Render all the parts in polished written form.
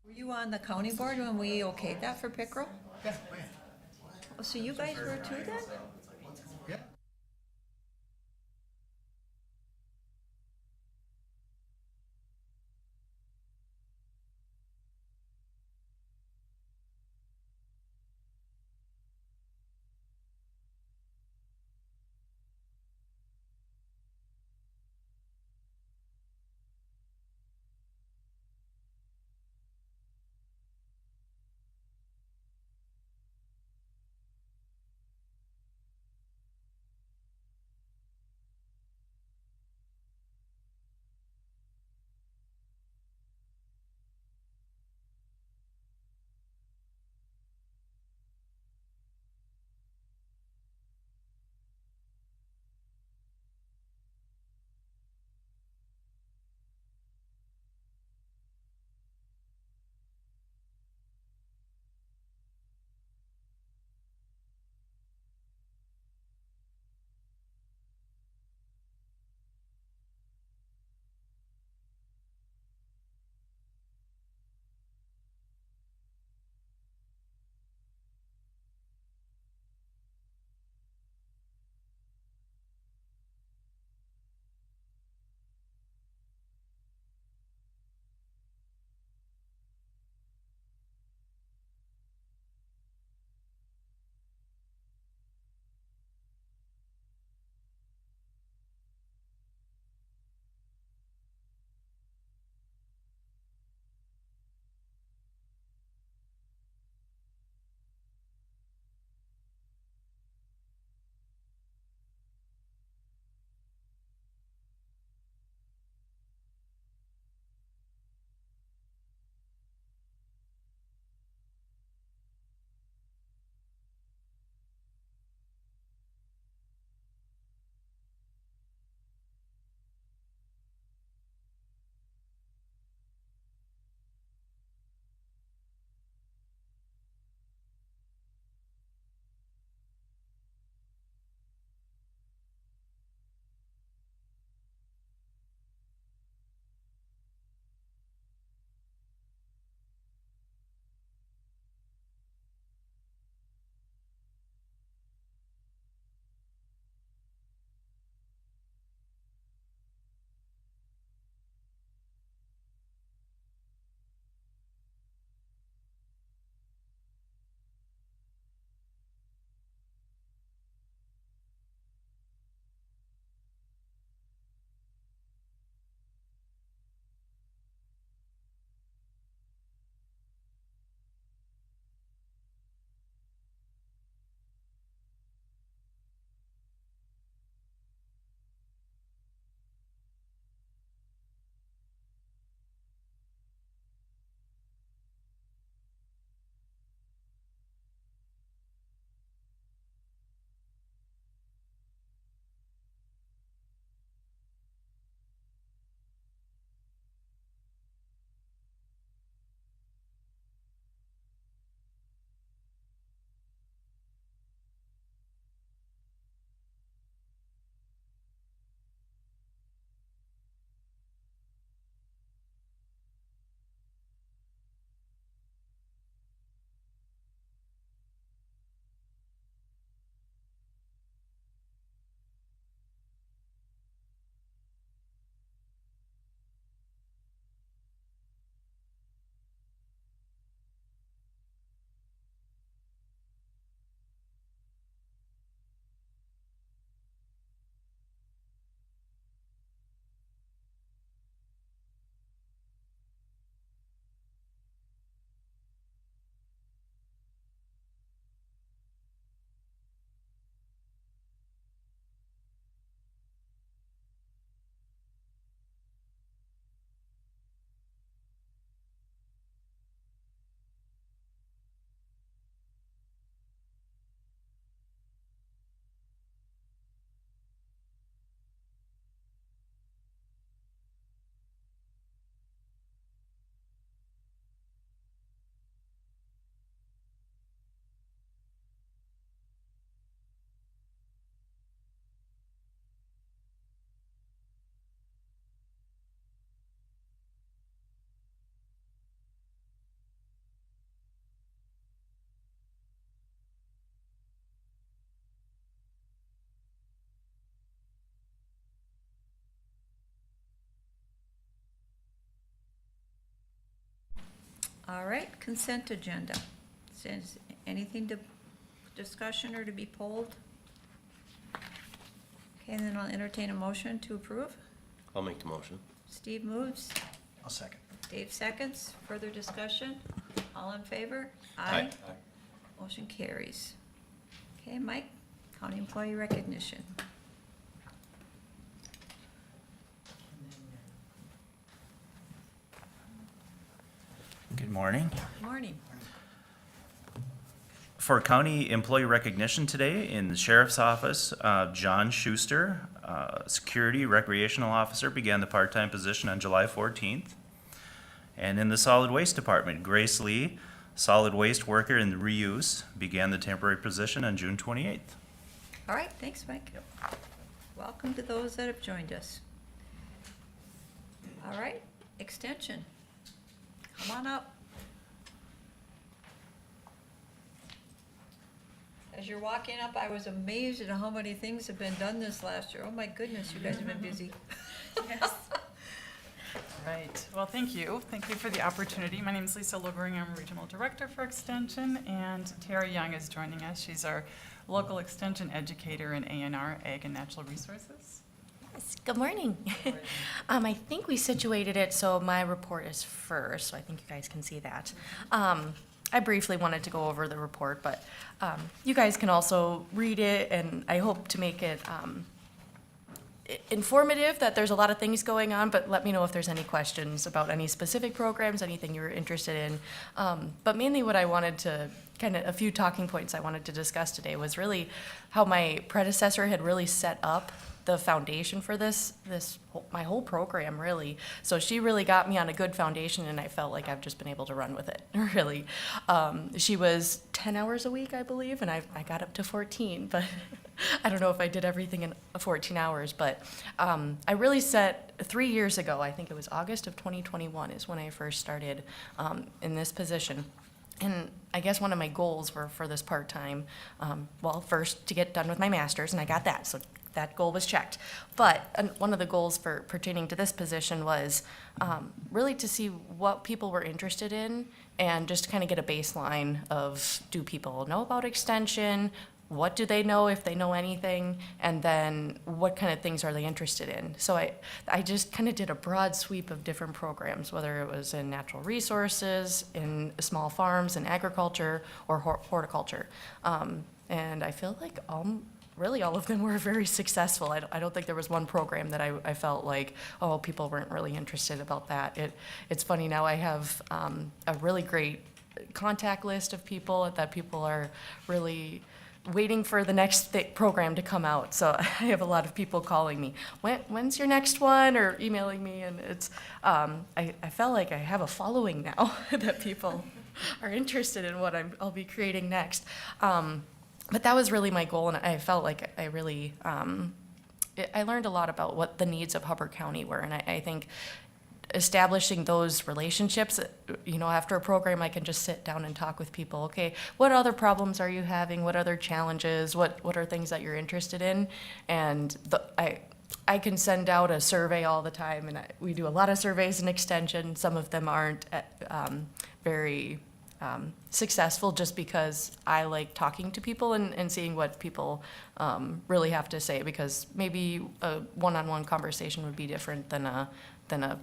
Were you on the county board when we okayed that for Pickerel? Yeah, Oh, so you guys were too then? yeah. All right, consent agenda. Is anything to discussion or to be polled? Okay, then I'll entertain a motion to approve. I'll make the motion. Steve moves, I'll second. Dave seconds. Further discussion? All in favor? Aye. Motion carries. Okay, Mike, county employee recognition. Good morning. Morning. For county employee recognition today in the sheriff's office, John Schuster, security recreational officer, began the part-time position on July 14th. And in the solid waste department, Grace Lee, solid waste worker in reuse, began the temporary position on June 28th. All right, thanks, Mike. Welcome to those that have joined us. All right, extension. Come on up. As you're walking up, I was amazed at how many things have been done this last year. Oh my goodness, you guys have been busy. Yes. Right. Well, thank you. Thank you for the opportunity. My name is Lisa Lobering. I'm Regional Director for Extension, and Tara Young is joining us. She's our local Extension educator in A&R, Ag and Natural Resources. Yes, good morning. I think we situated it so my report is first, so I think you guys can see that. I briefly wanted to go over the report, but you guys can also read it, and I hope to make it informative, that there's a lot of things going on, but let me know if there's any questions about any specific programs, anything you're interested in. But mainly what I wanted to, a few talking points I wanted to discuss today was really how my predecessor had really set up the foundation for my whole program, really. So she really got me on a good foundation, and I felt like I've just been able to run with it, really. She was 10 hours a week, I believe, and I got up to 14, but I don't know if I did everything in 14 hours, but I really set 3 years ago, I think it was August of 2021 is when I first started in this position. And I guess one of my goals were for this part-time, well, first to get done with my master's, and I got that, so that goal was checked. But one of the goals for pertaining to this position was really to see what people were interested in and just to kind of get a baseline of, do people know about extension? What do they know, if they know anything? And then what kind of things are they interested in? So I just kind of did a broad sweep of different programs, whether it was in natural resources, in small farms, in agriculture, or horticulture. And I feel like really all of them were very successful. I don't think there was one program that I felt like, oh, people weren't really interested about that. It's funny now, I have a really great contact list of people that people are really waiting for the next program to come out. So I have a lot of people calling me, when's your next one, or emailing me, and it's I felt like I have a following now that people are interested in what I'll be creating next. But that was really my goal, and I felt like I really I learned a lot about what the needs of Hubbard County were, and I think establishing those relationships, after a program, I can just sit down and talk with people. Okay, what other problems are you having? What other challenges? What are things that you're interested in? And I can send out a survey all the time, and we do a lot of surveys in Extension. Some of them aren't very successful, just because I like talking to people and seeing what people really have to say, because maybe a one-on-one conversation would be different than a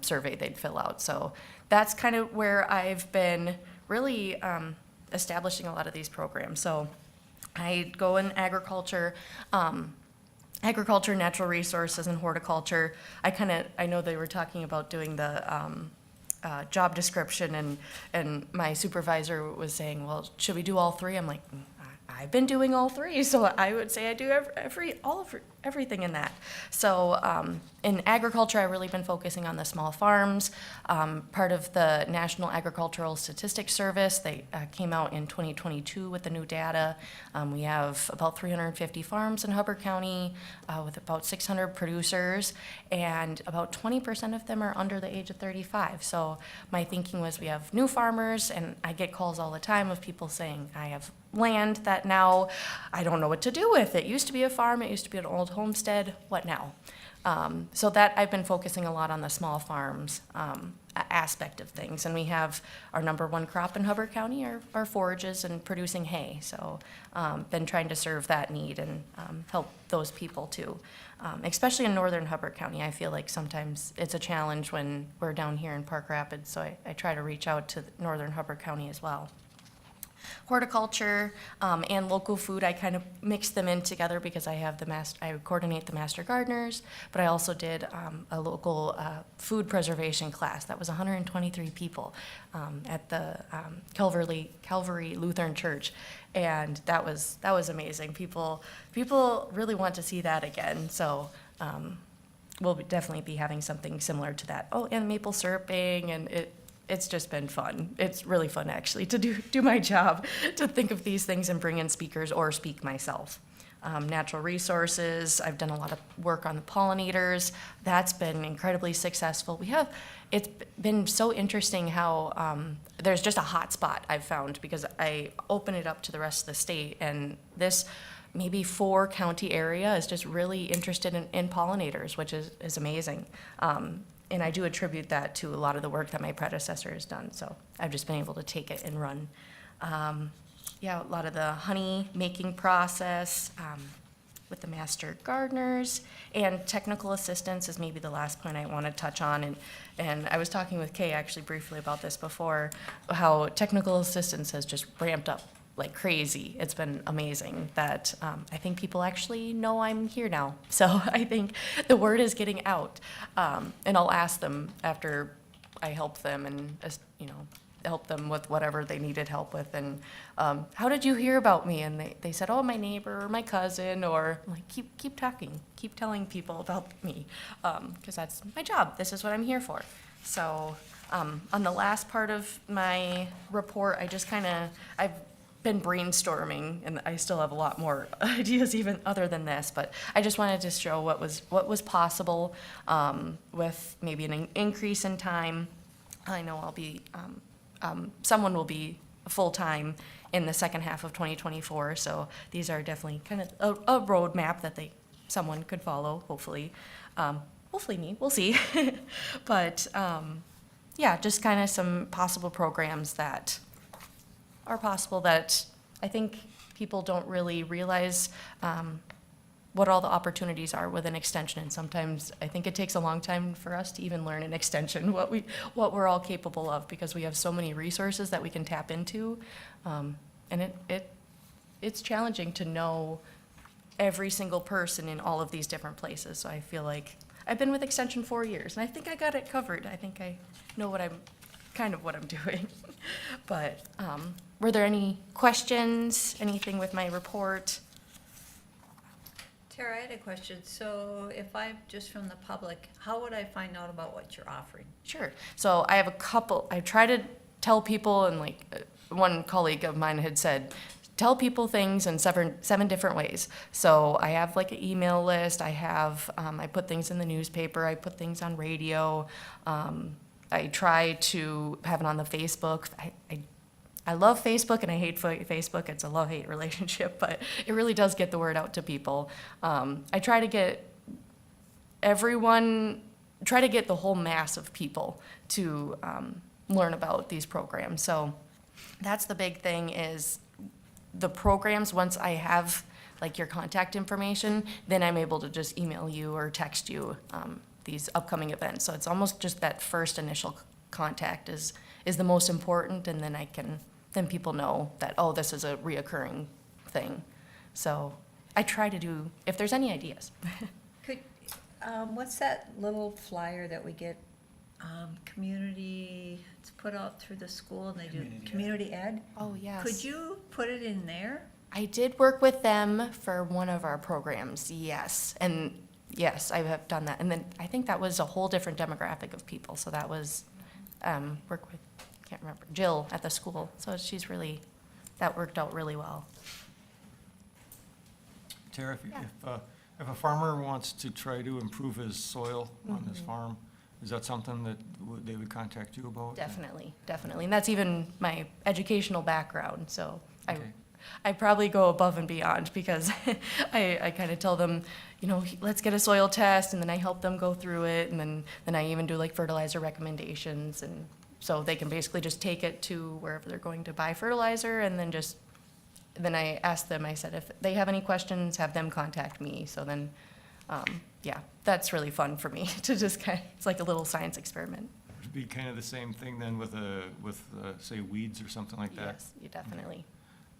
survey they'd fill out. So that's kind of where I've been really establishing a lot of these programs. So I go in agriculture, natural resources, and horticulture. I know they were talking about doing the job description, and my supervisor was saying, well, should we do all three? I'm like, I've been doing all three, so I would say I do everything in that. So in agriculture, I've really been focusing on the small farms. Part of the National Agricultural Statistics Service, they came out in 2022 with the new data. We have about 350 farms in Hubbard County with about 600 producers, and about 20% of them are under the age of 35. So my thinking was, we have new farmers, and I get calls all the time of people saying, I have land that now I don't know what to do with. It used to be a farm, it used to be an old homestead, what now? So that I've been focusing a lot on the small farms aspect of things. And we have our number one crop in Hubbard County are forages and producing hay. So been trying to serve that need and help those people too. Especially in northern Hubbard County, I feel like sometimes it's a challenge when we're down here in Park Rapids. So I try to reach out to northern Hubbard County as well. Horticulture and local food, I kind of mix them in together because I coordinate the master gardeners, but I also did a local food preservation class. That was 123 people at the Calvary Lutheran Church, and that was amazing. People really want to see that again, so we'll definitely be having something similar to that. Oh, and maple syruping, and it's just been fun. It's really fun, actually, to do my job, to think of these things and bring in speakers or speak myself. Natural resources, I've done a lot of work on the pollinators. That's been incredibly successful. It's been so interesting how there's just a hot spot I've found because I open it up to the rest of the state, and this maybe 4-county area is just really interested in pollinators, which is amazing. And I do attribute that to a lot of the work that my predecessor has done. So I've just been able to take it and run. A lot of the honey making process with the master gardeners and technical assistance is maybe the last point I want to touch on. And I was talking with Kay actually briefly about this before, how technical assistance has just ramped up like crazy. It's been amazing that I think people actually know I'm here now. So I think the word is getting out. And I'll ask them after I help them and, help them with whatever they needed help with. And how did you hear about me? And they said, oh, my neighbor or my cousin, or I'm like, keep talking, keep telling people about me, because that's my job. This is what I'm here for. So on the last part of my report, I've been brainstorming, and I still have a lot more ideas even other than this, but I just wanted to show what was possible with maybe an increase in time. I know I'll be, someone will be full-time in the second half of 2024, so these are definitely kind of a roadmap that someone could follow, hopefully. Hopefully me, we'll see. But just kind of some possible programs that are possible that I think people don't really realize what all the opportunities are with an extension. And sometimes I think it takes a long time for us to even learn an extension, what we're all capable of, because we have so many resources that we can tap into. And it's challenging to know every single person in all of these different places. So I feel like I've been with Extension 4 years, and I think I got it covered. I think I know what I'm doing. But were there any questions, anything with my report? Tara, I had a question. So if I'm just from the public, how would I find out about what you're offering? Sure. So I have I try to tell people, and one colleague of mine had said, tell people things in seven different ways. So I have an email list. I put things in the newspaper. I put things on radio. I try to have it on the Facebook. I love Facebook and I hate Facebook. It's a love-hate relationship, but it really does get the word out to people. I try to get the whole mass of people to learn about these programs. So that's the big thing is the programs. Once I have your contact information, then I'm able to just email you or text you these upcoming events. So it's almost just that first initial contact is the most important, and then people know that, oh, this is a reoccurring thing. So I try to do, if there's any ideas. What's that little flyer that we get, it's put out through the school and they do community ed? Oh, yes. Could you put it in there? I did work with them for one of our programs, yes. And yes, I have done that. And then I think that was a whole different demographic of people. So that was work with, can't remember, Jill at the school. So that worked out really well. Tara, if a farmer wants to try to improve his soil on his farm, is that something that they would contact you about? Definitely. And that's even my educational background. So Okay. I probably go above and beyond because I kind of tell them, you know, let's get a soil test, and then I help them go through it, and then I even do like fertilizer recommendations, and so they can basically just take it to wherever they're going to buy fertilizer, and then I ask them, I said, if they have any questions, have them contact me. So then, yeah, that's really fun for me to just it's like a little science experiment. It'd be kind of the same thing then with say, weeds or something like that? Yes, you definitely.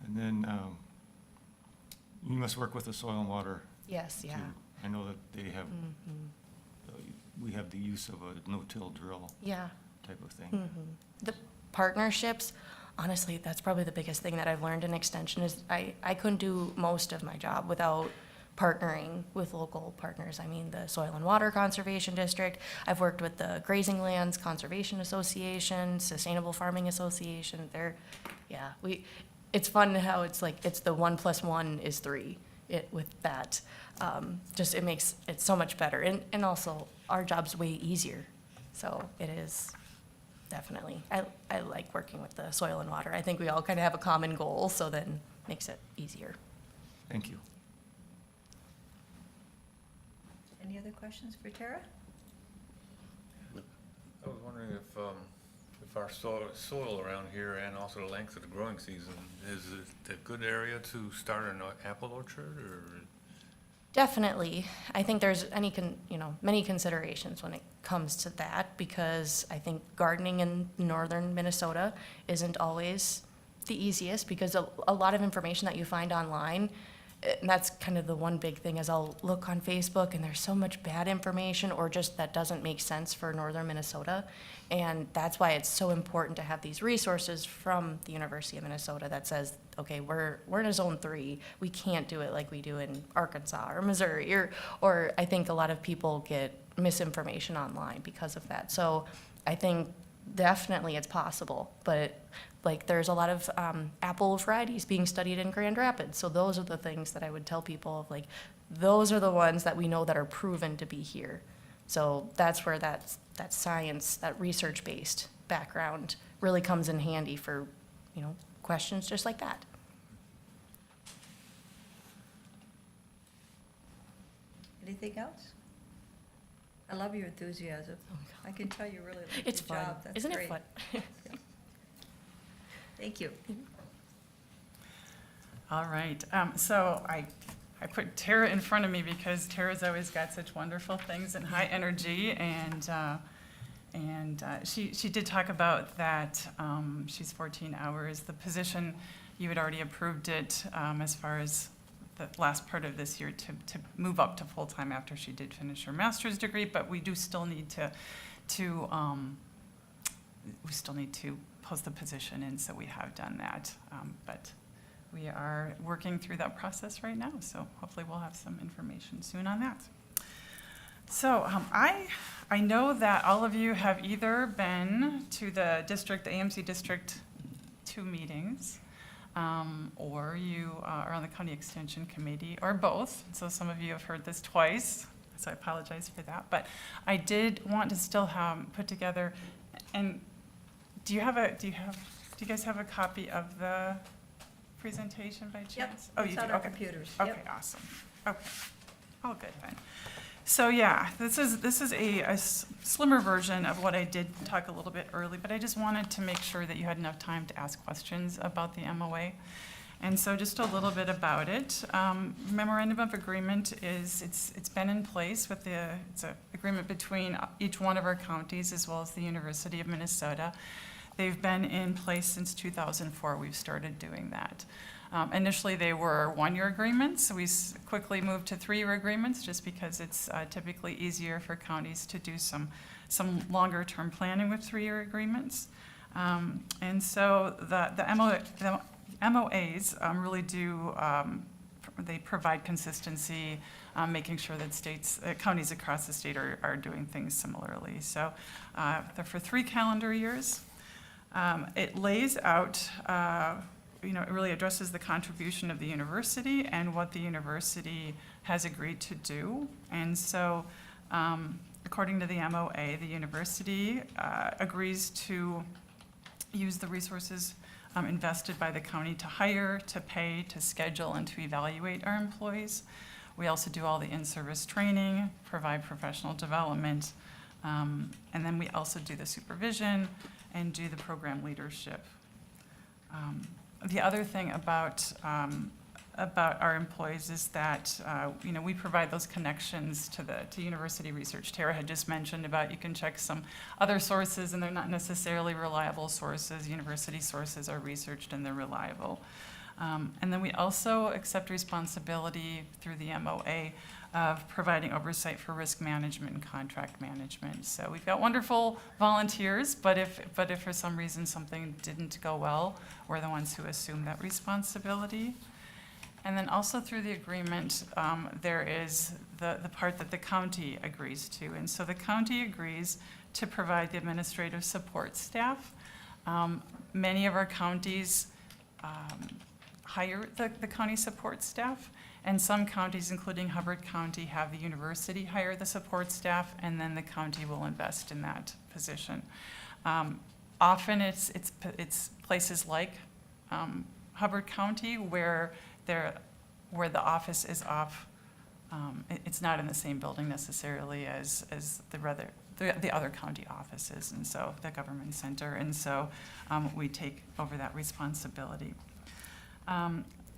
And then you must work with the soil and water. Yes, yeah. too. I know that they have, we have the use of a no-till drill Yeah. type of thing. The partnerships, honestly, that's probably the biggest thing that I've learned in extension is I couldn't do most of my job without partnering with local partners. I mean, the Soil and Water Conservation District, I've worked with the Grazing Lands Conservation Association, Sustainable Farming Association. It's fun how it's like, it's the 1 + 1 is 3 with that. Just, it makes it so much better. And also, our job's way easier. So it is definitely, I like working with the soil and water. I think we all kind of have a common goal, so then makes it easier. Thank you. Any other questions for Tara? I was wondering if our soil around here and also the length of the growing season, is it a good area to start an apple orchard, or? Definitely. I think there's many considerations when it comes to that, because I think gardening in northern Minnesota isn't always the easiest, because a lot of information that you find online, and that's kind of the one big thing, is I'll look on Facebook and there's so much bad information or just that doesn't make sense for northern Minnesota. And that's why it's so important to have these resources from the University of Minnesota that says, okay, we're in a zone 3. We can't do it like we do in Arkansas or Missouri, or I think a lot of people get misinformation online because of that. So I think definitely it's possible, but like there's a lot of apple varieties being studied in Grand Rapids. So those are the things that I would tell people of, like, those are the ones that we know that are proven to be here. So that's where that science, that research-based background really comes in handy for, questions just like that. Anything else? I love your enthusiasm. I can tell you really like It's your fun. job. That's Isn't great. it fun? Thank you. All right, so I put Tara in front of me because Tara's always got such wonderful things and high energy, and she did talk about that, she's 14 hours. The position, you had already approved it as far as the last part of this year to move up to full-time after she did finish her master's degree, but we do still need to post the position in, so we have done that. But we are working through that process right now, so hopefully we'll have some information soon on that. So I know that all of you have either been to the AMC District 2 meetings, or you are on the County Extension Committee, or both. So some of you have heard this twice, so I apologize for that. But I did want to still put together, and do you guys have a copy of the presentation by chance? Yep, Oh, it's you do? on our Okay. computers. Okay, Yep. awesome. Okay, all good then. So yeah, this is a slimmer version of what I did talk a little bit early, but I just wanted to make sure that you had enough time to ask questions about the MOA. And so just a little bit about it. Memorandum of Agreement it's been in place with it's an agreement between each one of our counties as well as the University of Minnesota. They've been in place since 2004. We've started doing that. Initially, they were one-year agreements. So we quickly moved to 3-year agreements just because it's typically easier for counties to do some longer-term planning with 3-year agreements. And so the MOAs really do, they provide consistency, making sure that counties across the state are doing things similarly. So they're for 3 calendar years. It lays out, it really addresses the contribution of the university and what the university has agreed to do. And so, according to the MOA, the university agrees to use the resources invested by the county to hire, to pay, to schedule, and to evaluate our employees. We also do all the in-service training, provide professional development, and then we also do the supervision and do the program leadership. The other thing about our employees is that, we provide those connections to university research. Tara had just mentioned about you can check some other sources and they're not necessarily reliable sources. University sources are researched and they're reliable. And then we also accept responsibility through the MOA of providing oversight for risk management and contract management. So we've got wonderful volunteers, but if for some reason something didn't go well, we're the ones who assume that responsibility. And then also through the agreement, there is the part that the county agrees to. And so the county agrees to provide the administrative support staff. Many of our counties hire the county support staff, and some counties, including Hubbard County, have the university hire the support staff, and then the county will invest in that position. Often it's places like Hubbard County where the office is off. It's not in the same building necessarily as the other county offices, and so the government center, and so we take over that responsibility.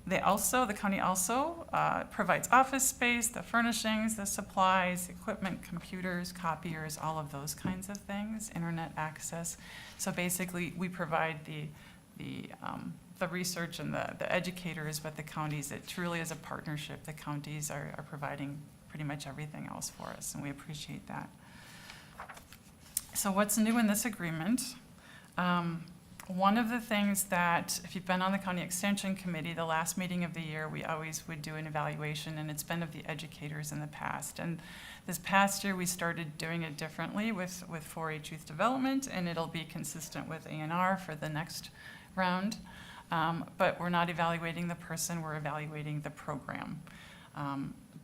The county also provides office space, the furnishings, the supplies, equipment, computers, copiers, all of those kinds of things, internet access. So basically, we provide the research and the educators, but the counties, it truly is a partnership. The counties are providing pretty much everything else for us, and we appreciate that. So what's new in this agreement? One of the things that, if you've been on the County Extension Committee, the last meeting of the year, we always would do an evaluation, and it's been of the educators in the past. And this past year, we started doing it differently with 4-H Youth Development, and it'll be consistent with A&R for the next round. But we're not evaluating the person, we're evaluating the program.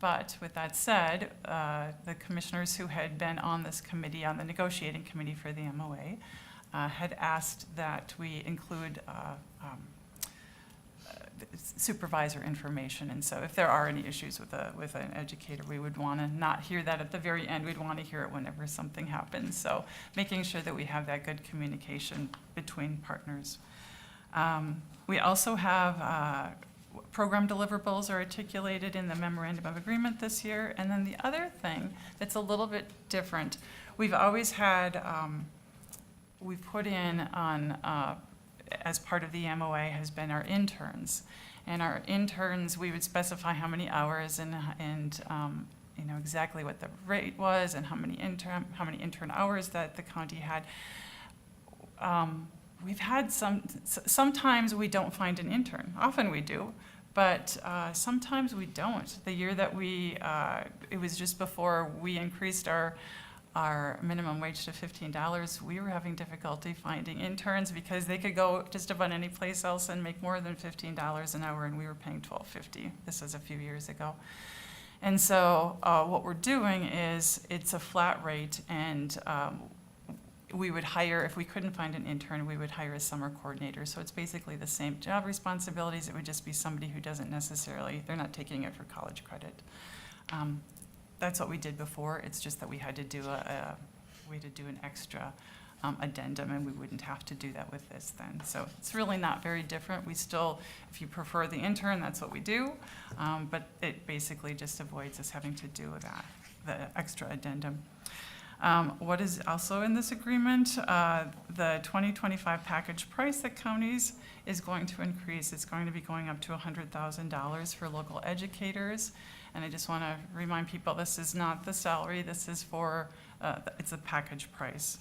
But with that said, the commissioners who had been on this committee, on the negotiating committee for the MOA, had asked that we include supervisor information. And so if there are any issues with an educator, we would want to not hear that at the very end. We'd want to hear it whenever something happens. So making sure that we have that good communication between partners. We also have program deliverables are articulated in the memorandum of agreement this year. And then the other thing that's a little bit different, we've always had, we've put in on, as part of the MOA has been our interns. And our interns, we would specify how many hours and exactly what the rate was and how many intern hours that the county had. We've had sometimes we don't find an intern. Often we do, but sometimes we don't. The year that it was just before we increased our minimum wage to $15, we were having difficulty finding interns because they could go just about any place else and make more than $15 an hour, and we were paying $12.50. This was a few years ago. And so what we're doing is it's a flat rate, and we would hire, if we couldn't find an intern, we would hire a summer coordinator. So it's basically the same job responsibilities. It would just be somebody who doesn't necessarily, they're not taking it for college credit. That's what we did before. It's just that we had to do an extra addendum, and we wouldn't have to do that with this then. So it's really not very different. We still, if you prefer the intern, that's what we do. But it basically just avoids us having to do that, the extra addendum. What is also in this agreement, the 2025 package price that counties is going to increase. It's going to be going up to $100,000 for local educators. And I just want to remind people, this is not the salary. This is for, it's a package price.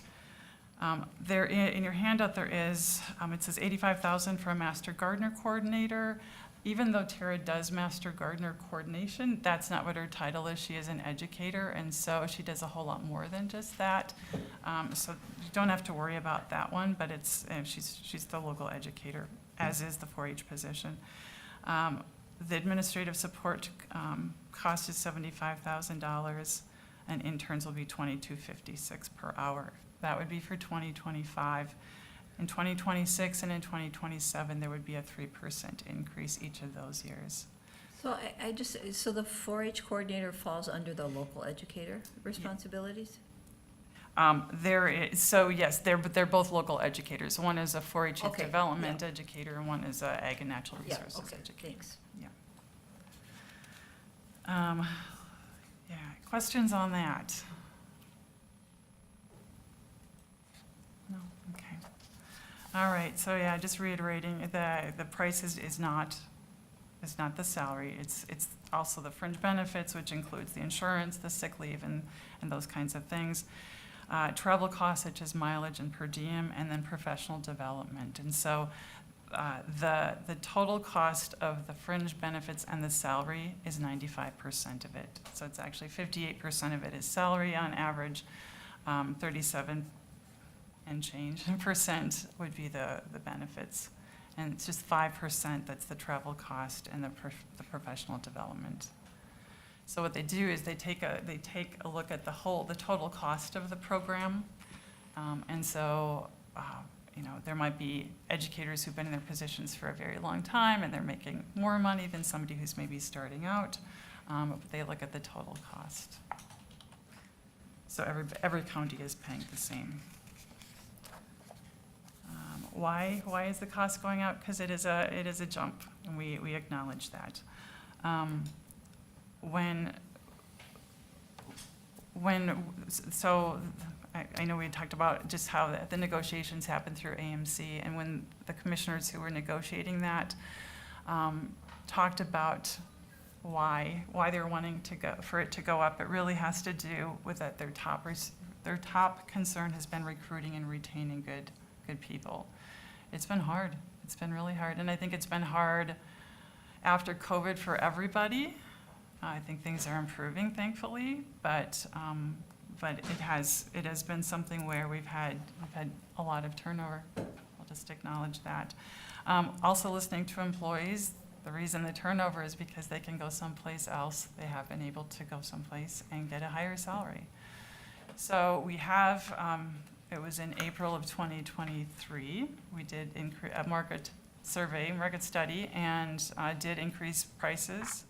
There in your handout there is, it says $85,000 for a master gardener coordinator. Even though Tara does master gardener coordination, that's not what her title is. She is an educator, and so she does a whole lot more than just that. So you don't have to worry about that one, but it's she's the local educator, as is the 4-H position. The administrative support cost is $75,000, and interns will be $22.56 per hour. That would be for 2025. In 2026 and in 2027, there would be a 3% increase each of those years. So so the 4-H coordinator falls under the local educator responsibilities? Yes, they're both local educators. One is a 4-H youth Okay, development yeah. educator, and one is a ag and natural Yeah, resources okay, educator. thanks. Yeah, questions on that? No, okay. All right, so yeah, just reiterating, the price is not the salary, it's also the fringe benefits, which includes the insurance, the sick leave, and those kinds of things. Travel costs such as mileage and per diem, and then professional development. And so the total cost of the fringe benefits and the salary is 95% of it. So it's actually 58% of it is salary on average, 37 and change percent would be the benefits. And it's just 5% that's the travel cost and the professional development. So what they do is they take a look at the total cost of the program. And so, there might be educators who've been in their positions for a very long time and they're making more money than somebody who's maybe starting out. But they look at the total cost. So every county is paying the same. Why is the cost going up? Because it is a jump, and we acknowledge that. I know we had talked about just how the negotiations happen through AMC, and when the commissioners who were negotiating that talked about why they're wanting for it to go up, it really has to do with that their top concern has been recruiting and retaining good people. It's been hard. It's been really hard, and I think it's been hard after COVID for everybody. I think things are improving, thankfully, but it has been something where we've had a lot of turnover. I'll just acknowledge that. Also listening to employees, the reason the turnover is because they can go someplace else. They have been able to go someplace and get a higher salary. So we have, it was in April of 2023, we did a market study, and did increase prices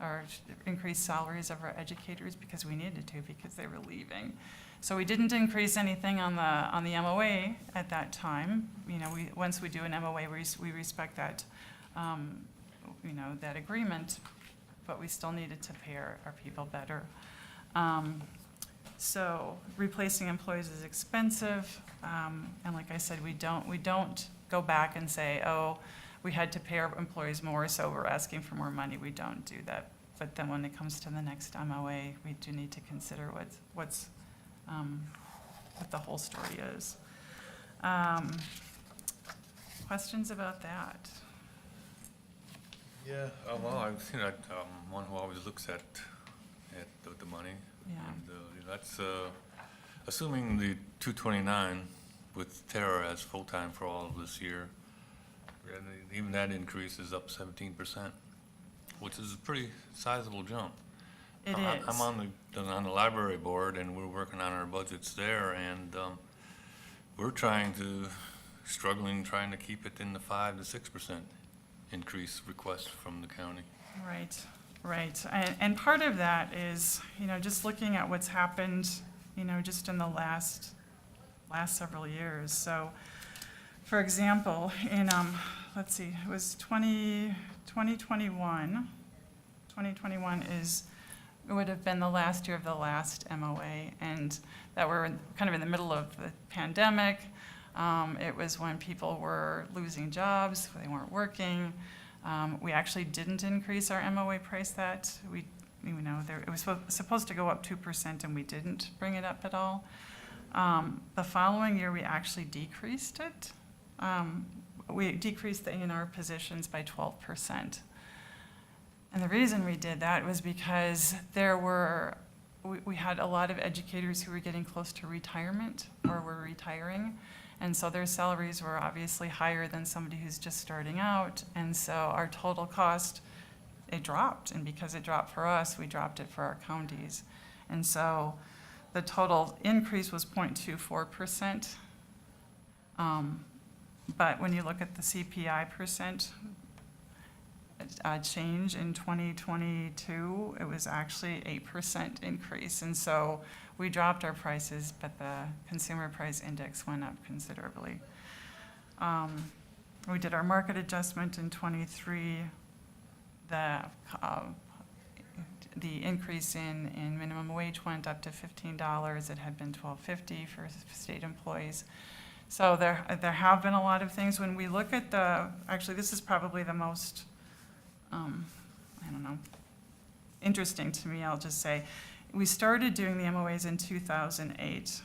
or increase salaries of our educators because we needed to, because they were leaving. So we didn't increase anything on the MOA at that time. Once we do an MOA, we respect that, that agreement, but we still needed to pay our people better. So replacing employees is expensive, and like I said, we don't go back and say, oh, we had to pay our employees more, so we're asking for more money. We don't do that. But then when it comes to the next MOA, we do need to consider what the whole story is. Questions about that? Yeah, well, I've seen that, one who always looks at the money. Yeah. And that's, assuming the 229 with Tara as full-time for all of this year, and even that increase is up 17%, which is a pretty sizable jump. It is. I'm on the library board, and we're working on our budgets there, and we're struggling trying to keep it in the 5 to 6% increase request from the county. Right. And part of that is, just looking at what's happened, just in the last several years. So, for example, in, let's see, it was 2021. 2021 it would have been the last year of the last MOA, and that we're kind of in the middle of the pandemic. It was when people were losing jobs, they weren't working. We actually didn't increase our MOA price it was supposed to go up 2%, and we didn't bring it up at all. The following year, we actually decreased it. We decreased the A&R positions by 12%. And the reason we did that was because we had a lot of educators who were getting close to retirement or were retiring. And so their salaries were obviously higher than somebody who's just starting out. And so our total cost, it dropped. And because it dropped for us, we dropped it for our counties. And so the total increase was 0.24%. But when you look at the CPI percent change in 2022, it was actually 8% increase. And so we dropped our prices, but the consumer price index went up considerably. We did our market adjustment in '23. The increase in minimum wage went up to $15. It had been $12.50 for state employees. So there have been a lot of things. When we look at actually, this is probably the most, I don't know, interesting to me, I'll just say. We started doing the MOAs in 2008.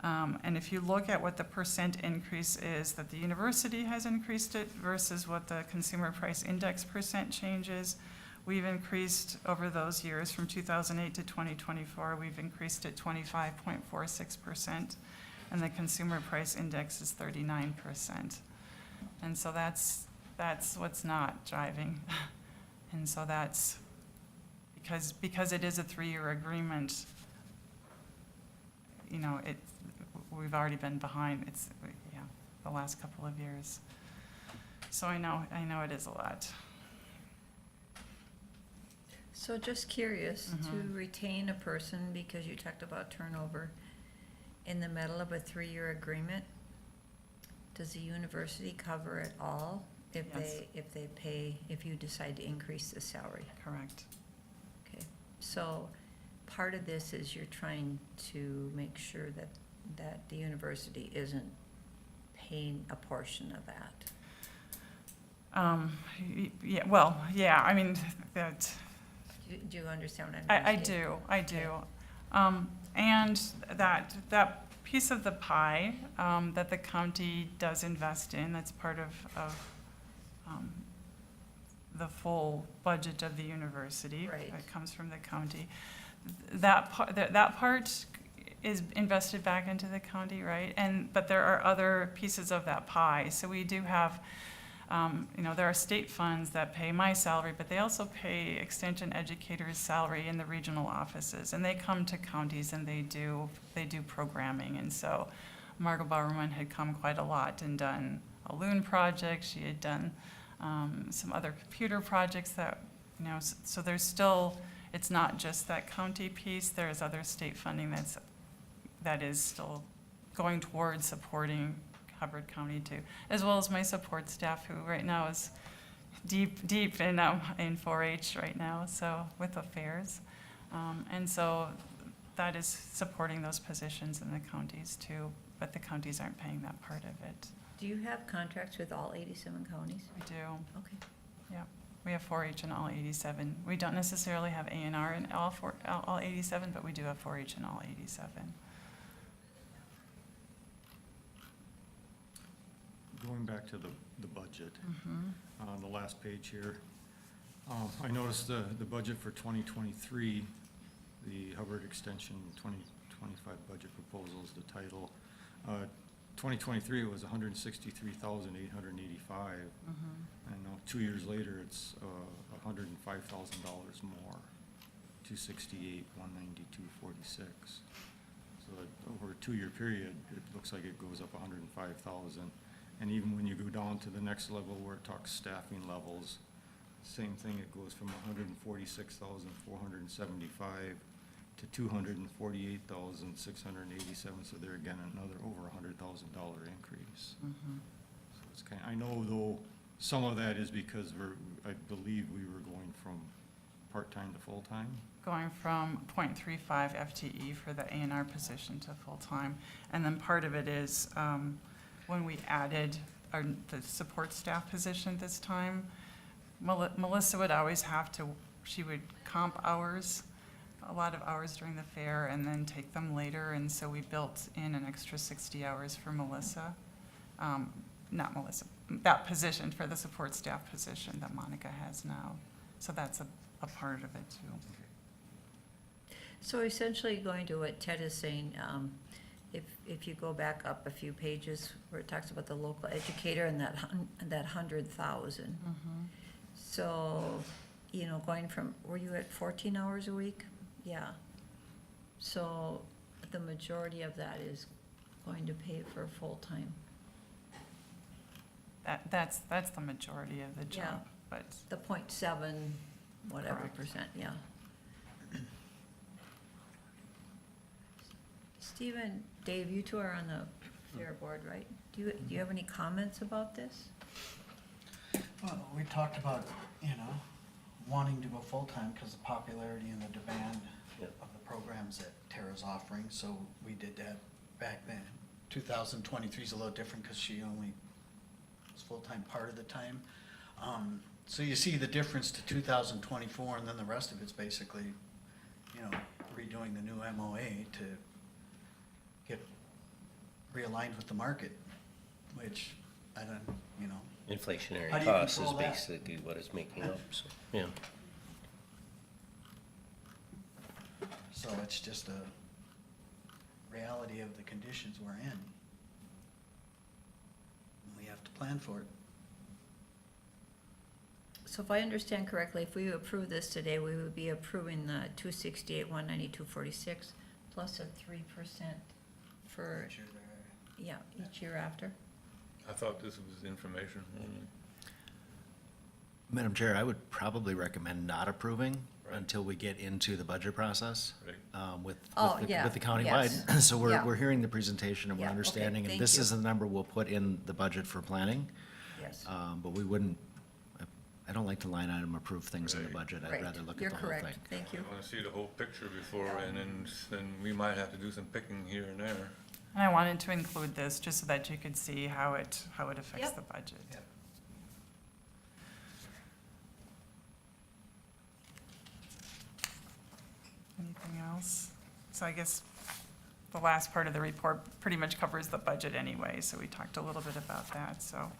And if you look at what the percent increase is, that the university has increased it versus what the consumer price index percent changes, we've increased over those years from 2008 to 2024, we've increased it 25.46%, and the consumer price index is 39%. And so that's what's not driving. And so that's because it is a 3-year agreement, you know, we've already been behind, the last couple of years. So I know it is a lot. So just curious, to Mhm. retain a person, because you talked about turnover, in the middle of a 3-year agreement, does the university cover it all if Yes. if you decide to increase the salary? Correct. Okay, so part of this is you're trying to make sure that the university isn't paying a portion of that. Yeah, I mean, that, Do you understand what I'm saying? I do. And that piece of the pie that the county does invest in, that's part of the full budget of the university. Right. It comes from the county. That part is invested back into the county, right? But there are other pieces of that pie. So we do have, there are state funds that pay my salary, but they also pay extension educators' salary in the regional offices. And they come to counties and they do programming. And so Margot Bowerman had come quite a lot and done a loon project. She had done some other computer projects that, so there's still, it's not just that county piece. There's other state funding that is still going towards supporting Hubbard County too, as well as my support staff, who right now is deep in 4-H right now, so with affairs. And so that is supporting those positions in the counties too, but the counties aren't paying that part of it. Do you have contracts with all 87 counties? We do, Okay. yeah. We have 4-H in all 87. We don't necessarily have A&R in all 87, but we do have 4-H in all 87. Going back to the budget, Mm-hmm. on the last page here, I noticed the budget for 2023, the Hubbard Extension 2025 budget proposals, the title. 2023, it was $163,885. Mm-hmm. And now 2 years later, it's $105,000 more, $268,192.46. So over a 2-year period, it looks like it goes up $105,000. And even when you go down to the next level where it talks staffing levels, same thing, it goes from $146,475 to $248,687. So there again, another over $100,000 increase. Mm-hmm. So it's kind, I know though, some of that is because I believe we were going from part-time to full-time. Going from .35 FTE for the A&R position to full-time. And then part of it is when we added the support staff position this time, Melissa would always she would comp hours, a lot of hours during the fair, and then take them later. And so we built in an extra 60 hours for Melissa. Not Melissa, that position, for the support staff position that Monica has now. So that's a part of it too. So essentially going to what Ted is saying, if you go back up a few pages where it talks about the local educator and that 100,000. Mm-hmm. So, going from, were you at 14 hours a week? Yeah. So the majority of that is going to pay for full-time. That's the majority of the jump, but, The 0.7, whatever Correct. percent, yeah. Stephen, Dave, you two are on the fair board, right? Do you have any comments about this? Well, we talked about, wanting to go full-time because the popularity and the demand of the programs that Tara's offering, so we did that back then. 2023 is a little different because she only was full-time part of the time. So you see the difference to 2024, and then the rest of it's basically, redoing the new MOA to get realigned with the market, which I don't, Inflationary How do you costs is control that? basically what it's making up, so, yeah. So it's just a reality of the conditions we're in. And we have to plan for it. So if I understand correctly, if we approve this today, we would be approving the 268, 192.46 plus a 3% for, Make sure they're- yeah, each year after. I thought this was information only. Madam Chair, I would probably recommend not approving Right. until we get into the budget process Right. Oh, yeah, with the countywide. yes. So Yeah. we're hearing the presentation and we're Yeah, okay, understanding, and thank this you. is the number we'll put in the budget for planning. Yes, But we wouldn't, I don't like to line item approve things in the Right. budget. I'd right, rather look you're at the whole thing. correct, thank you. I want to see the whole picture before, and then we might have to do some picking here and there. and I wanted to include this just so that you could see how it affects Yep. the budget. Yep. Anything else? So I guess the last part of the report pretty much covers the budget anyway, so we talked a little bit about that, so.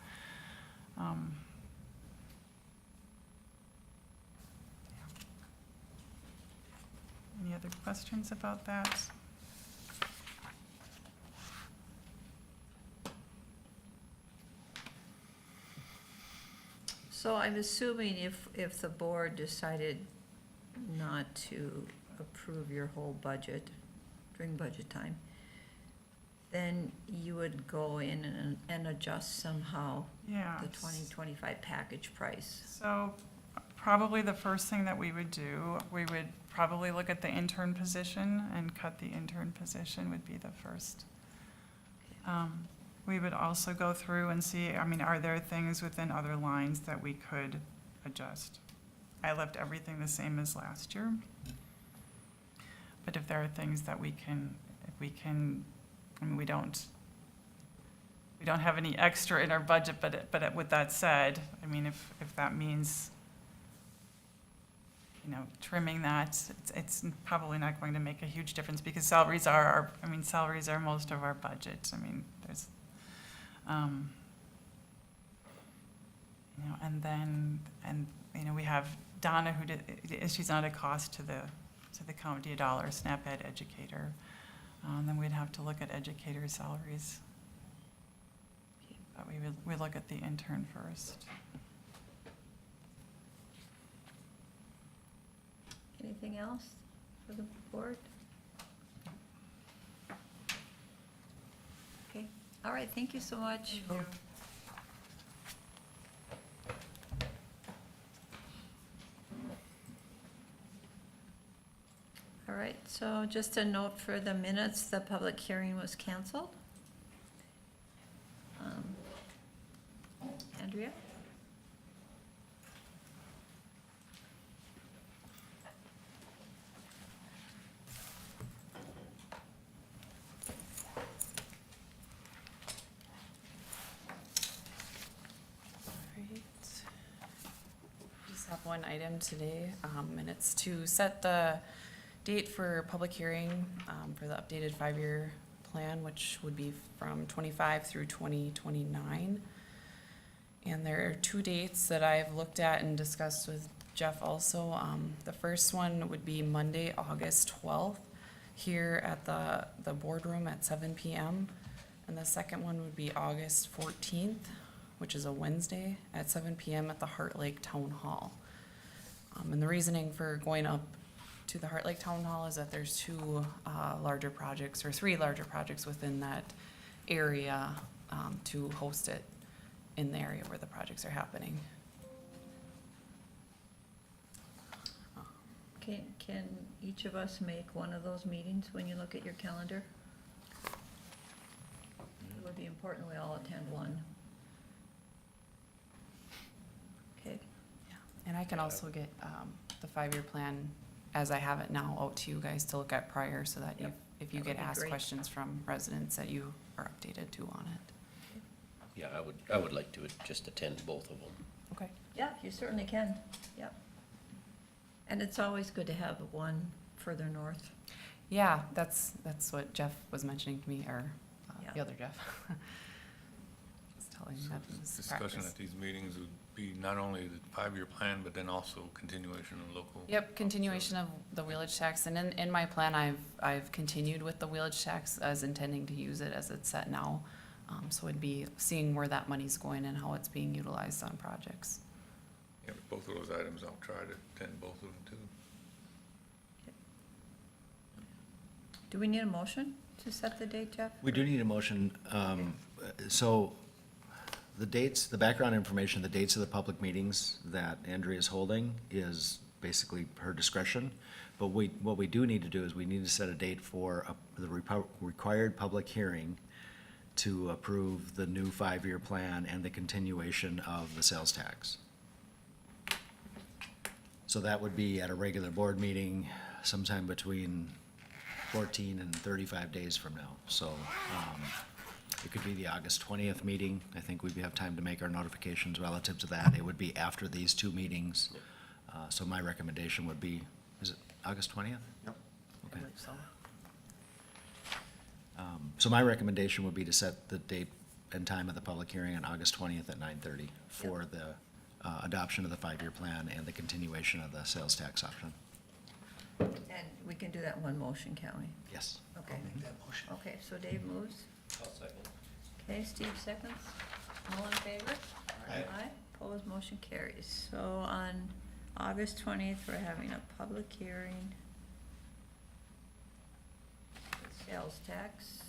Any other questions about that? So I'm assuming if the board decided not to approve your whole budget during budget time, then you would go in and adjust somehow Yeah. the 2025 package price. So probably the first thing that we would do, we would probably look at the intern position and cut the intern position would be the first. We would also go through and see, are there things within other lines that we could adjust? I left everything the same as last year. But if there are things that we can, we don't have any extra in our budget, but with that said, if that means, trimming that, it's probably not going to make a huge difference because salaries are most of our budget. There's, we have Donna she's not a cost to the county at all, or SNAP Ed educator. Then we'd have to look at educator salaries. But we look at the intern first. Anything else for the board? Okay, all right, thank you so much. All right, so just a note for the minutes, the public hearing was canceled. Andrea? Right. Just have one item today, and it's to set the date for public hearing for the updated 5-year plan, which would be from 25 through 2029. And there are 2 dates that I've looked at and discussed with Jeff also. The first one would be Monday, August 12th, here at the boardroom at 7 p.m. And the second one would be August 14th, which is a Wednesday, at 7 p.m. at the Heart Lake Town Hall. And the reasoning for going up to the Heart Lake Town Hall is that there's 2 larger projects, or 3 larger projects within that area to host it. in the area where the projects are happening. Can each of us make one of those meetings when you look at your calendar? It would be important we all attend one. Okay, And I can also get the 5-year plan, as I have it now, out to you guys to look at prior, so that Yep, if you that get would be asked great. questions from residents, that you are updated too on it. Yeah, I would like to just attend both of them. Okay. yeah, you certainly can, yep. And it's always good to have one further north. Yeah, that's what Jeff was mentioning to me, or the Yeah. other Jeff. Was telling me that in his Discussion practice. at these meetings would be not only the 5-year plan, but then also continuation of local. Yep, continuation of the wheelage tax, and in my plan, I've continued with the wheelage tax as intending to use it as it's set now. So it'd be seeing where that money's going and how it's being utilized on projects. Yeah, but both of those items, I'll try to attend both of them too. Do we need a motion to set the date, Jeff? We do need a motion. So the dates, the background information, the dates of the public meetings that Andrea is holding is basically her discretion. But what we do need to do is we need to set a date for the required public hearing to approve the new 5-year plan and the continuation of the sales tax. So that would be at a regular board meeting sometime between 14 and 35 days from now. So it could be the August 20th meeting. I think we'd have time to make our notifications relative to that. It would be after these two meetings. So my recommendation would be, is it August 20th? Yep. Okay. So my recommendation would be to set the date and time of the public hearing on August 20th at 9:30 for the adoption of the 5-year plan and the continuation of the sales tax option. And we can do that in one motion, can't we? Yes. Okay. I'll make that motion. Okay, so Dave moves. I'll second. Okay, Steve seconds. All in favor? Aye. Opposed, motion carries. So on August 20th, we're having a public hearing. Sales tax.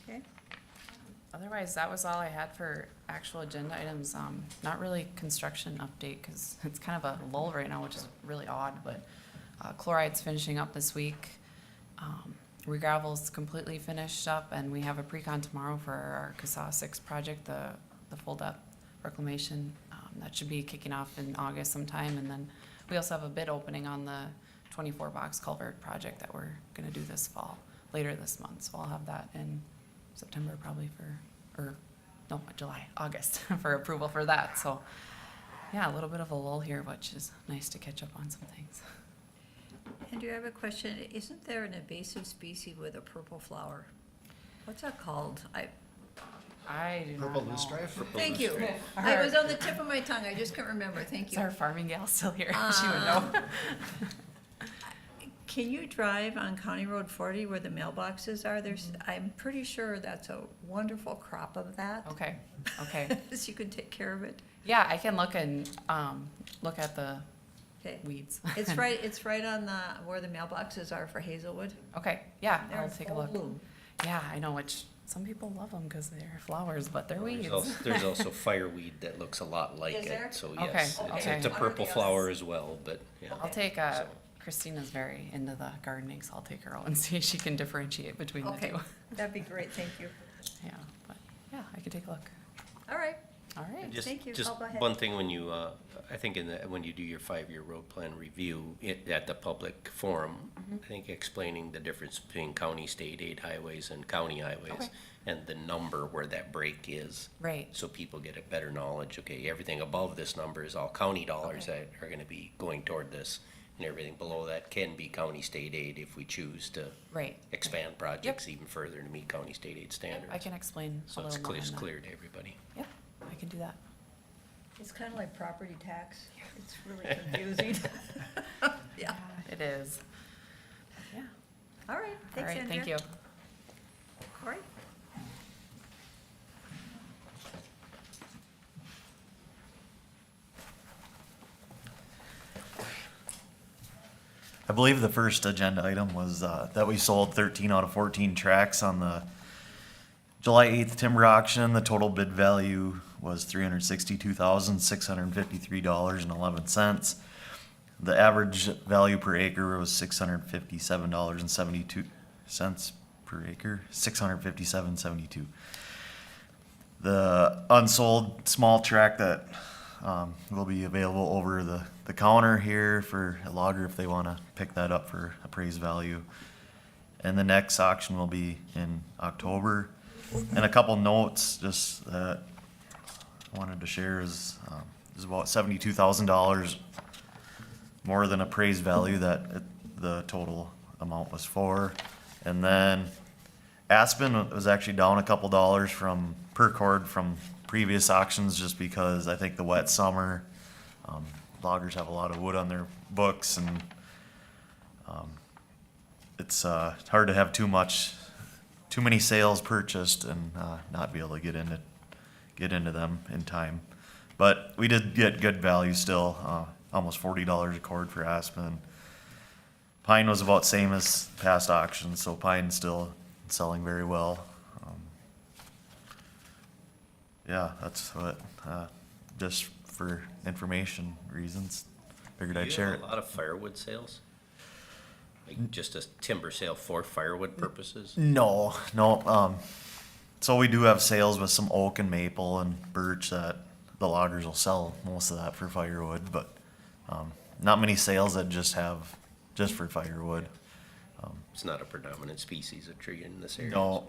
Okay, Otherwise, that was all I had for actual agenda items. Not really construction update, because it's kind of a lull right now, which is really odd, but chloride's finishing up this week. Regravel's completely finished up, and we have a pre-con tomorrow for our CSAH 6 project, the fold-up reclamation. That should be kicking off in August sometime, and then we also have a bid opening on the 24-box culvert project that we're gonna do this fall, later this month. So I'll have that in September probably July, August for approval for that. So, yeah, a little bit of a lull here, which is nice to catch up on some things. Andrew, I have a question. Isn't there an invasive species with a purple flower? What's that called? I do not Purple know. loosestrife? Thank you. I was on the tip of my tongue. I just couldn't remember. Thank Is you. our farming gal still here? She would know. Can you drive on County Road 40 where the mailboxes are? I'm pretty sure that's a wonderful crop of that. Okay, okay. So you can take care of it. Yeah, I can look and, look at the Okay. weeds. It's right on where the mailboxes are for Hazelwood. Okay, yeah, They're I'll in take a full look. bloom. Yeah, I know, which some people love them because they're flowers, but they're weeds. There's also fireweed that looks a lot like Is there? it, so Okay, yes, okay. it's a purple flower as well, but, yeah. I'll take, So- Christina's very into the gardening, so I'll take her out and see if she can differentiate between the Okay, two. that'd be great. Thank you. Yeah, but, yeah, I can take a look. All right. All right. Just- Thank you. Just Oh, go ahead. one thing, when you, I think when you do your 5-year road plan review at the public forum, Mm-hmm. I think explaining the difference between county state aid highways and county highways, Okay. and the number where that break is. Right. So people get a better knowledge, okay, everything above this number is all county dollars that are gonna be going toward this, and everything below that can be county state aid if we choose to Right. expand projects even further to meet county state aid standards. I can explain a So little more it's on that. clear to everybody. Yep, I can do that. It's kind of like property tax. It's really confusing. Yeah. It is. Yeah. All right. All Thanks, right, Andrea. thank you. All right. I believe the first agenda item was that we sold 13 out of 14 tracks on the July 8th timber auction, the total bid value was $362,653.11. The average value per acre was $657.72 per acre, $657.72. The unsold small tract that will be available over the counter here for a logger if they want to pick that up for appraised value. And the next auction will be in October. And a couple notes just that I wanted to share is about $72,000 more than appraised value that the total amount was for. And then Aspen was actually down a couple dollars per cord from previous auctions just because I think the wet summer, loggers have a lot of wood on their books, and it's hard to have too many sales purchased and not be able to get into them in time. But we did get good value still, almost $40 a cord for Aspen. Pine was about same as past auctions, so pine's still selling very well. Yeah, that's what, just for information reasons, figured I'd share Do it. you have a lot of firewood sales? Like just a timber sale for firewood purposes? No, so we do have sales with some oak and maple and birch that the loggers will sell most of that for firewood, but, not many sales that just for firewood. It's not a predominant species of tree in this area. No,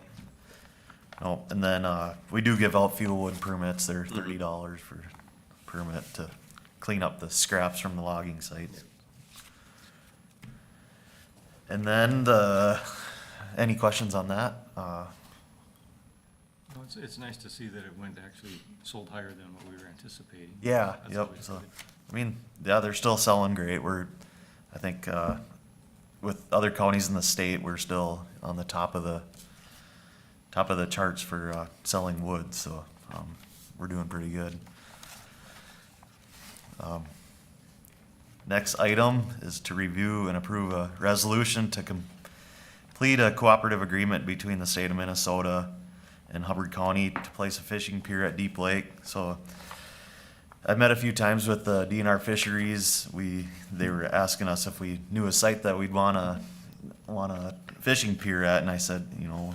and then, we do give out fuel wood permits, they're $30 for permit to clean up the scraps from the logging site. And then any questions on that? No, it's nice to see that it actually sold higher than what we were anticipating. Yeah, That's yep, always so, good. I mean, yeah, they're still selling great, I think, with other counties in the state, we're still on the top of the charts for, selling wood, so, we're doing pretty good. Next item is to review and approve a resolution to complete a cooperative agreement between the state of Minnesota and Hubbard County to place a fishing pier at Deep Lake. So I've met a few times with the DNR Fisheries. They were asking us if we knew a site that we'd want a fishing pier at, and I said,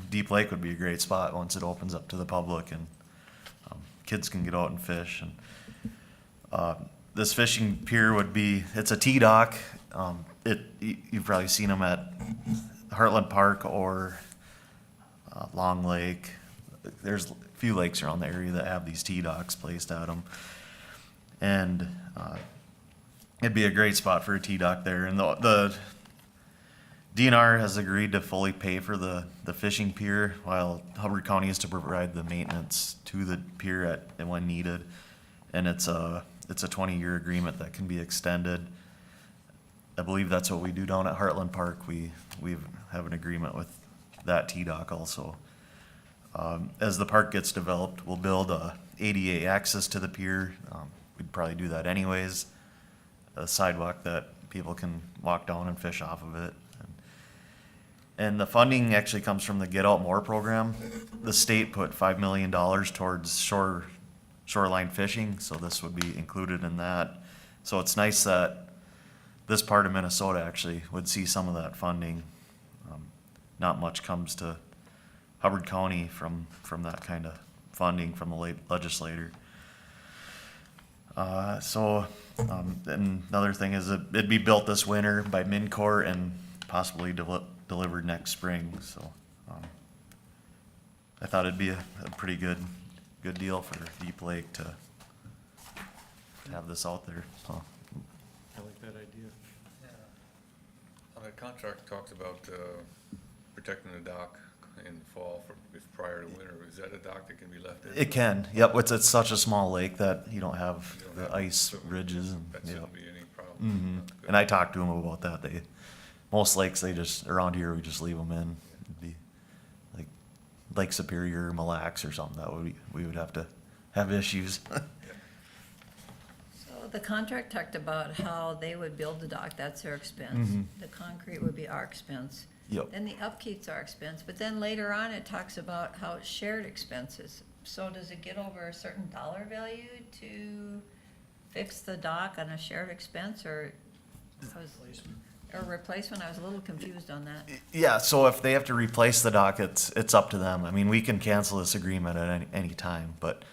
Deep Lake would be a great spot once it opens up to the public and kids can get out and fish. And this fishing pier it's a T-dock. You've probably seen them at Heartland Park or Long Lake. There's a few lakes around the area that have these T-docks placed at them. And it'd be a great spot for a T-dock there. And the DNR has agreed to fully pay for the fishing pier, while Hubbard County is to provide the maintenance to the pier when needed. And it's a 20-year agreement that can be extended. I believe that's what we do down at Heartland Park. We have an agreement with that T-dock also. As the park gets developed, we'll build a ADA access to the pier. We'd probably do that anyways. A sidewalk that people can walk down and fish off of it. And the funding actually comes from the Get Out More program. The state put $5 million towards shoreline fishing, so this would be included in that. So it's nice that this part of Minnesota actually would see some of that funding. Not much comes to Hubbard County from that kind of funding from the legislator. And another thing is that it'd be built this winter by Mincor and possibly delivered next spring, so I thought it'd be a pretty good deal for Deep Lake to have this out there, so. I like that idea. The contract talks about protecting the dock in the fall prior to winter. Is that a dock that can be left in? It can, yep, it's such a small lake that you don't have the ice ridges and, That yep. shouldn't be any problem. Mhm. And I talked to them about that, most lakes, around here, we just leave them in. It'd be like Lake Superior, or Mille Lacs or something, that we would have to have issues. So the contract talked about how they would build the dock, that's their expense. Mhm. The concrete would be our expense. Yep. Then the upkeep's our expense, but then later on, it talks about how it's shared expenses. So does it get over a certain dollar value to fix the dock on a shared expense, or replacement? I was a little confused on that. Yeah, so if they have to replace the dock, it's up to them. I mean, we can cancel this agreement at any time, but,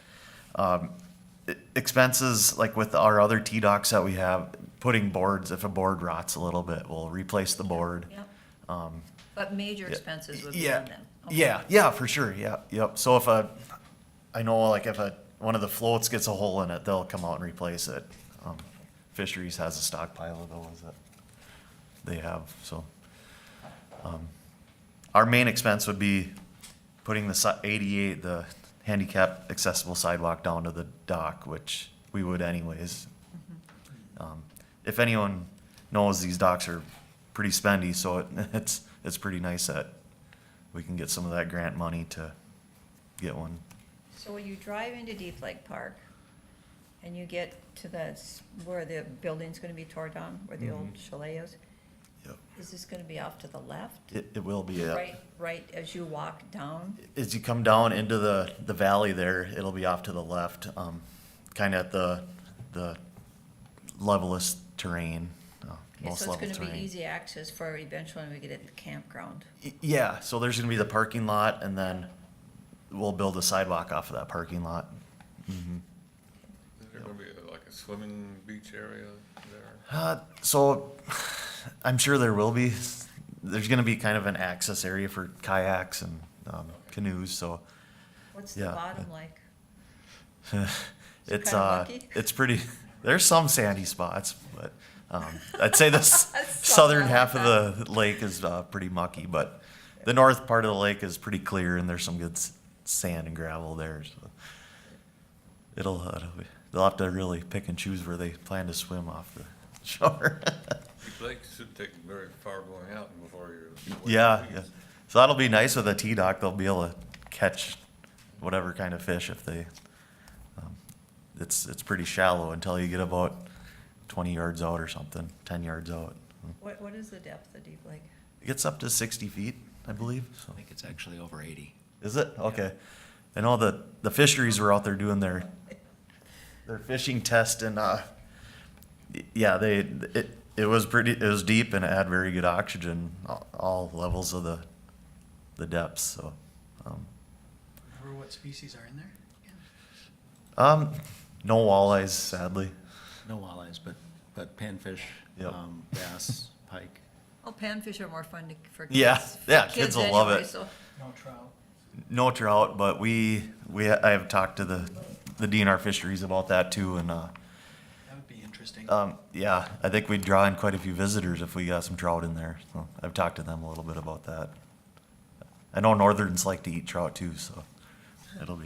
expenses, like with our other T-docks that we have, putting boards, if a board rots a little bit, we'll replace the board. Yep, Um, but major yeah, expenses would be yeah, on them. Okay. yeah, for sure, yeah, yep. So if I know like if one of the floats gets a hole in it, they'll come out and replace it. Fisheries has a stockpile of those that they have, so. Our main expense would be putting the 88, the handicap accessible sidewalk down to the dock, which we would anyways. If anyone knows, these docks are pretty spendy, so it's pretty nice that we can get some of that grant money to get one. So when you drive into Deep Lake Park and you get to where the building's gonna be torn down, where the old chalet is, Yep. is this gonna be off to the left? It will be, yeah. Right as you walk down? As you come down into the valley there, it'll be off to the left, kind of at the levelest terrain, Okay, most so it's level gonna be terrain. easy access for eventually when we get at the campground. Yeah, so there's gonna be the parking lot, and then we'll build a sidewalk off of that parking lot. Mhm. Is there gonna be like a swimming beach area there? So, I'm sure there will be. There's gonna be kind of an access area for kayaks and canoes, so. What's the Yeah. bottom like? It's, kinda mucky? it's pretty, there's some sandy spots, but, I'd say the Something southern like half that. of the lake is, pretty mucky, but the north part of the lake is pretty clear and there's some good sand and gravel there, so. They'll have to really pick and choose where they plan to swim off the shore. Deep Lake should take very far going out before you're. Yeah, yeah. So that'll be nice with a T-dock. They'll be able to catch whatever kind of fish if they, it's pretty shallow until you get about 20 yards out or something, 10 yards out. What is the depth of Deep Lake? It gets up to 60 feet, I believe, so. I think it's actually over 80. Is it? Okay. I know that the fisheries were out there doing their fishing test and, yeah, it was deep and it had very good oxygen, all levels of the depths, so. Remember what species are in there? No walleyes, sadly. No walleyes, but panfish, Yep. bass, pike. Oh, panfish are more fun for kids. Yeah, for yeah, kids will love anyway, it. so- No trout. No trout, but I have talked to the DNR fisheries about that too, and, That would be interesting. yeah, I think we'd draw in quite a few visitors if we got some trout in there, so I've talked to them a little bit about that. I know northerns like to eat trout too, so it'd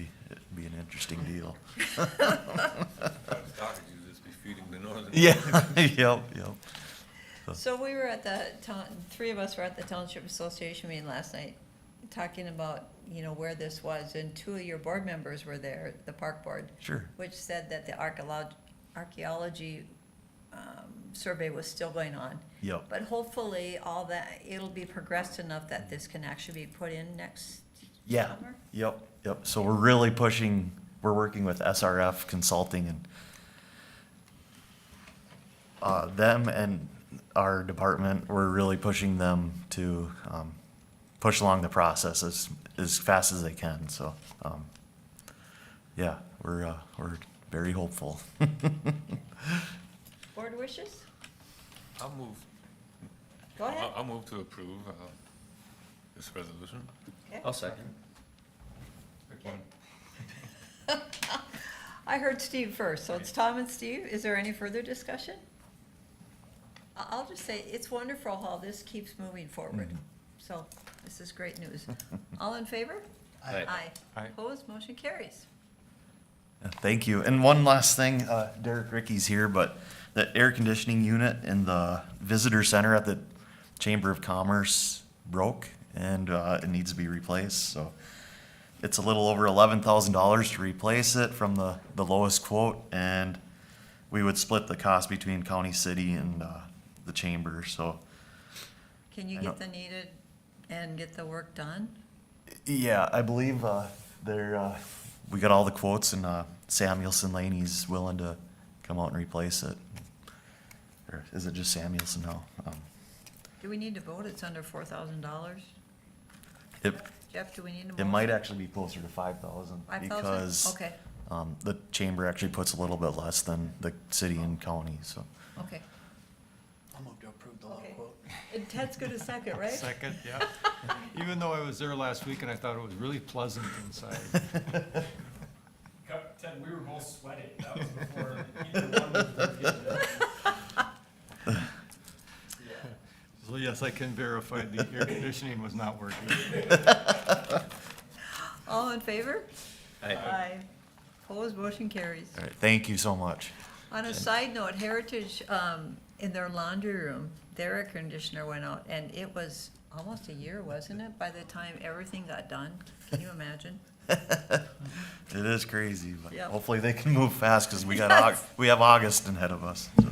be an interesting deal. Stockage, you just be feeding the northern. Yeah, yep. So we were at the town, three of us were at the Township Association meeting last night, talking about, where this was, and two of your board members were there, the park board. Sure. Which said that the archaeology survey was still going on. Yep. But hopefully, it'll be progressed enough that this can actually be put in next Yeah, summer? yep. So we're really pushing, we're working with SRF Consulting and them and our department, we're really pushing them to push along the process as fast as they can, so, yeah, we're very hopeful. Board wishes? I'll move. Go ahead. I'll move to approve, this resolution. Okay. I'll second. I heard Steve first, so it's Tom and Steve. Is there any further discussion? I'll just say, it's wonderful how this keeps moving forward. So, this is great news. All in favor? Aye. Aye. Opposed, motion carries. Thank you. And one last thing, Derek Ricky's here, but the air conditioning unit in the visitor center at the Chamber of Commerce broke and it needs to be replaced. So it's a little over $11,000 to replace it from the lowest quote, and we would split the cost between county, city, and the chamber. So Can you I know- get the needed and get the work done? Yeah, I believe, we got all the quotes and, Samuelson Laney's willing to come out and replace it. Or is it just Samuelson now? Do we need to vote? It's under $4,000. It, Jeff, do we need a it motion? might actually be closer to 5,000 5,000? because, Okay, the chamber actually puts a little bit less than the city and county, so. okay. I'll move to approve the low Okay. quote. And Ted's good a second, right? Second, yeah. Even though I was there last week and I thought it was really pleasant inside. Ted, we were both sweating. That was before either one was getting So yes, I can verify the air conditioning was not working. All in favor? Aye. Aye. Opposed, motion carries. All right, thank you so much. On a side note, Heritage, in their laundry room, their air conditioner went out, and it was almost a year, wasn't it, by the time everything got done? Can you imagine? It is crazy, but Yep. hopefully they can move fast because we got, we have August ahead of us. so.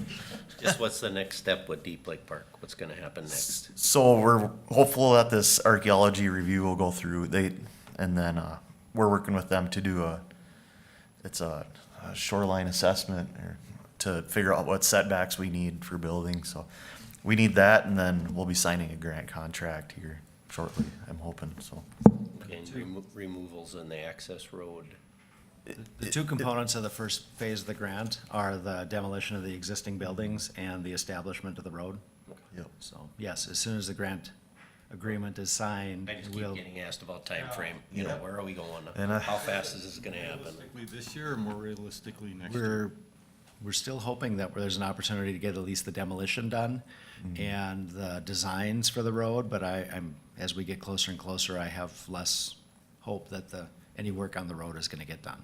Just what's the next step with Deep Lake Park? What's gonna happen next? So we're hopeful that this archaeology review will go through. And then we're working with them to do it's a shoreline assessment or to figure out what setbacks we need for building. So we need that, and then we'll be signing a grant contract here shortly, I'm hoping, so. And removals in the access road. The two components of the first phase of the grant are the demolition of the existing buildings and the establishment of the road. Yep. So, yes, as soon as the grant agreement is signed, I just we'll, keep getting asked about time frame. You know, where are we going? And How fast is this gonna happen? Realistically this year or more realistically next year? we're still hoping that there's an opportunity to get at least the demolition done and the designs for the road, but I'm, as we get closer and closer, I have less hope that any work on the road is gonna get done.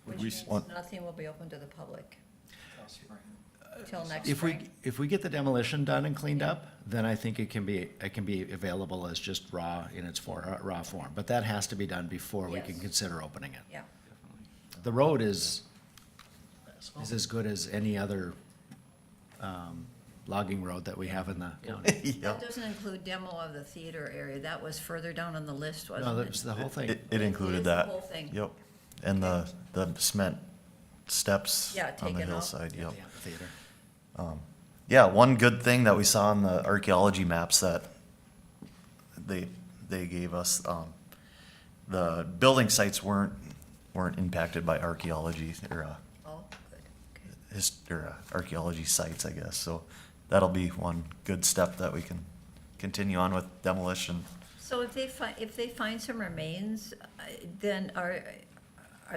Which we means want- nothing will be open to the public till next If spring. we get the demolition done and cleaned up, then I think it can be available as just raw in its raw form. But that has to be done before we can Yes. consider opening it. Yeah, The road is as good as any other, logging road that we have in the county. Yep. that doesn't include demo of the theater area, that was further down on the list, No, wasn't that's it? the whole thing. It included It's the that. whole thing. Yep. And the cement steps Yeah, on the taken off. hillside, yep. The amphitheater. Yeah, one good thing that we saw in the archaeology maps that they gave us, the building sites weren't impacted by archaeology or, Oh, good, okay. archaeology sites, I guess. So that'll be one good step that we can continue on with demolition. So if they find some remains, then are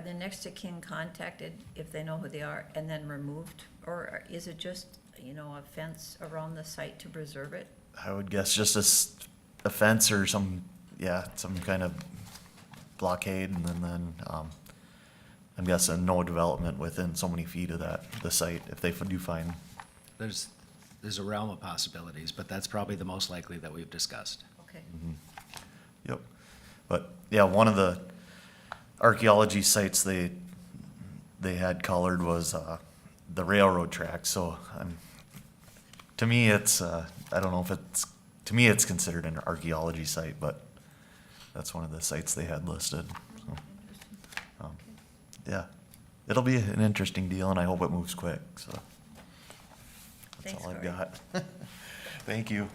the next of kin contacted if they know who they are and then removed? Or is it just, a fence around the site to preserve it? I would guess just a fence or some kind of blockade, and then I'm guessing no development within so many feet of the site if they do find. There's a realm of possibilities, but that's probably the most likely that we've discussed. Okay, Yep. But yeah, one of the archaeology sites they had colored was the railroad track. So to me, it's I don't know if to me it's considered an archaeology site, but that's one of the sites they had listed. So, yeah, it'll be an interesting deal, and I hope it moves quick. So that's Thanks, all I've Corey. got. Thank you.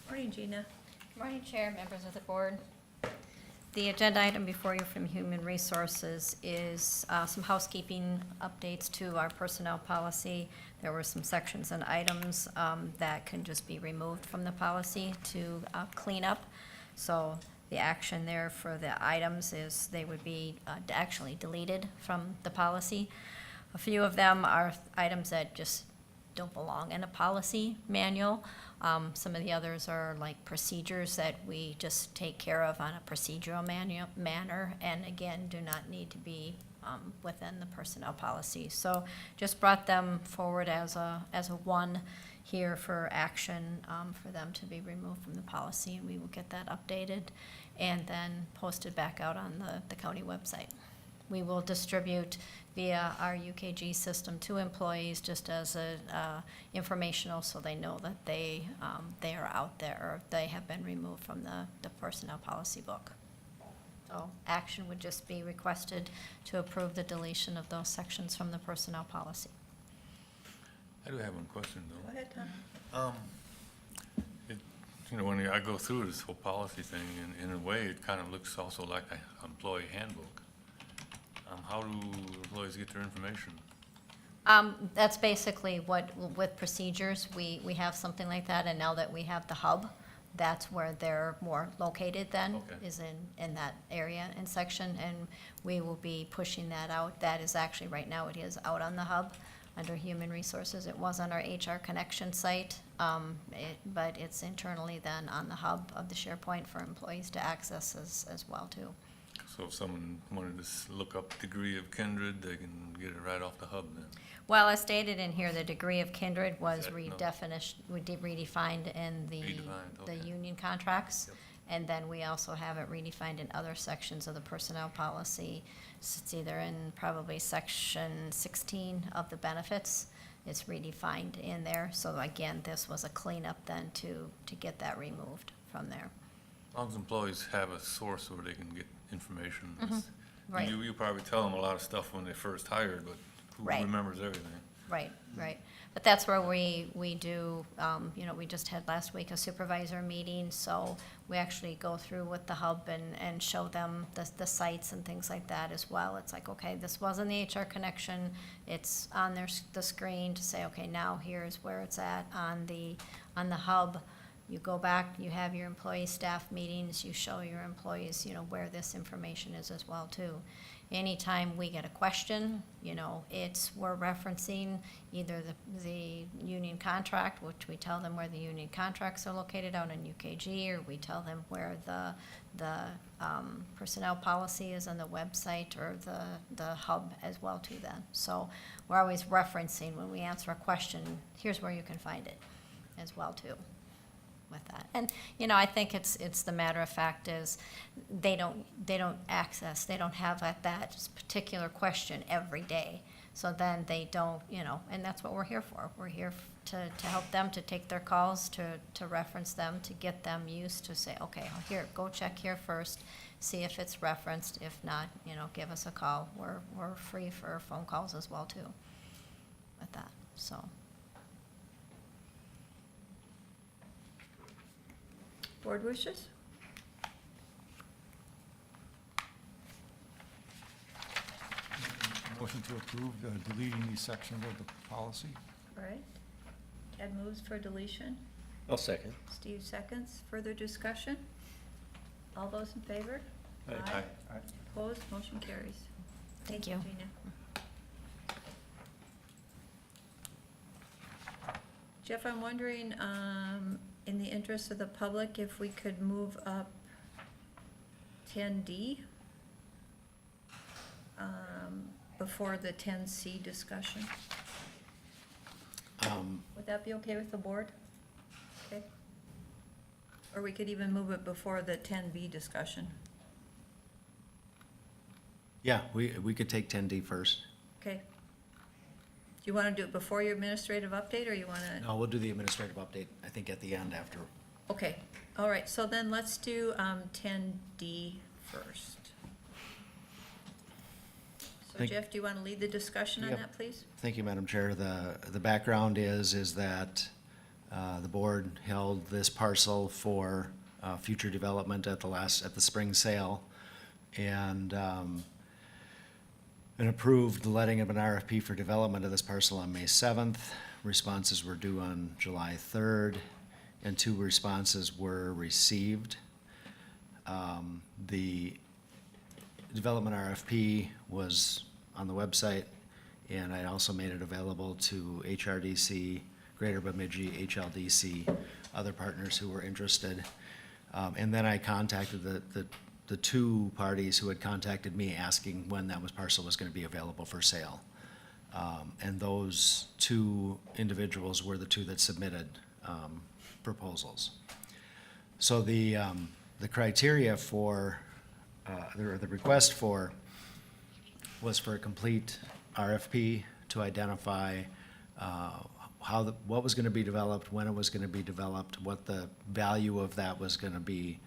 morning, Gina. Good morning, Chair, members of the board. The agenda item before you from Human Resources is some housekeeping updates to our personnel policy. There were some sections and items that can just be removed from the policy to clean up. So the action there for the items is they would be actually deleted from the policy. A few of them are items that just don't belong in a policy manual. Some of the others are like procedures that we just take care of on a procedural manner, and again, do not need to be within the personnel policy. So just brought them forward as a one here for action, for them to be removed from the policy, and we will get that updated and then posted back out on the county website. we will distribute via our UKG system to employees just as a informational, so they know that they are out there, or they have been removed from the personnel policy book. So action would just be requested to approve the deletion of those sections from the personnel policy. I do have one question, though. Go ahead, Tom. You know, when I go through this whole policy thing, in a way, it kind of looks also like an employee handbook. How do employees get their information? That's basically what, with procedures, we have something like that, and now that we have the hub, that's where they're more located then, Okay. is in that area and section, and we will be pushing that out. That is actually, right now, it is out on the hub under Human Resources. It was on our HR Connection site, but it's internally then on the hub of the SharePoint for employees to access as well, too. So if someone wanted to look up degree of kindred, they can get it right off the hub then? Well, as stated in here, the degree of kindred was Is that- no. redefined in the Redefined, okay. union contracts. Yep. And then we also have it redefined in other sections of the personnel policy. It's either in probably section 16 of the benefits. It's redefined in there. So again, this was a cleanup then to get that removed from there. As long as employees have a source where they can get information. Right. You probably tell them a lot of stuff when they first hired, but who Right. remembers everything? Right, right. But that's where we do, we just had last week a supervisor meeting, so we actually go through with the hub and show them the sites and things like that as well. It's like, okay, this wasn't the HR Connection, it's on the screen to say, okay, now here's where it's at on the hub. You go back, you have your employee staff meetings, you show your employees, where this information is as well too. Anytime we get a question, we're referencing either the union contract, which we tell them where the union contracts are located out in UKG, or we tell them where the personnel policy is on the website or the hub as well too then. So we're always referencing when we answer a question, here's where you can find it as well too. With that. And, I think it's the matter of fact is they don't have that particular question every day. So then they don't, and that's what we're here for. We're here to help them, to take their calls, to reference them, to get them used to say, okay, here, go check here first, see if it's referenced. If not, give us a call. We're free for phone calls as well too with that, so. Board wishes? Motion to approve deleting these sections of the policy. All right. Ted moves for deletion. I'll second. Steve seconds. Further discussion? All those in favor? Aye. Opposed? Motion carries. Thank you. Gina. Jeff, I'm wondering, in the interest of the public, if we could move up 10D before the 10C discussion. Would that be okay with the board? Okay. Or we could even move it before the 10B discussion. Yeah, we could take 10D first. Okay. Do you want to do it before your administrative update, or you want to? No, we'll do the administrative update, I think, at the end after. Okay, all right, so then let's do 10D first. So Thank- Jeff, do you want to lead the discussion on Yep. that, please? Thank you, Madam Chair. The background is that the board held this parcel for future development at the spring sale, and approved the letting of an RFP for development of this parcel on May 7th. Responses were due on July 3rd, and 2 responses were received. The development RFP was on the website, and I also made it available to HRDC, Greater Bemidji, HLDC, other partners who were interested. And then I contacted the 2 parties who had contacted me asking when that parcel was going to be available for sale. And those 2 individuals were the 2 that submitted proposals. So the criteria for, the request for was for a complete RFP to identify what was gonna be developed, when it was gonna be developed, what the value of that was gonna be,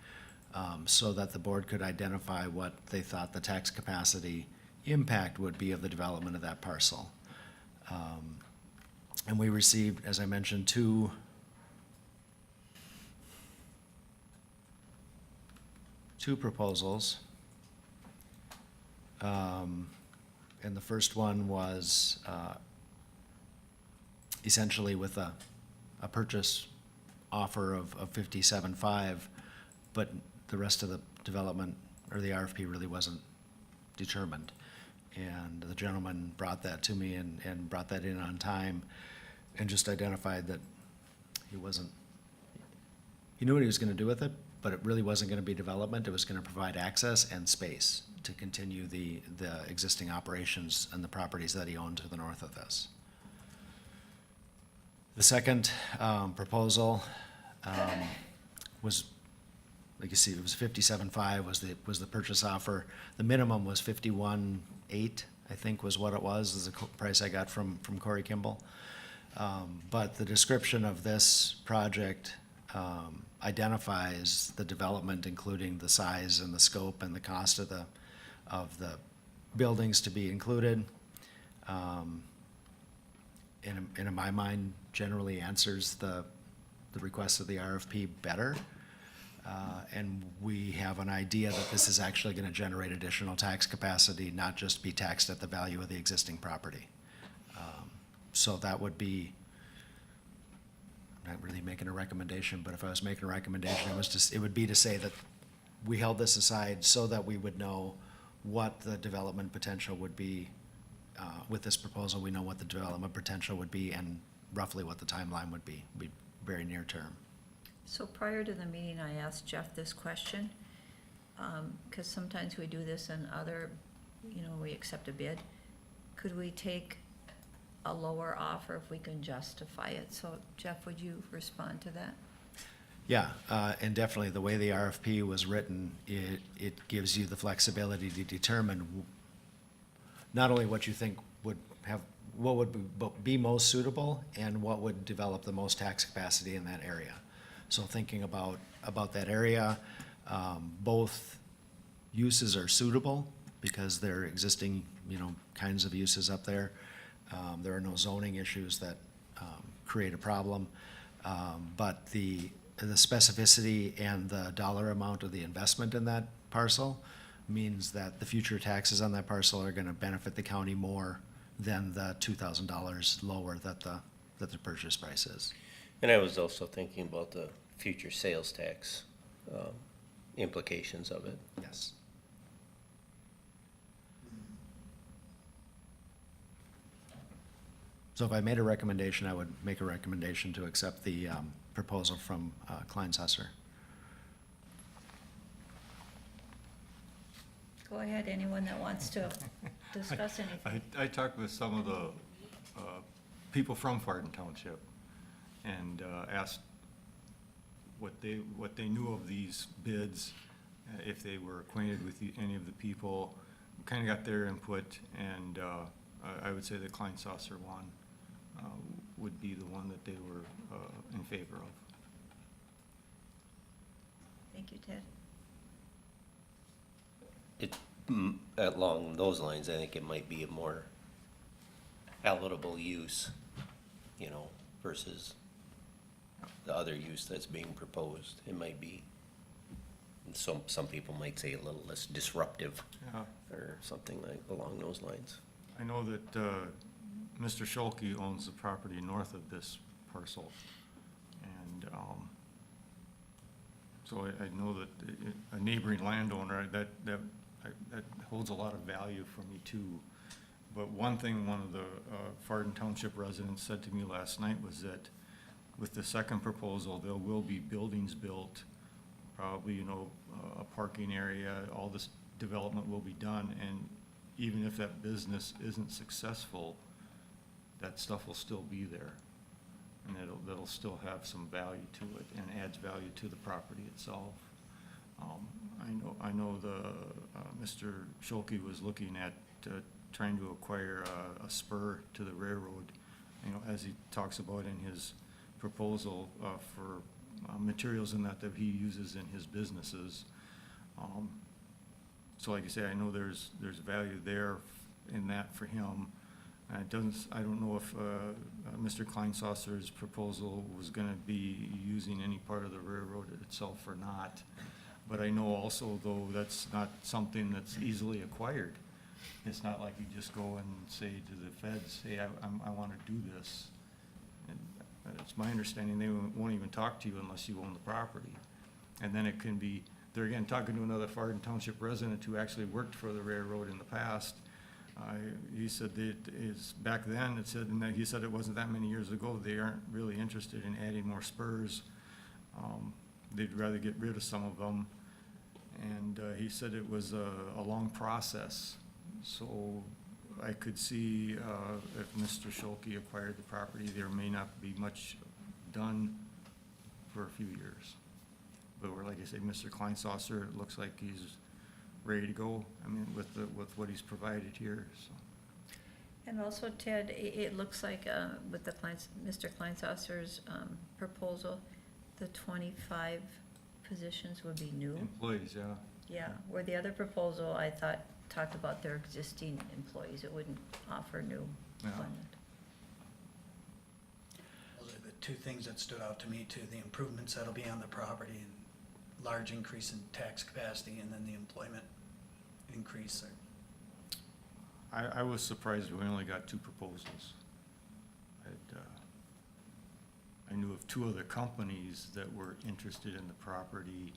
so that the board could identify what they thought the tax capacity impact would be of the development of that parcel. And we received, as I mentioned, two proposals. And the first one was essentially with a purchase offer of 57.5, but the rest of the development, or the RFP, really wasn't determined. And the gentleman brought that to me and brought that in on time, and just identified that he knew what he was gonna do with it, but it really wasn't gonna be development. It was gonna provide access and space to continue the existing operations and the properties that he owned to the north of this. The second proposal was, like you see, it was 57.5 was the purchase offer. The minimum was 51.8, I think was what it was, is the price I got from Corey Kimball. But the description of this project identifies the development, including the size and the scope and the cost of the buildings to be included. And in my mind, generally answers the request of the RFP better. And we have an idea that this is actually gonna generate additional tax capacity, not just be taxed at the value of the existing property. So that would be, I'm not really making a recommendation, but if I was making a recommendation, it would be to say that we held this aside so that we would know what the development potential would be. With this proposal, we know what the development potential would be and roughly what the timeline would be very near term. So prior to the meeting, I asked Jeff this question, because sometimes we do this and we accept a bid. Could we take a lower offer if we can justify it? So Jeff, would you respond to that? Yeah, and definitely the way the RFP was written, it gives you the flexibility to determine not only what you think what would be most suitable and what would develop the most tax capacity in that area. So thinking about that area, both uses are suitable because there are existing, kinds of uses up there. There are no zoning issues that create a problem. But the specificity and the dollar amount of the investment in that parcel means that the future taxes on that parcel are gonna benefit the county more than the $2,000 lower that the purchase price is. And I was also thinking about the future sales tax implications of it. Yes. So if I made a recommendation, I would make a recommendation to accept the proposal from Klein-Susser. Go ahead, anyone that wants to discuss anything. I talked with some of the people from Fardin Township and asked what they knew of these bids, if they were acquainted with any of the people, kind of got their input, and I would say the Klein-Susser one would be the one that they were in favor of. Thank you, Ted. Along those lines, I think it might be a more palatable use, versus the other use that's being proposed. It might be, some people might say, a little less disruptive, Yeah. or something like along those lines. I know that Mr. Scholke owns the property north of this parcel, and so I know that a neighboring landowner, that holds a lot of value for me too. But one thing one of the Fardin Township residents said to me last night was that with the second proposal, there will be buildings built, probably, a parking area, all this development will be done, and even if that business isn't successful, that stuff will still be there. And that'll still have some value to it and adds value to the property itself. I know Mr. Scholke was looking at trying to acquire a spur to the railroad, you know, as he talks about in his proposal for materials and that he uses in his businesses. So like I say, I know there's value there in that for him. And I don't know if Mr. Kleinsasser's proposal was gonna be using any part of the railroad itself or not. But I know also, though, that's not something that's easily acquired. It's not like you just go and say to the feds, hey, I wanna do this. And it's my understanding they won't even talk to you unless you own the property. And then it can be, they're again talking to another Farden Township resident who actually worked for the railroad in the past. He said that back then, he said it wasn't that many years ago, they aren't really interested in adding more spurs. They'd rather get rid of some of them. And he said it was a long process. So I could see if Mr. Schulke acquired the property, there may not be much done for a few years. But we're, like I say, Mr. Kleinsasser, it looks like he's ready to go, I mean, with what he's provided here, so. And also, Ted, it looks like with the Mr. Kleinsasser's proposal, the 25 positions would be new. Employees, yeah. Yeah, where the other proposal, I thought, talked about their existing employees. It wouldn't offer new Yeah. employment. Those are the two things that stood out to me too, the improvements that'll be on the property and large increase in tax capacity, and then the employment increase. I was surprised we only got 2 proposals. I knew of 2 other companies that were interested in the property.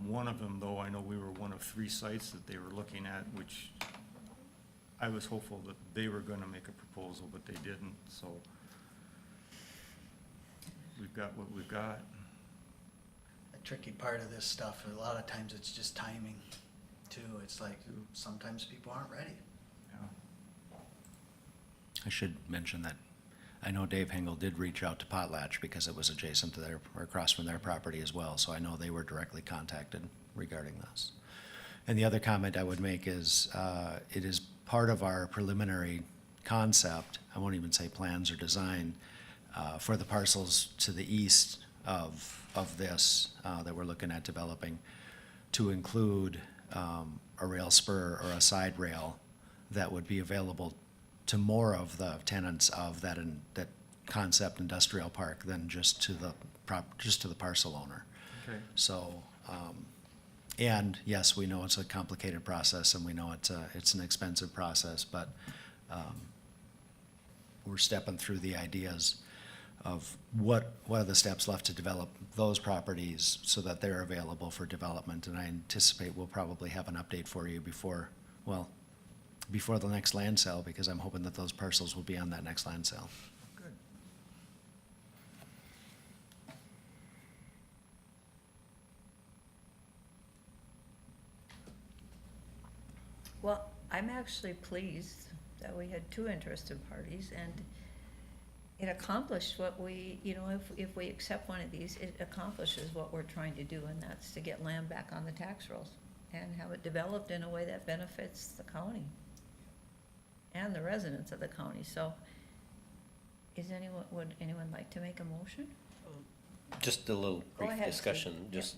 One of them, though, I know we were one of 3 sites that they were looking at, which I was hopeful that they were gonna make a proposal, but they didn't, so we've got what we've got. The tricky part of this stuff, a lot of times it's just timing too. It's like, sometimes people aren't ready. Yeah. I should mention that I know Dave Hengel did reach out to Potlatch because it was adjacent to their, or across from their property as well, so I know they were directly contacted regarding this. And the other comment I would make is, it is part of our preliminary concept, I won't even say plans or design, for the parcels to the east of this, that we're looking at developing, to include, a rail spur or a side rail that would be available to more of the tenants of that concept industrial park than just to the parcel owner. Okay. So, and yes, we know it's a complicated process and we know it's an expensive process, but, we're stepping through the ideas of what are the steps left to develop those properties so that they're available for development. And I anticipate we'll probably have an update for you before the next land sale, because I'm hoping that those parcels will be on that next land sale. Good. Well, I'm actually pleased that we had 2 interested parties, and it accomplished what we, you know, if we accept one of these, it accomplishes what we're trying to do, and that's to get land back on the tax rolls and have it developed in a way that benefits the county and the residents of the county. So would anyone like to make a motion? Just a little Go brief ahead, Steve. discussion, Yeah. just,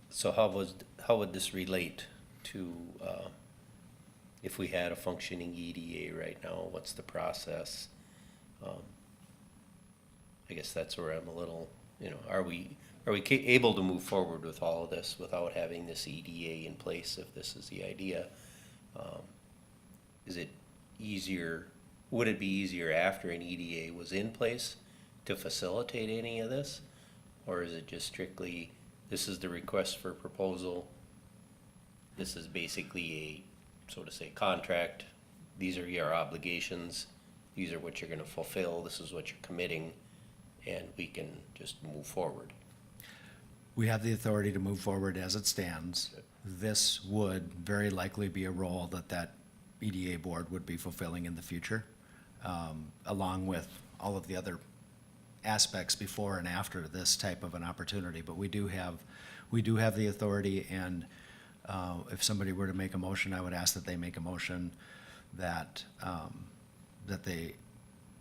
so how would this relate to, if we had a functioning EDA right now, what's the process? I guess that's where I'm a little, you know, are we able to move forward with all of this without having this EDA in place, if this is the idea? Is it easier, would it be easier after an EDA was in place to facilitate any of this? Or is it just strictly, this is the request for proposal, this is basically a, so to say, contract, these are your obligations, these are what you're gonna fulfill, this is what you're committing, and we can just move forward? We have the authority to move forward as it stands. This would very likely be a role that EDA board would be fulfilling in the future, along with all of the other aspects before and after this type of an opportunity. But we do have the authority, and If somebody were to make a motion, I would ask that they make a motion that, that they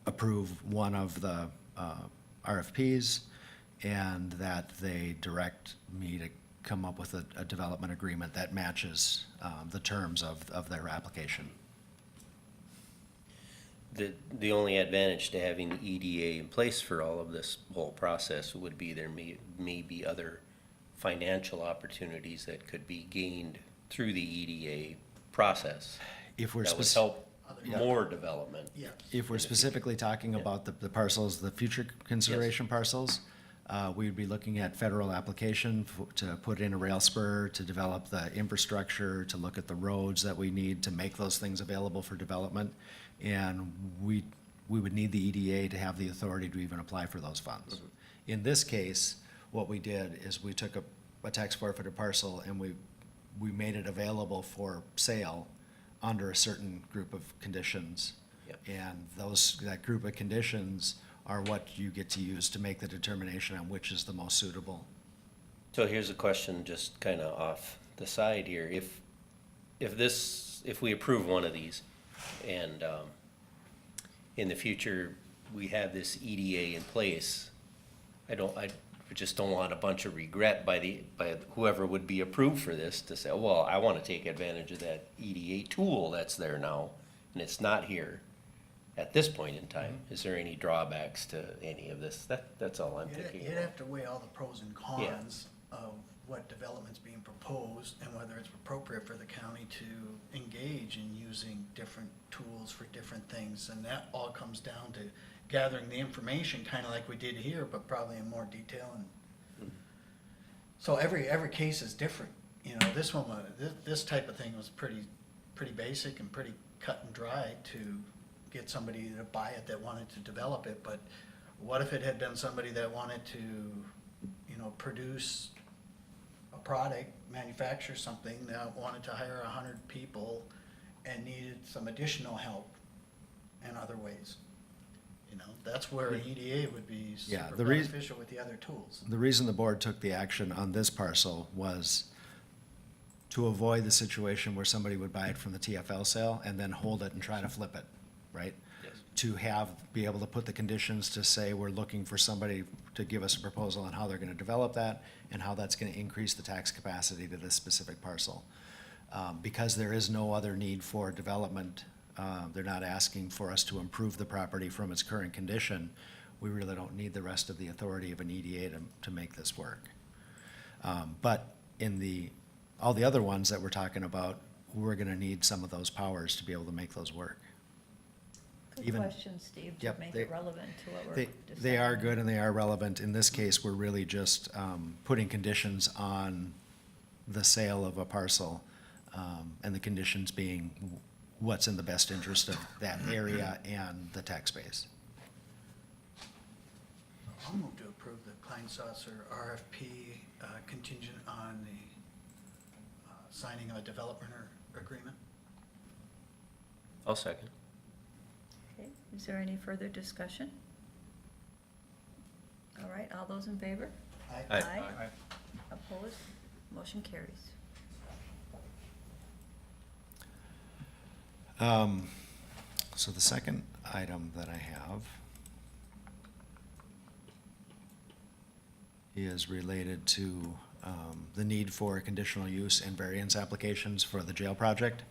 approve one of the RFPs and that they direct me to come up with a development agreement that matches the terms of their application. The only advantage to having the EDA in place for all of this whole process would be there may be other financial opportunities that could be gained through the EDA process. If we're That would spec- help Yeah. more development. Yes. If we're specifically talking Yeah. about the parcels, the future consideration parcels, we'd be looking at federal application to put in a rail spur, to develop the infrastructure, to look at the roads that we need to make those things available for development. And we would need the EDA to have the authority to even apply for those funds. In this case, what we did is we took a tax forfeited parcel and we made it available for sale under a certain group of conditions. Yep. And that group of conditions are what you get to use to make the determination on which is the most suitable. So here's a question, just kind of off the side here. If we approve one of these and in the future, we have this EDA in place, I just don't want a bunch of regret by whoever would be approved for this to say, well, I want to take advantage of that EDA tool that's there now, and it's not here at this point in time. Is there any drawbacks to any of this? That's all I'm thinking You'd about. have to weigh all the pros and cons of what development's being proposed and whether it's appropriate for the county to engage in using different tools for different things. And that all comes down to gathering the information, kind of like we did here, but probably in more detail. And so every case is different. You know, this one, this type of thing was pretty basic and pretty cut and dry to get somebody to buy it that wanted to develop it. But what if it had been somebody that wanted to, you know, produce a product, manufacture something, that wanted to hire 100 people and needed some additional help in other ways? You know, that's where an EDA would be Yeah, super the reas- beneficial with the other tools. The reason the board took the action on this parcel was to avoid the situation where somebody would buy it from the TFL sale and then hold it and try to flip it, right? Yes. To be able to put the conditions to say, we're looking for somebody to give us a proposal on how they're gonna develop that and how that's gonna increase the tax capacity to this specific parcel. Because there is no other need for development, they're not asking for us to improve the property from its current condition. We really don't need the rest of the authority of an EDA to make this work. But in all the other ones that we're talking about, we're gonna need some of those powers to be able to make those work. Good Even- question, Steve, to Yep, make they- it relevant to what we're They are deciding. good and they are relevant. In this case, we're really just putting conditions on the sale of a parcel, and the conditions being what's in the best interest of that area and the tax base. I'll move to approve the Klein Saucer RFP contingent on the signing of a development agreement. I'll second. Okay, is there any further discussion? All right, all those in favor? Aye. Aye. Opposed? Motion carries. So the second item that I have is related to the need for conditional use and variance applications for the jail project.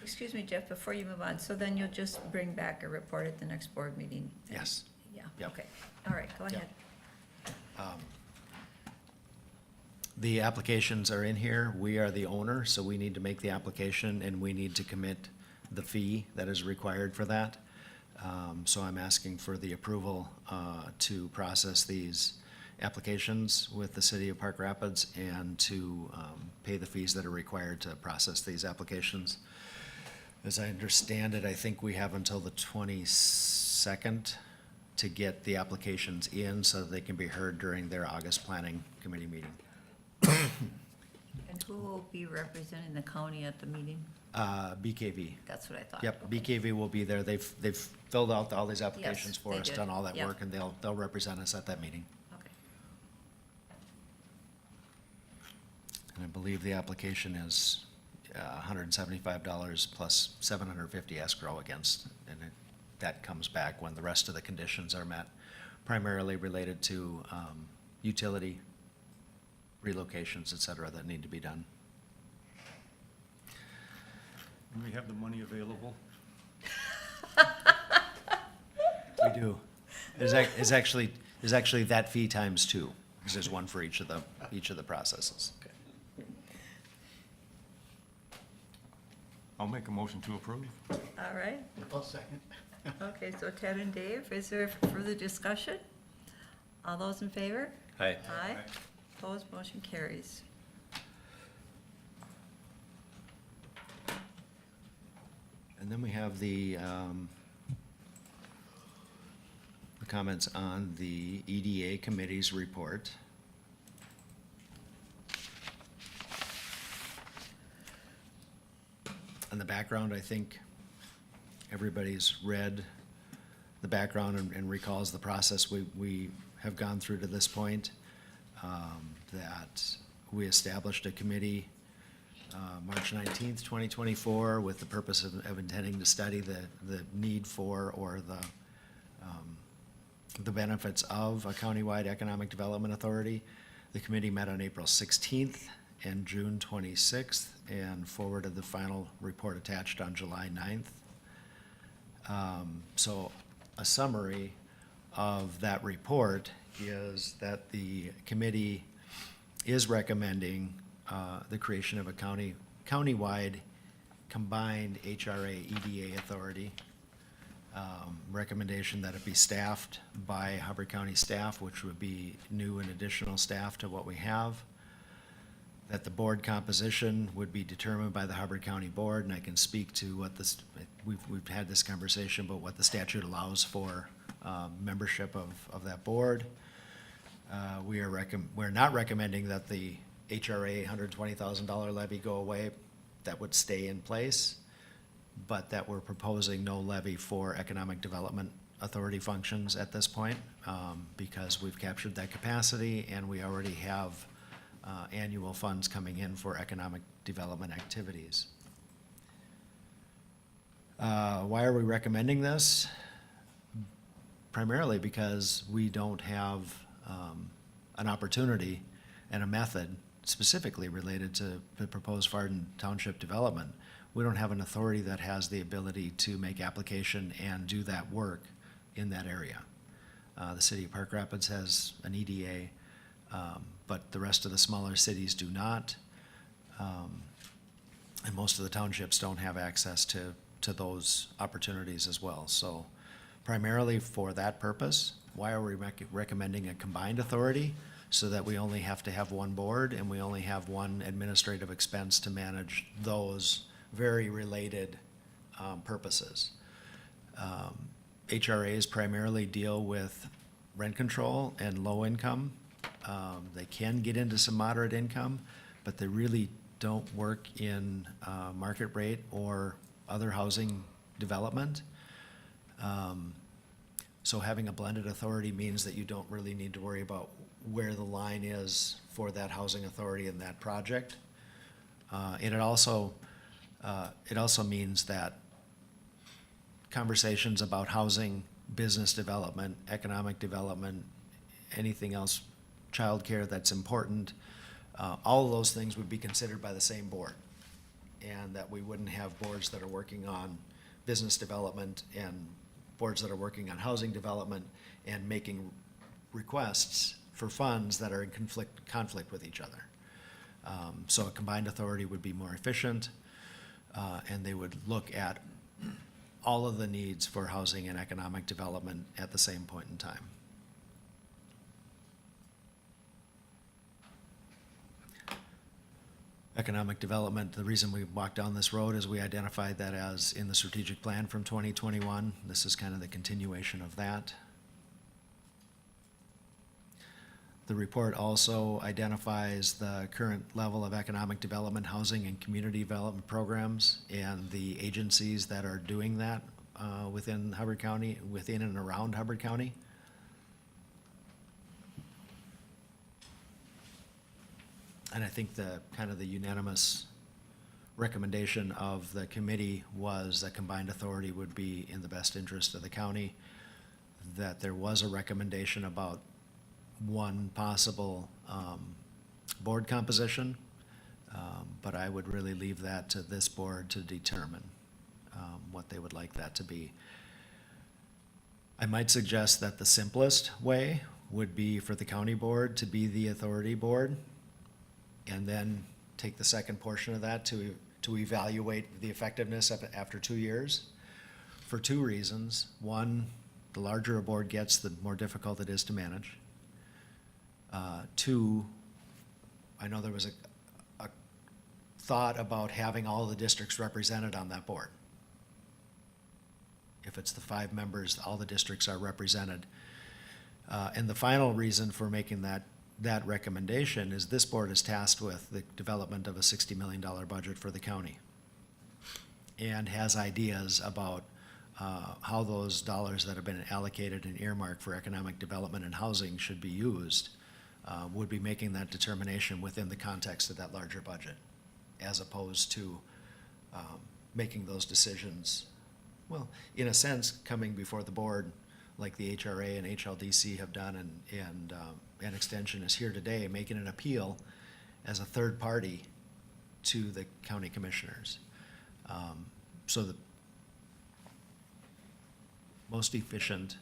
Excuse me, Jeff, before you move on, so then you'll just bring back a report at the next board meeting? Yes. Yeah, Yep. okay, all right, go Yep. ahead. The applications are in here. We are the owner, so we need to make the application and we need to commit the fee that is required for that. So I'm asking for the approval to process these applications with the city of Park Rapids and to pay the fees that are required to process these applications. As I understand it, I think we have until the 22nd to get the applications in so that they can be heard during their August planning committee meeting. And who will be representing the county at the meeting? BKV. That's what I thought. Yep, Okay. BKV will be there. They've filled out all these applications for they us, did. done all that Yep. work, and they'll represent us at that meeting. Okay. And I believe the application is $175 plus $750 escrow against, and that comes back when the rest of the conditions are met, primarily related to utility relocations, et cetera, that need to be done. And we have the money available. We do. There's actually that fee times two, because there's one for each of the processes. I'll make a motion to approve. All right. I'll second. Okay, so Ted and Dave, is there further discussion? All those in favor? Aye. Aye. Opposed, motion carries. And then we have the comments on the EDA committee's report. On the background, I think everybody's read the background and recalls the process we have gone through to this point. That we established a committee March 19th, 2024, with the purpose of intending to study the need for or the benefits of a countywide economic development authority. The committee met on April 16th and June 26th and forwarded the final report attached on July 9th. So a summary of that report is that the committee is recommending the creation of a countywide combined HRA EDA authority. Recommendation that it be staffed by Hubbard County staff, which would be new and additional staff to what we have. That the board composition would be determined by the Hubbard County Board, and I can speak to what this, we've had this conversation about what the statute allows for membership of that board. We're not recommending that the HRA $120,000 levy go away. That would stay in place, but that we're proposing no levy for economic development authority functions at this point, because we've captured that capacity and we already have annual funds coming in for economic development activities. Why are we recommending this? Primarily because we don't have an opportunity and a method specifically related to the proposed Varden Township development. We don't have an authority that has the ability to make application and do that work in that area. The city of Park Rapids has an EDA, but the rest of the smaller cities do not. And most of the townships don't have access to those opportunities as well. So primarily for that purpose, why are we recommending a combined authority? So that we only have to have one board and we only have one administrative expense to manage those very related purposes. HRAs primarily deal with rent control and low income. They can get into some moderate income, but they really don't work in market rate or other housing development. So having a blended authority means that you don't really need to worry about where the line is for that housing authority in that project. And it also means that conversations about housing, business development, economic development, anything else, childcare that's important, all of those things would be considered by the same board. And that we wouldn't have boards that are working on business development and boards that are working on housing development and making requests for funds that are in conflict with each other. So a combined authority would be more efficient, and they would look at all of the needs for housing and economic development at the same point in time. Economic development, the reason we walked down this road is we identified that as in the strategic plan from 2021. This is kind of the continuation of that. The report also identifies the current level of economic development, housing, and community development programs, and the agencies that are doing that within Hubbard County, within and around Hubbard County. And I think the, kind of the unanimous recommendation of the committee was that combined authority would be in the best interest of the county, that there was a recommendation about one possible board composition, but I would really leave that to this board to determine what they would like that to be. I might suggest that the simplest way would be for the county board to be the authority board, and then take the second portion of that to evaluate the effectiveness of it after 2 years, for two reasons. One, the larger a board gets, the more difficult it is to manage. Two, I know there was a thought about having all the districts represented on that board. If it's the 5 members, all the districts are represented. And the final reason for making that recommendation is this board is tasked with the development of a $60 million budget for the county, and has ideas about how those dollars that have been allocated and earmarked for economic development and housing should be used. Would be making that determination within the context of that larger budget, as opposed to making those decisions, well, in a sense, coming before the board like the HRA and HLDC have done, and Extension is here today, making an appeal as a third party to the county commissioners. So the most efficient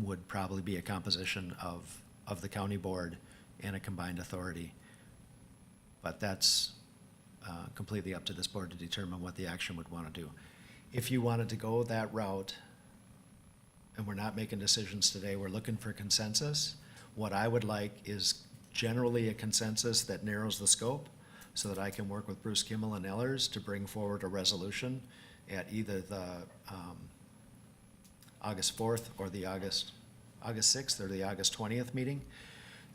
would probably be a composition of the county board and a combined authority. But that's completely up to this board to determine what the action would want to do. If you wanted to go that route, and we're not making decisions today, we're looking for consensus. What I would like is generally a consensus that narrows the scope, so that I can work with Bruce Kimmel and Ellers to bring forward a resolution at either the August 4th or the August 6th or the August 20th meeting.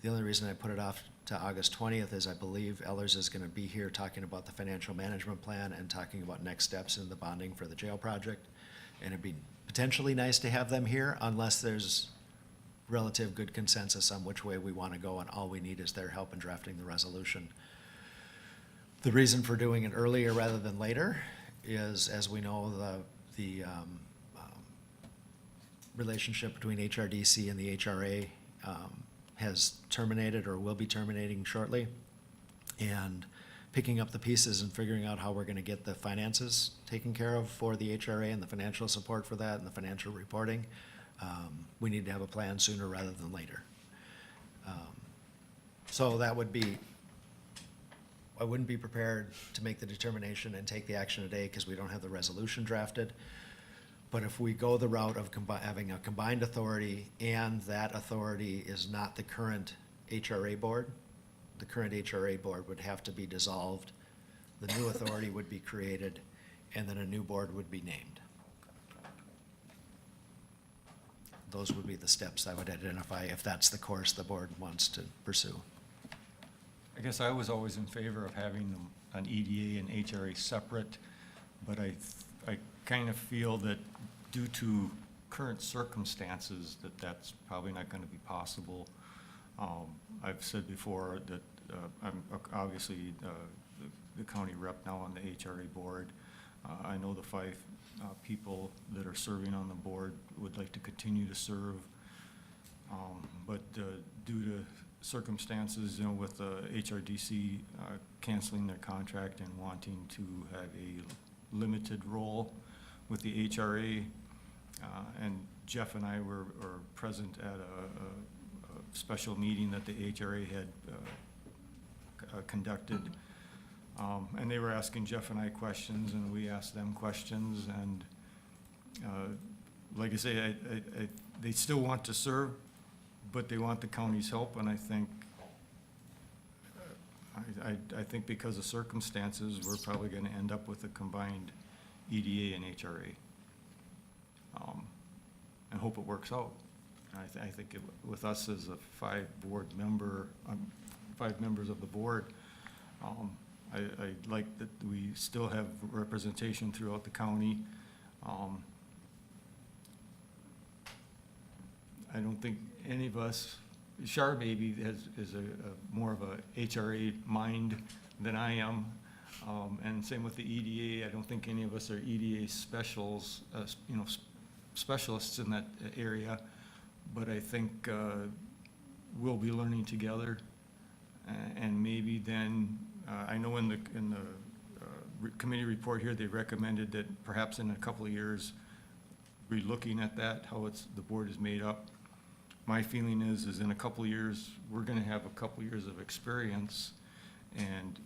The only reason I put it off to August 20th is I believe Ellers is going to be here talking about the financial management plan and talking about next steps in the bonding for the jail project. And it'd be potentially nice to have them here, unless there's relative good consensus on which way we want to go, and all we need is their help in drafting the resolution. The reason for doing it earlier rather than later is, as we know, the relationship between HRDC and the HRA has terminated or will be terminating shortly. And picking up the pieces and figuring out how we're going to get the finances taken care of for the HRA and the financial support for that and the financial reporting, we need to have a plan sooner rather than later. So that would be, I wouldn't be prepared to make the determination and take the action today because we don't have the resolution drafted. But if we go the route of having a combined authority, and that authority is not the current HRA board, the current HRA board would have to be dissolved, the new authority would be created, and then a new board would be named. Those would be the steps I would identify if that's the course the board wants to pursue. I guess I was always in favor of having them, an EDA and HRA separate, but I kind of feel that due to current circumstances that that's probably not going to be possible. I've said before that I'm obviously the county rep now on the HRA board. I know the 5 people that are serving on the board would like to continue to serve. But due to circumstances, you know, with HRDC canceling their contract and wanting to have a limited role with the HRA, and Jeff and I were present at a special meeting that the HRA had conducted. And they were asking Jeff and I questions, and we asked them questions, and like I say, they still want to serve, but they want the county's help, and I think I think because of circumstances, we're probably going to end up with a combined EDA and HRA. And hope it works out. I think with us as a 5 members of the board, I like that we still have representation throughout the county. I don't think any of us Shar maybe is a more of a HRA mind than I am. And same with the EDA. I don't think any of us are EDA specials, specialists in that area. But I think we'll be learning together. And maybe then, I know in the committee report here, they recommended that perhaps in a couple of years, we're looking at that, how the board is made up. My feeling is in a couple of years, we're gonna have a couple of years of experience. And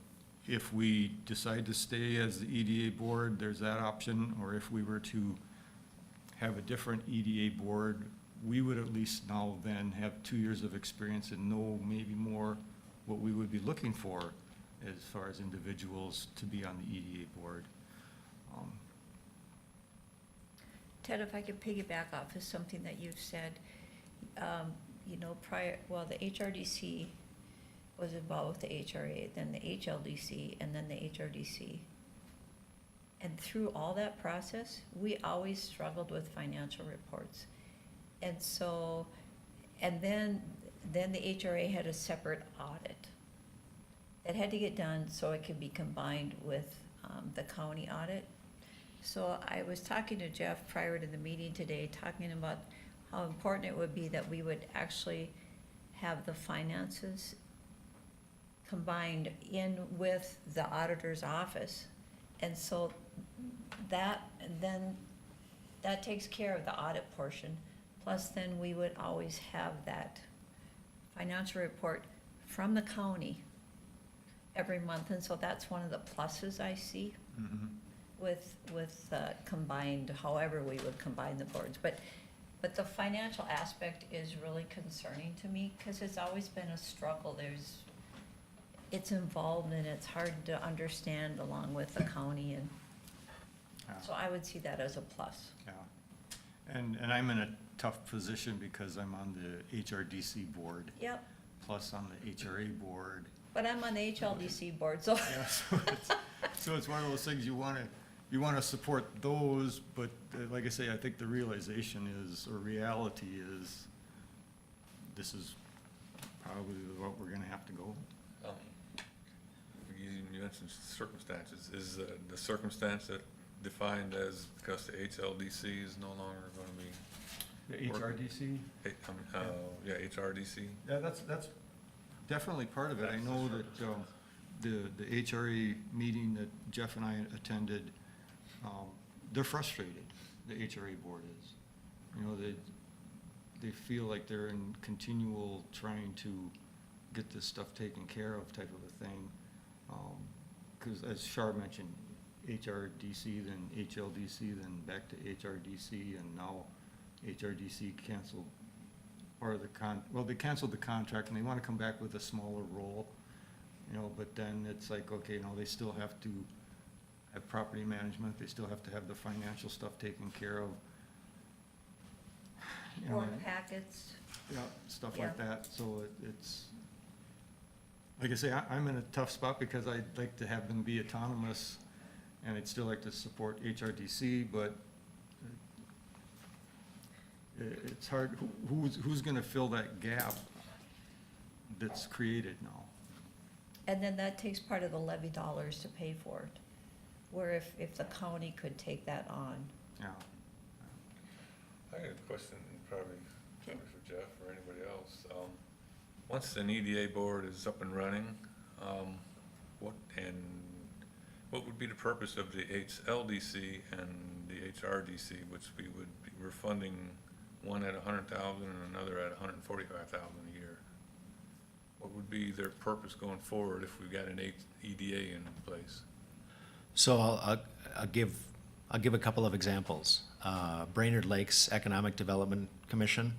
if we decide to stay as the EDA board, there's that option. Or if we were to have a different EDA board, we would at least now then have 2 years of experience and know maybe more what we would be looking for as far as individuals to be on the EDA board. Ted, if I could piggyback off of something that you've said, the HRDC was involved with the HRA, then the HLDC, and then the HRDC. And through all that process, we always struggled with financial reports. And so, and then the HRA had a separate audit that had to get done so it could be combined with the county audit. So I was talking to Jeff prior to the meeting today, talking about how important it would be that we would actually have the finances combined in with the auditor's office. And so that takes care of the audit portion. Plus then we would always have that financial report from the county every month. And so that's one of the pluses I see with combined, however we would combine the boards. But the financial aspect is really concerning to me because it's always been a struggle. It's involved and it's hard to understand along with the county, and so I would see that as a plus. Yeah. And I'm in a tough position because I'm on the HRDC board. Yep, Plus on the HRA board. but I'm on the HLDC board, so. Yeah, so it's one of those things you wanna support those, but like I say, I think the realization is, or reality is, this is probably what we're gonna have to go. You mentioned circumstances. Is the circumstance that defined as because the HLDC is no longer going to be? The HRDC? HRDC. Yeah, that's definitely part of it. I know that the HRA meeting that Jeff and I attended, they're frustrated, the HRA board is. You know, they feel like they're in continual trying to get this stuff taken care of type of a thing. Because as Shar mentioned, HRDC, then HLDC, then back to HRDC, and now HRDC canceled part of they canceled the contract and they want to come back with a smaller role, but then it's like, okay, no, they still have to have property management, they still have to have the financial stuff taken care of. Board packets. Yeah, stuff like that, so it's, like I say, I'm in a tough spot because I'd like to have them be autonomous, and I'd still like to support HRDC, but it's hard, who's gonna fill that gap that's created now? And then that takes part of the levy dollars to pay for it, where if the county could take that on. Yeah. I got a question, probably Okay. for Jeff or anybody else. Once an EDA board is up and running, what would be the purpose of the HLDC and the HRDC, which we're funding one at $100,000 and another at $145,000 a year? What would be their purpose going forward if we got an EDA in place? So I'll give a couple of examples. Brainerd Lakes Economic Development Commission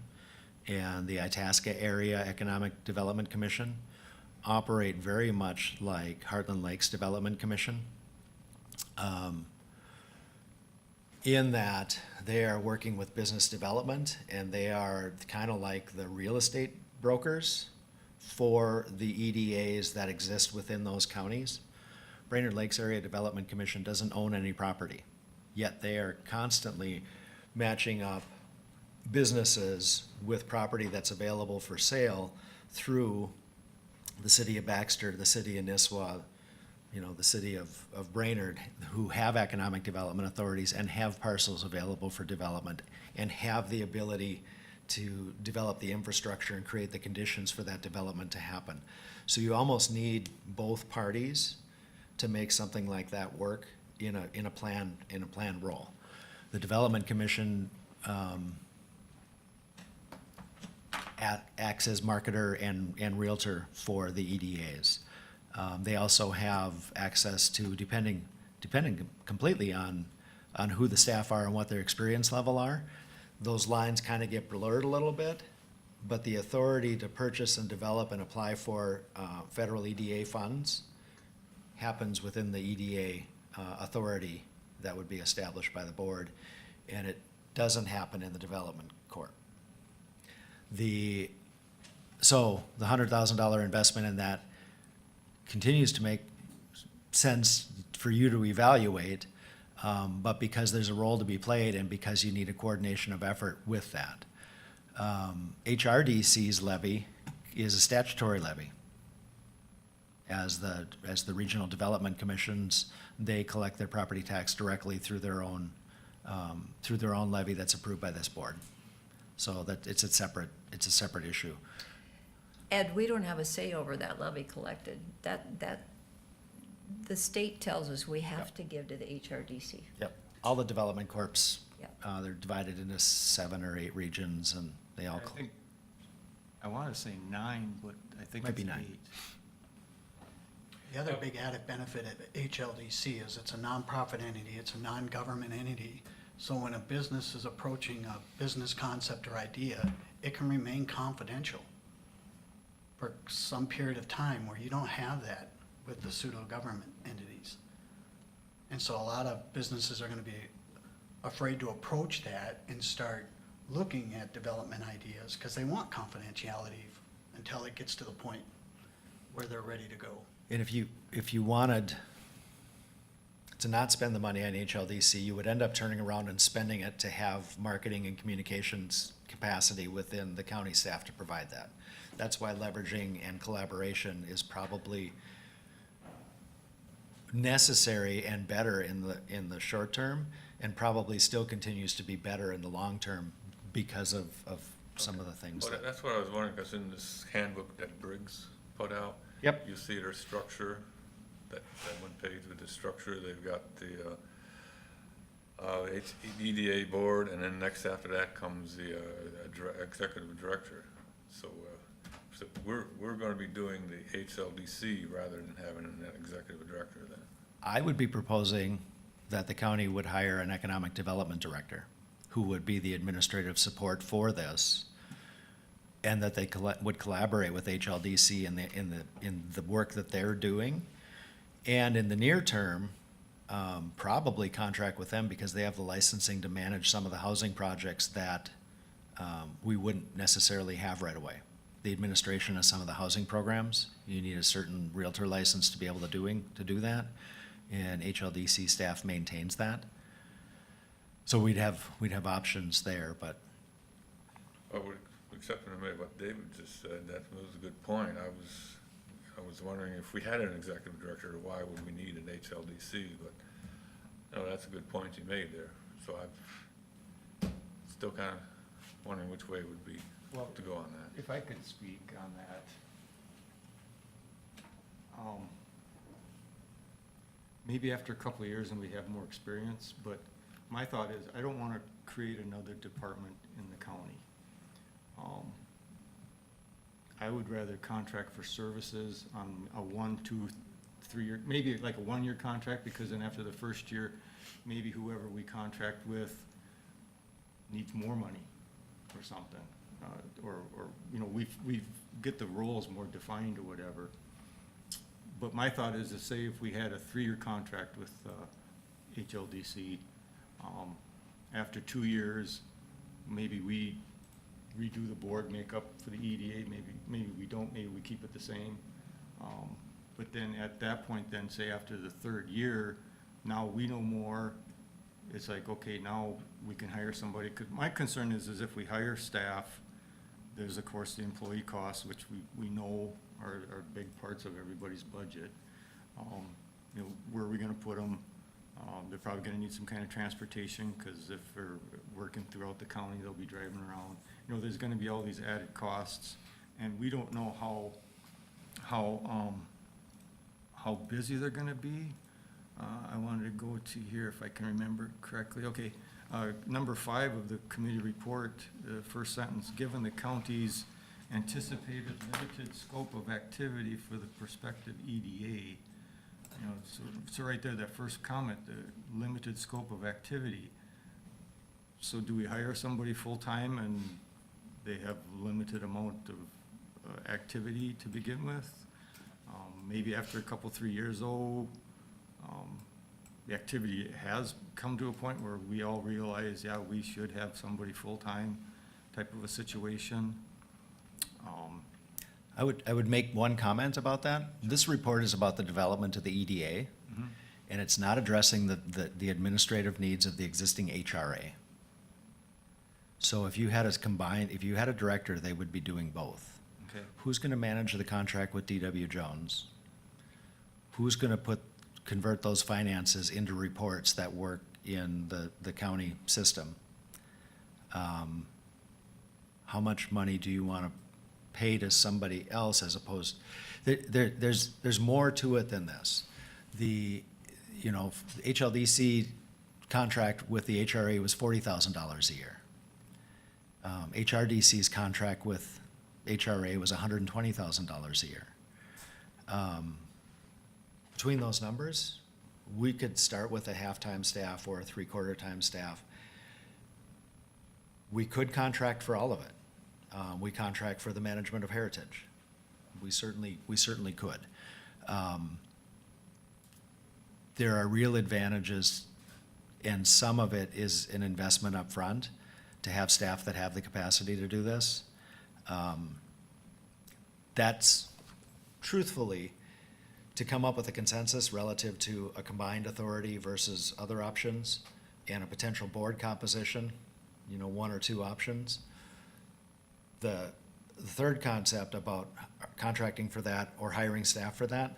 and the Itasca Area Economic Development Commission operate very much like Heartland Lakes Development Commission, in that they are working with business development and they are kind of like the real estate brokers for the EDAs that exist within those counties. Brainerd Lakes Area Development Commission doesn't own any property, yet they are constantly matching up businesses with property that's available for sale through the city of Baxter, the city of Nisswa, the city of Brainerd, who have economic development authorities and have parcels available for development and have the ability to develop the infrastructure and create the conditions for that development to happen. So you almost need both parties to make something like that work in a planned role. The Development Commission acts as marketer and realtor for the EDAs. They also have access to, depending completely on who the staff are and what their experience level are, those lines kind of get blurred a little bit, but the authority to purchase and develop and apply for federal EDA funds happens within the EDA authority that would be established by the board, and it doesn't happen in the development court. So the $100,000 investment in that continues to make sense for you to evaluate, but because there's a role to be played and because you need a coordination of effort with that. HRDC's levy is a statutory levy. As the regional development commissions, they collect their property tax directly through their own levy that's approved by this board. So that it's a separate issue. Ed, we don't have a say over that levy collected. The state tells us we have to give to the HRDC. Yep. All the development corps, Yep. they're divided into 7 or 8 regions, and they all. I want to say 9, but I think Might it's be 9. 8. The other big added benefit at HLDC is it's a nonprofit entity, it's a non-government entity. So when a business is approaching a business concept or idea, it can remain confidential for some period of time, where you don't have that with the pseudo-government entities. And so a lot of businesses are gonna be afraid to approach that and start looking at development ideas, because they want confidentiality until it gets to the point where they're ready to go. And if you wanted to not spend the money on HLDC, you would end up turning around and spending it to have marketing and communications capacity within the county staff to provide that. That's why leveraging and collaboration is probably necessary and better in the short term, and probably still continues to be better in the long term because of some of the things. Well, that's what I was wondering, because in this handbook that Briggs put out. Yep. You see their structure, that one page with the structure, they've got the EDA board, and then next after that comes the executive director. So we're gonna be doing the HLDC rather than having an executive director then. I would be proposing that the county would hire an economic development director who would be the administrative support for this, and that they would collaborate with HLDC in the work that they're doing. And in the near term, probably contract with them because they have the licensing to manage some of the housing projects that we wouldn't necessarily have right away. The administration of some of the housing programs, you need a certain realtor license to be able to do that, and HLDC staff maintains that. So we'd have options there, but. Except for what David just said, that was a good point. I was wondering if we had an executive director, why would we need an HLDC? But that's a good point you made there. So I'm still kind of wondering which way it would be to go on that. If I could speak on that. Maybe after a couple of years and we have more experience, but my thought is I don't want to create another department in the county. I would rather contract for services on a 1, 2, 3 year, maybe like a 1-year contract, because then after the first year, maybe whoever we contract with needs more money or something. Or we get the roles more defined or whatever. But my thought is to say if we had a 3-year contract with HLDC, after 2 years, maybe we redo the board makeup for the EDA, maybe we don't, maybe we keep it the same. But then at that point, then say after the 3rd year, now we know more, it's like, okay, now we can hire somebody. 'Cause my concern is if we hire staff, there's of course the employee costs, which we know are big parts of everybody's budget. You know, where are we gonna put them? They're probably gonna need some kind of transportation, cause if they're working throughout the county, they'll be driving around. You know, there's gonna be all these added costs, and we don't know how busy they're gonna be. I wanted to go to here if I can remember correctly. Okay, number 5 of the committee report, the first sentence, given the county's anticipated limited scope of activity for the prospective EDA. You know, so right there, that first comment, the limited scope of activity. So do we hire somebody full-time and they have limited amount of activity to begin with? Maybe after a couple, 3 years though, the activity has come to a point where we all realize, yeah, we should have somebody full-time type of a situation. I would make one comment about that. This report is about the development of the EDA, and it's not addressing the administrative needs of the existing HRA. So if you had a director, they would be doing both. Okay. Who's gonna manage the contract with DW Jones? Who's gonna convert those finances into reports that work in the county system? How much money do you wanna pay to somebody else as opposed, there's more to it than this. The HLDC contract with the HRA was $40,000 a year. HRDC's contract with HRA was $120,000 a year. Between those numbers, we could start with a half-time staff or a three-quarter-time staff. We could contract for all of it. We contract for the management of heritage. We certainly could. There are real advantages, and some of it is an investment up front to have staff that have the capacity to do this. That's truthfully to come up with a consensus relative to a combined authority versus other options and a potential board composition, 1 or 2 options. The third concept about contracting for that or hiring staff for that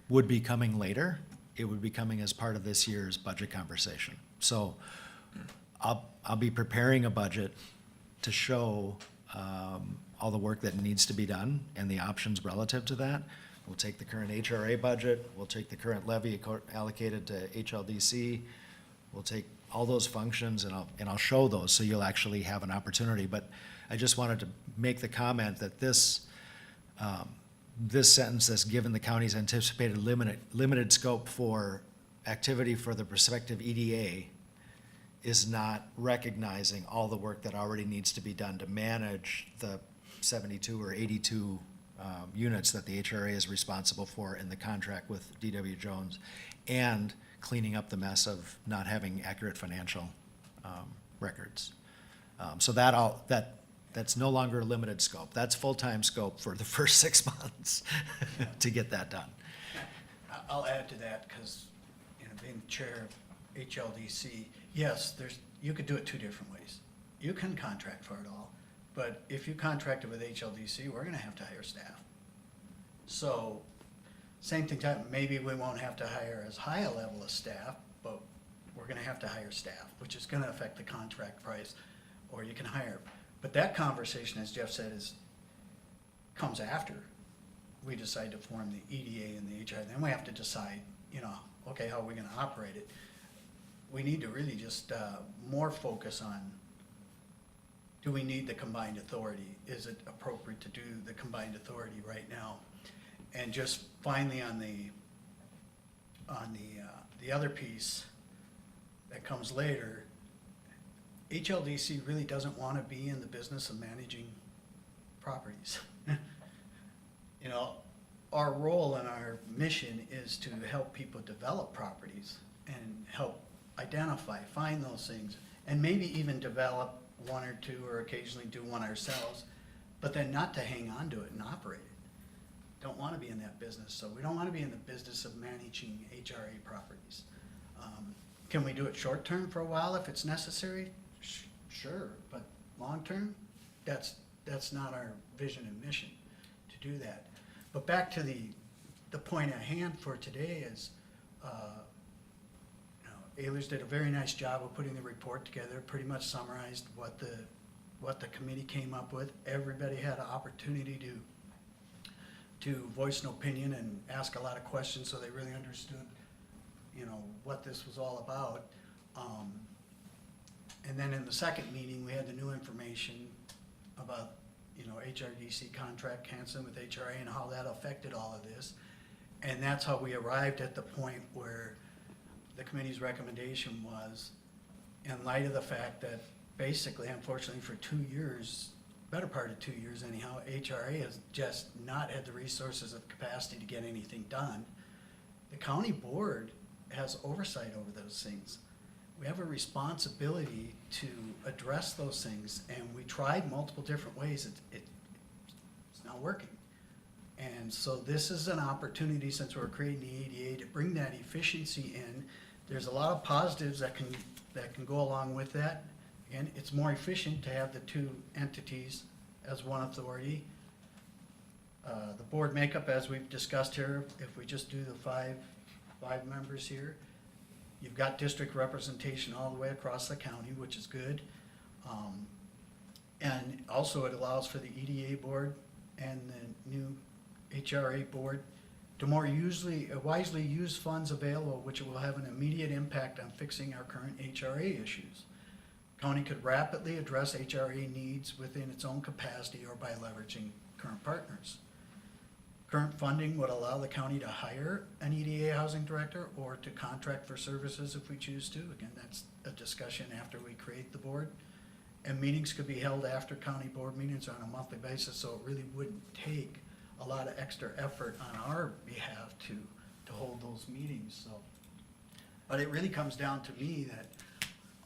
would be coming later. It would be coming as part of this year's budget conversation. So I'll be preparing a budget to show all the work that needs to be done and the options relative to that. We'll take the current HRA budget, we'll take the current levy allocated to HLDC, we'll take all those functions and I'll show those so you'll actually have an opportunity. But I just wanted to make the comment that this sentence that's given the county's anticipated limited scope for activity for the prospective EDA is not recognizing all the work that already needs to be done to manage the 72 or 82 units that the HRA is responsible for in the contract with DW Jones, and cleaning up the mess of not having accurate financial records. So that's no longer a limited scope. That's full-time scope for the first 6 months to get that done. I'll add to that, because, being chair of HLDC, yes, you could do it 2 different ways. You can contract for it all, but if you contracted with HLDC, we're gonna have to hire staff. So, same thing, maybe we won't have to hire as high a level of staff, but we're gonna have to hire staff, which is gonna affect the contract price, or you can hire. But that conversation, as Jeff said, comes after we decide to form the EDA and the HI. Then we have to decide, okay, how are we gonna operate it? We need to really just more focus on, do we need the combined authority? Is it appropriate to do the combined authority right now? And just finally on the other piece that comes later, HLDC really doesn't want to be in the business of managing properties. Our role and our mission is to help people develop properties and help identify, find those things, and maybe even develop 1 or 2 or occasionally do one ourselves, but then not to hang on to it and operate it. Don't want to be in that business. So we don't want to be in the business of managing HRA properties. Can we do it short-term for a while if it's necessary? Sure, but long-term, that's not our vision and mission to do that. But back to the point at hand for today is, Ehlers did a very nice job of putting the report together, pretty much summarized what the committee came up with. Everybody had an opportunity to voice an opinion and ask a lot of questions, so they really understood, what this was all about. And then in the second meeting, we had the new information about, HRDC contract canceling with HRA and how that affected all of this. And that's how we arrived at the point where the committee's recommendation was, in light of the fact that basically, unfortunately, for 2 years, better part of 2 years anyhow, HRA has just not had the resources of capacity to get anything done. The county board has oversight over those things. We have a responsibility to address those things, and we tried multiple different ways. It's not working. And so this is an opportunity, since we're creating the ADA, to bring that efficiency in. There's a lot of positives that can go along with that. Again, it's more efficient to have the two entities as one authority. The board makeup, as we've discussed here, if we just do the five members here, you've got district representation all the way across the county, which is good. And also it allows for the EDA board and the new HRA board to more wisely use funds available, which will have an immediate impact on fixing our current HRA issues. County could rapidly address HRA needs within its own capacity or by leveraging current partners. Current funding would allow the county to hire an EDA housing director or to contract for services if we choose to. Again, that's a discussion after we create the board. And meetings could be held after county board meetings on a monthly basis, so it really wouldn't take a lot of extra effort on our behalf to hold those meetings, so. But it really comes down to me that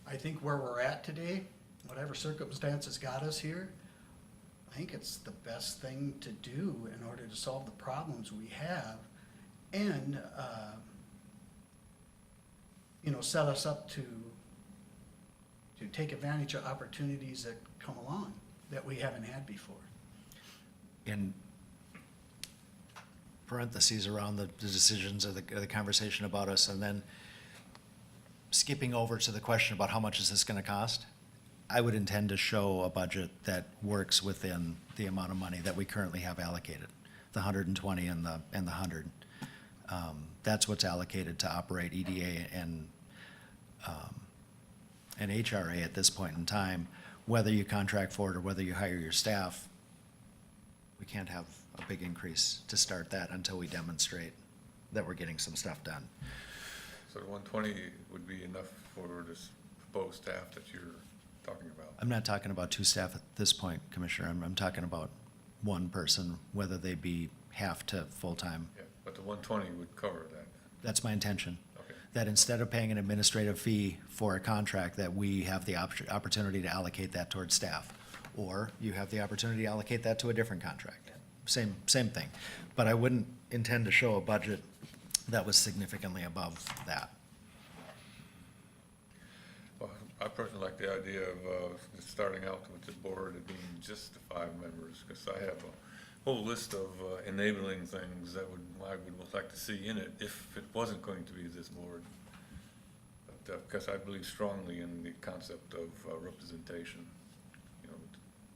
I think where we're at today, whatever circumstances got us here, I think it's the best thing to do in order to solve the problems we have and, set us up to take advantage of opportunities that come along that we haven't had before. In parentheses around the decisions or the conversation about us, and then skipping over to the question about how much is this gonna cost, I would intend to show a budget that works within the amount of money that we currently have allocated, the 120 and the 100. That's what's allocated to operate EDA and HRA at this point in time. Whether you contract for it or whether you hire your staff, we can't have a big increase to start that until we demonstrate that we're getting some stuff done. So the 120 would be enough for this proposed staff that you're talking about? I'm not talking about two staff at this point, Commissioner. I'm talking about one person, whether they be half to full-time. Yeah, but the 120 would cover that. That's my intention. Okay. That instead of paying an administrative fee for a contract, that we have the opportunity to allocate that towards staff. Or you have the opportunity to allocate that to a different contract. Same thing. But I wouldn't intend to show a budget that was significantly above that. Well, I personally like the idea of starting out with the board of being just the 5 members, because I have a whole list of enabling things that I would like to see in it if it wasn't going to be this board. Because I believe strongly in the concept of representation.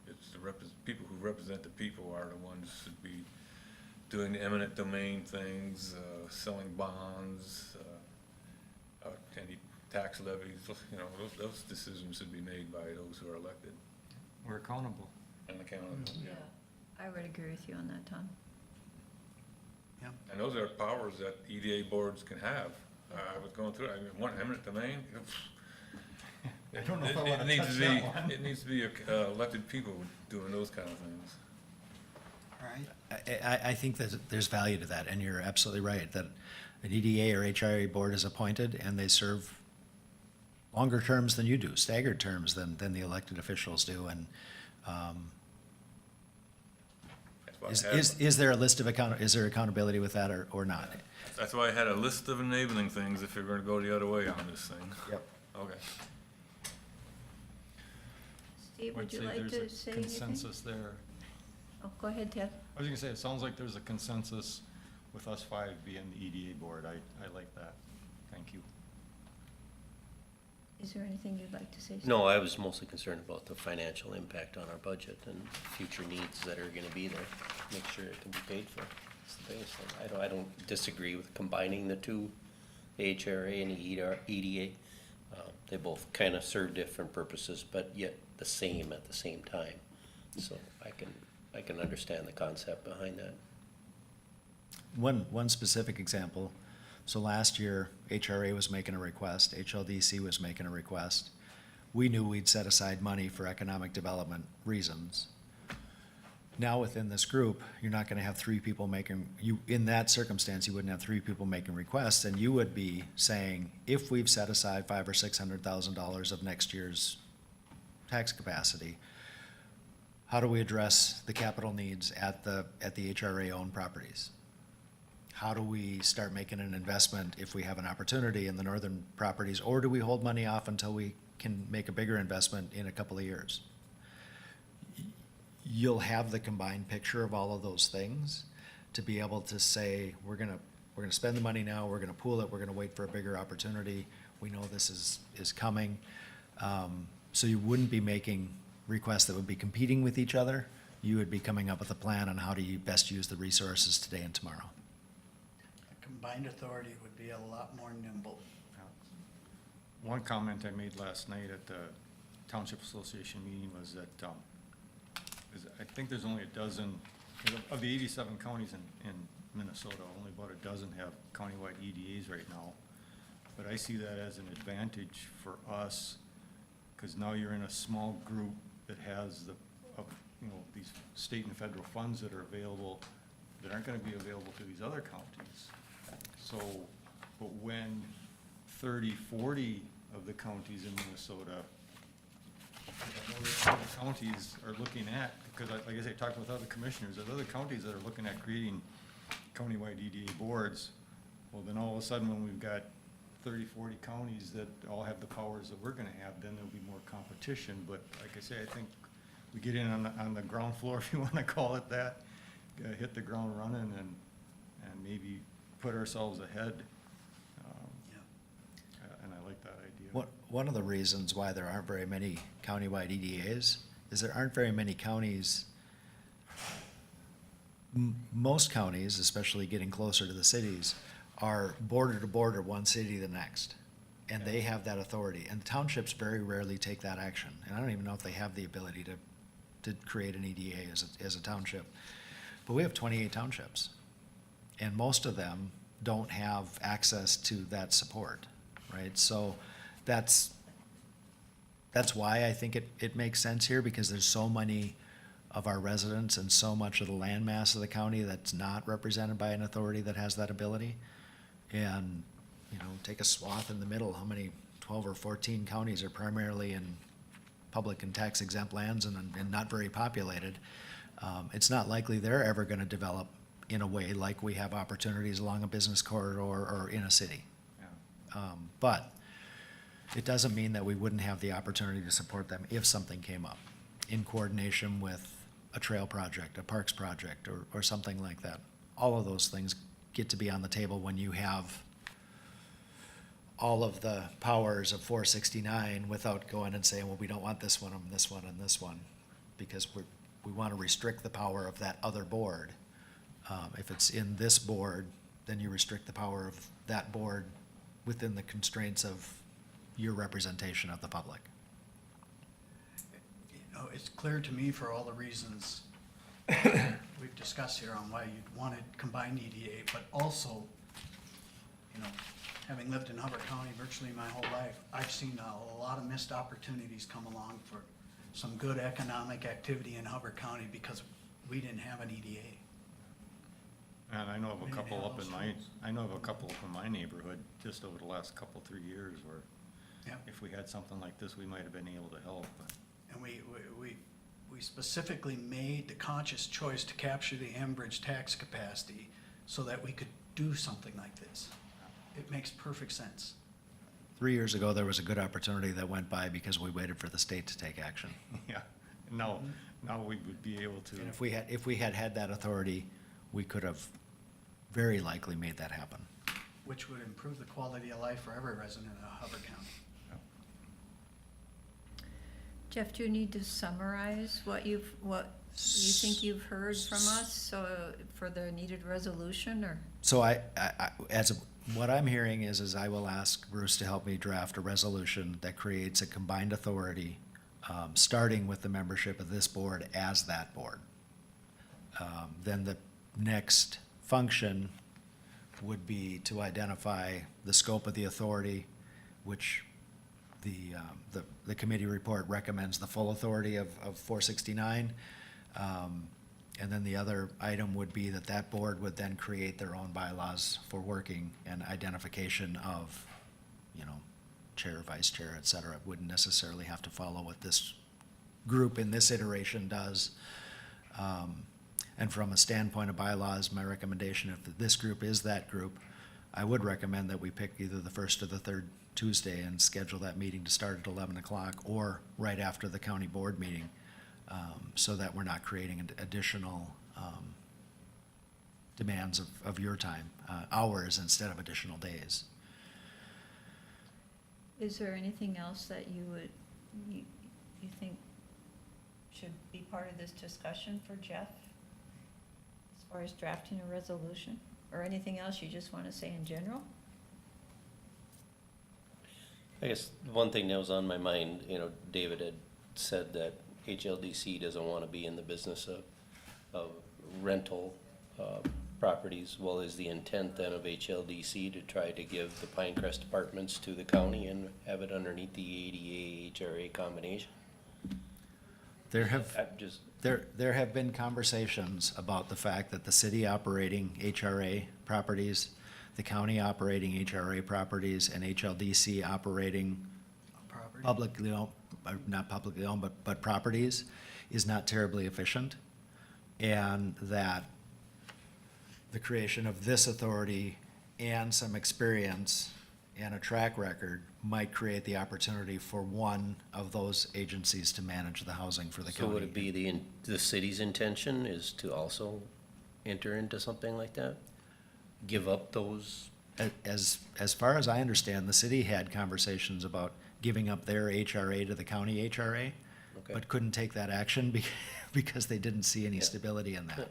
It's the people who represent the people are the ones who should be doing the eminent domain things, selling bonds, any tax levies, those decisions should be made by those who are elected We're accountable. and accountable. Yeah. I would agree with you on that, Tom. And those are powers that EDA boards can have. I was going through, one eminent domain. I don't know if I wanna touch that one. It needs to be elected people doing those kind of things. Right. I think that there's value to that, and you're absolutely right, that an EDA or HRA board is appointed, and they serve longer terms than you do, staggered terms than the elected officials do, and why I Is there a list of is there accountability with that or not? That's why I had a list of enabling things if you're gonna go the other way on this thing. Yep. Okay. Steve, would I'd you say like there's to a say anything? consensus there. Oh, go ahead, Ted. I was gonna say, it sounds like there's a consensus with us five being the EDA board. I like that. Thank you. Is there anything you'd like to say? Steve? No, I was mostly concerned about the financial impact on our budget and future needs that are gonna be there. Make sure it can be paid for. That's the biggest thing. I don't disagree with combining the two, the HRA and the EDA. They both kind of serve different purposes, but yet the same at the same time. So I can understand the concept behind that. One specific example, so last year, HRA was making a request, HLDC was making a request. We knew we'd set aside money for economic development reasons. Now within this group, you're not gonna have three people in that circumstance, you wouldn't have three people making requests, and you would be saying, if we've set aside $500,000 or $600,000 of next year's tax capacity, how do we address the capital needs at the HRA-owned properties? How do we start making an investment if we have an opportunity in the northern properties, or do we hold money off until we can make a bigger investment in a couple of years? You'll have the combined picture of all of those things to be able to say, we're gonna spend the money now, we're gonna pool it, we're gonna wait for a bigger opportunity, we know this is coming. So you wouldn't be making requests that would be competing with each other. You would be coming up with a plan on how do you best use the resources today and tomorrow. A combined authority would be a lot more nimble. One comment I made last night at the Township Association meeting was that, I think there's only a dozen, of the 87 counties in Minnesota, only about a dozen have countywide EDAs right now. But I see that as an advantage for us, because now you're in a small group that has these state and federal funds that are available, that aren't gonna be available to these other counties. So, but when 30, 40 of the counties in Minnesota, other counties are looking at, because like I say, I talked with other commissioners, there's other counties that are looking at creating countywide EDA boards. Well, then all of a sudden, when we've got 30, 40 counties that all have the powers that we're gonna have, then there'll be more competition. But like I say, I think we get in on the ground floor, if you wanna call it that, hit the ground running and maybe put ourselves ahead. And I like that idea. One of the reasons why there aren't very many countywide EDAs is there aren't very many counties. Most counties, especially getting closer to the cities, are border to border, one city to the next. And they have that authority. And townships very rarely take that action. And I don't even know if they have the ability to create an EDA as a township. But we have 28 townships. And most of them don't have access to that support, right? So that's why I think it makes sense here, because there's so many of our residents and so much of the land mass of the county that's not represented by an authority that has that ability. And, take a swath in the middle, how many, 12 or 14 counties are primarily in public and tax exempt lands and not very populated. It's not likely they're ever gonna develop in a way like we have opportunities along a business corridor or in a city. Yeah. But it doesn't mean that we wouldn't have the opportunity to support them if something came up in coordination with a trail project, a parks project, or something like that. All of those things get to be on the table when you have all of the powers of 469 without going and saying, well, we don't want this one and this one and this one, because we want to restrict the power of that other board. If it's in this board, then you restrict the power of that board within the constraints of your representation of the public. It's clear to me for all the reasons we've discussed here on why you'd want to combine EDA, but also, having lived in Hubbard County virtually my whole life, I've seen a lot of missed opportunities come along for some good economic activity in Hubbard County because we didn't have an EDA. And I know of We a didn't couple have up those in my neighborhood, just over the last couple, 3 years, where Yeah. if we had something like this, we might have been able to help, but. And we we specifically made the conscious choice to capture the Enbridge tax capacity so that we could do something like this. It makes perfect sense. 3 years ago, there was a good opportunity that went by because we waited for the state to take action. Yeah, now we would be able to. And if we had had that authority, we could have very likely made that happen. Which would improve the quality of life for every resident of Hubbard County. Jeff, do you need to summarize what you think you've heard from us, so for the needed resolution, or? So what I'm hearing is I will ask Bruce to help me draft a resolution that creates a combined authority, starting with the membership of this board as that board. Then the next function would be to identify the scope of the authority, which the committee report recommends the full authority of 469. And then the other item would be that board would then create their own bylaws for working and identification of, chair, vice chair, et cetera. It wouldn't necessarily have to follow what this group in this iteration does. And from a standpoint of bylaws, my recommendation, if this group is that group, I would recommend that we pick either the first or the third Tuesday and schedule that meeting to start at 11 o'clock or right after the county board meeting, so that we're not creating additional demands of your time, hours instead of additional days. Is there anything else that you think should be part of this discussion for Jeff? As far as drafting a resolution, or anything else you just want to say in general? I guess one thing that was on my mind, David had said that HLDC doesn't want to be in the business of rental properties. Well, is the intent then of HLDC to try to give the Pinecrest apartments to the county and have it underneath the ADA HRA combination? There have been conversations about the fact that the city operating HRA properties, the county operating HRA properties, and HLDC operating Property. publicly owned, or not publicly owned, but properties, is not terribly efficient. And that the creation of this authority and some experience and a track record might create the opportunity for one of those agencies to manage the housing for the So county. would it be the city's intention is to also enter into something like that? Give up those? As far as I understand, the city had conversations about giving up their HRA to the county HRA, Okay. but couldn't take that action because they didn't see any Yeah. stability in that.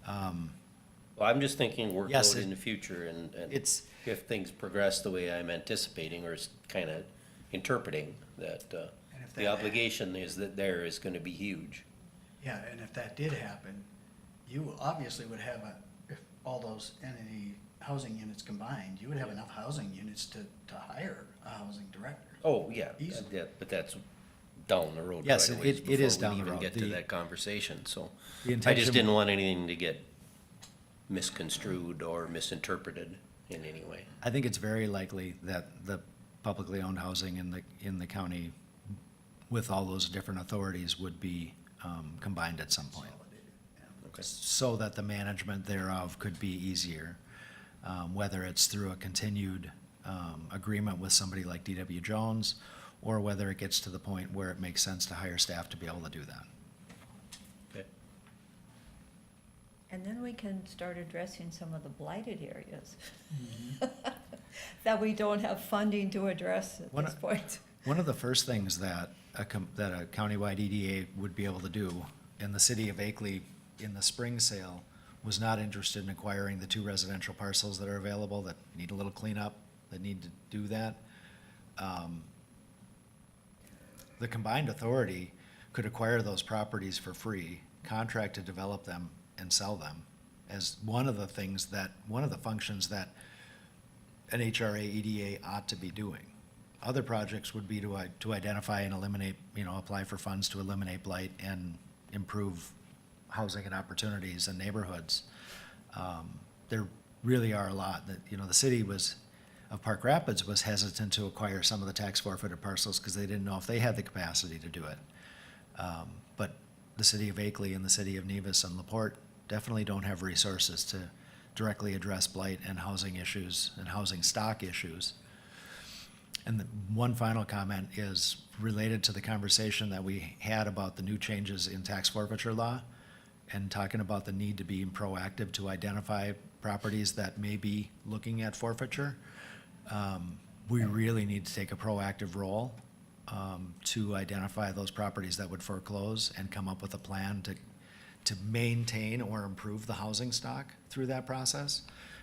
Well, I'm just thinking Yes, workload in the future and It's, if things progress the way I'm anticipating or kind of interpreting that And if the that- obligation is that there is going to be huge. Yeah, and if that did happen, you obviously would have if all those housing units combined, you would have enough housing units to hire a housing director. Oh, yeah, Easily. but that's down the road. Yes, quite a ways it is before down we the road. even get to The- that conversation, so. the I intention. just didn't want anything to get misconstrued or misinterpreted in any way. I think it's very likely that the publicly owned housing in the county with all those different authorities would be combined at some point, Consolidated, yeah. Okay. so that the management thereof could be easier, whether it's through a continued agreement with somebody like DW Jones, or whether it gets to the point where it makes sense to hire staff to be able to do that. Okay. And then we can start addressing some of the blighted areas that we don't have funding to address at One- this point. One of the first things that a countywide EDA would be able to do, in the city of Akeley, in the spring sale, was not interested in acquiring the 2 residential parcels that are available that need a little cleanup, that need to do that. The combined authority could acquire those properties for free, contract to develop them and sell them as one of the functions that an HRA EDA ought to be doing. Other projects would be to identify and eliminate, apply for funds to eliminate blight and improve housing and opportunities in neighborhoods. There really are a lot that, the city of Park Rapids was hesitant to acquire some of the tax forfeited parcels because they didn't know if they had the capacity to do it. But the city of Akeley and the city of Nevis and LaPorte definitely don't have resources to directly address blight and housing issues and housing stock issues. And the one final comment is related to the conversation that we had about the new changes in tax forfeiture law and talking about the need to be proactive to identify properties that may be looking at forfeiture. We really need to take a proactive role to identify those properties that would foreclose and come up with a plan to maintain or improve the housing stock through that process.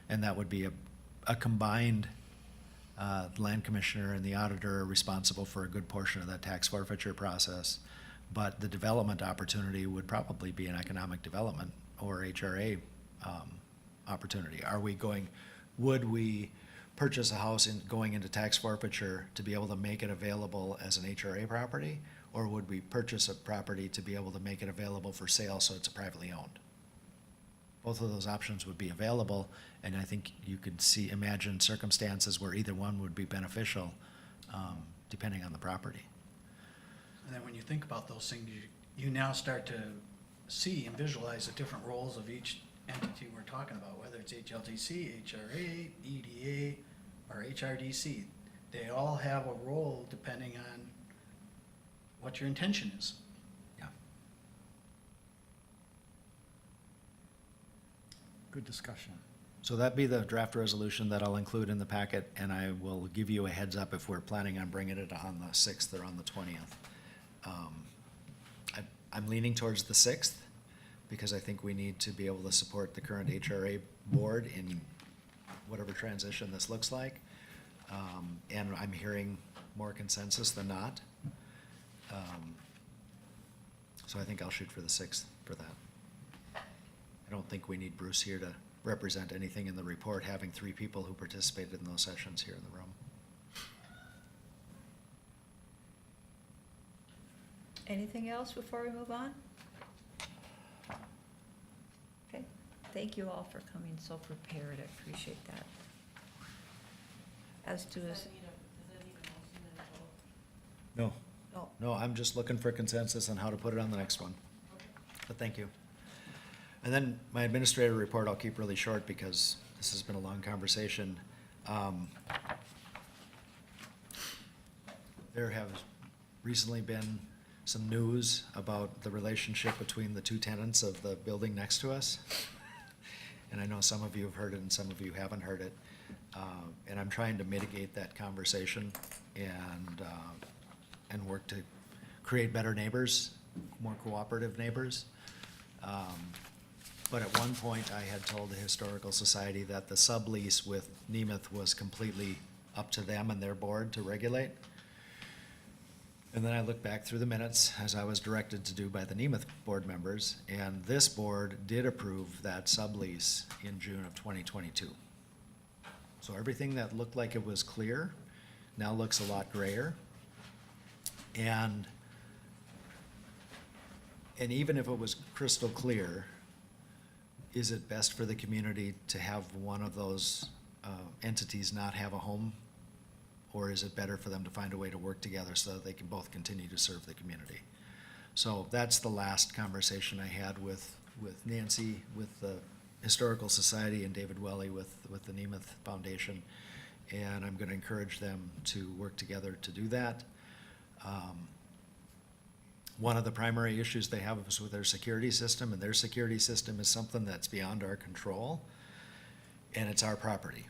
And that would be a combined land commissioner and the auditor are responsible for a good portion of that tax forfeiture process. But the development opportunity would probably be an economic development or HRA opportunity. Would we purchase a house going into tax forfeiture to be able to make it available as an HRA property? Or would we purchase a property to be able to make it available for sale so it's privately owned? Both of those options would be available, and I think you could imagine circumstances where either one would be beneficial, depending on the property. And then when you think about those things, you now start to see and visualize the different roles of each entity we're talking about, whether it's HLTC, HRA, EDA, or HRDC. They all have a role depending on what your intention is. Yeah. Good discussion. So that'd be the draft resolution that I'll include in the packet, and I will give you a heads up if we're planning on bringing it on the 6th or on the 20th. I'm leaning towards the 6th because I think we need to be able to support the current HRA board in whatever transition this looks like. And I'm hearing more consensus than not. So I think I'll shoot for the 6th for that. I don't think we need Bruce here to represent anything in the report, having 3 people who participated in those sessions here in the room. Anything else before we move on? Okay, thank you all for coming so prepared, I appreciate that. As to this. No. No. No, I'm just looking for consensus on how to put it on the next one. But thank you. And then my administrative report I'll keep really short because this has been a long conversation. There have recently been some news about the relationship between the 2 tenants of the building next to us. And I know some of you have heard it and some of you haven't heard it. And I'm trying to mitigate that conversation and work to create better neighbors, more cooperative neighbors. But at one point, I had told the Historical Society that the sublease with Nemeth was completely up to them and their board to regulate. And then I looked back through the minutes, as I was directed to do by the Nemeth board members, and this board did approve that sublease in June of 2022. So everything that looked like it was clear now looks a lot grayer. And even if it was crystal clear, is it best for the community to have one of those entities not have a home? Or is it better for them to find a way to work together so that they can both continue to serve the community? So that's the last conversation I had with Nancy, with the Historical Society, and David Welly with the Nemeth Foundation. And I'm going to encourage them to work together to do that. One of the primary issues they have is with their security system, and their security system is something that's beyond our control, and it's our property.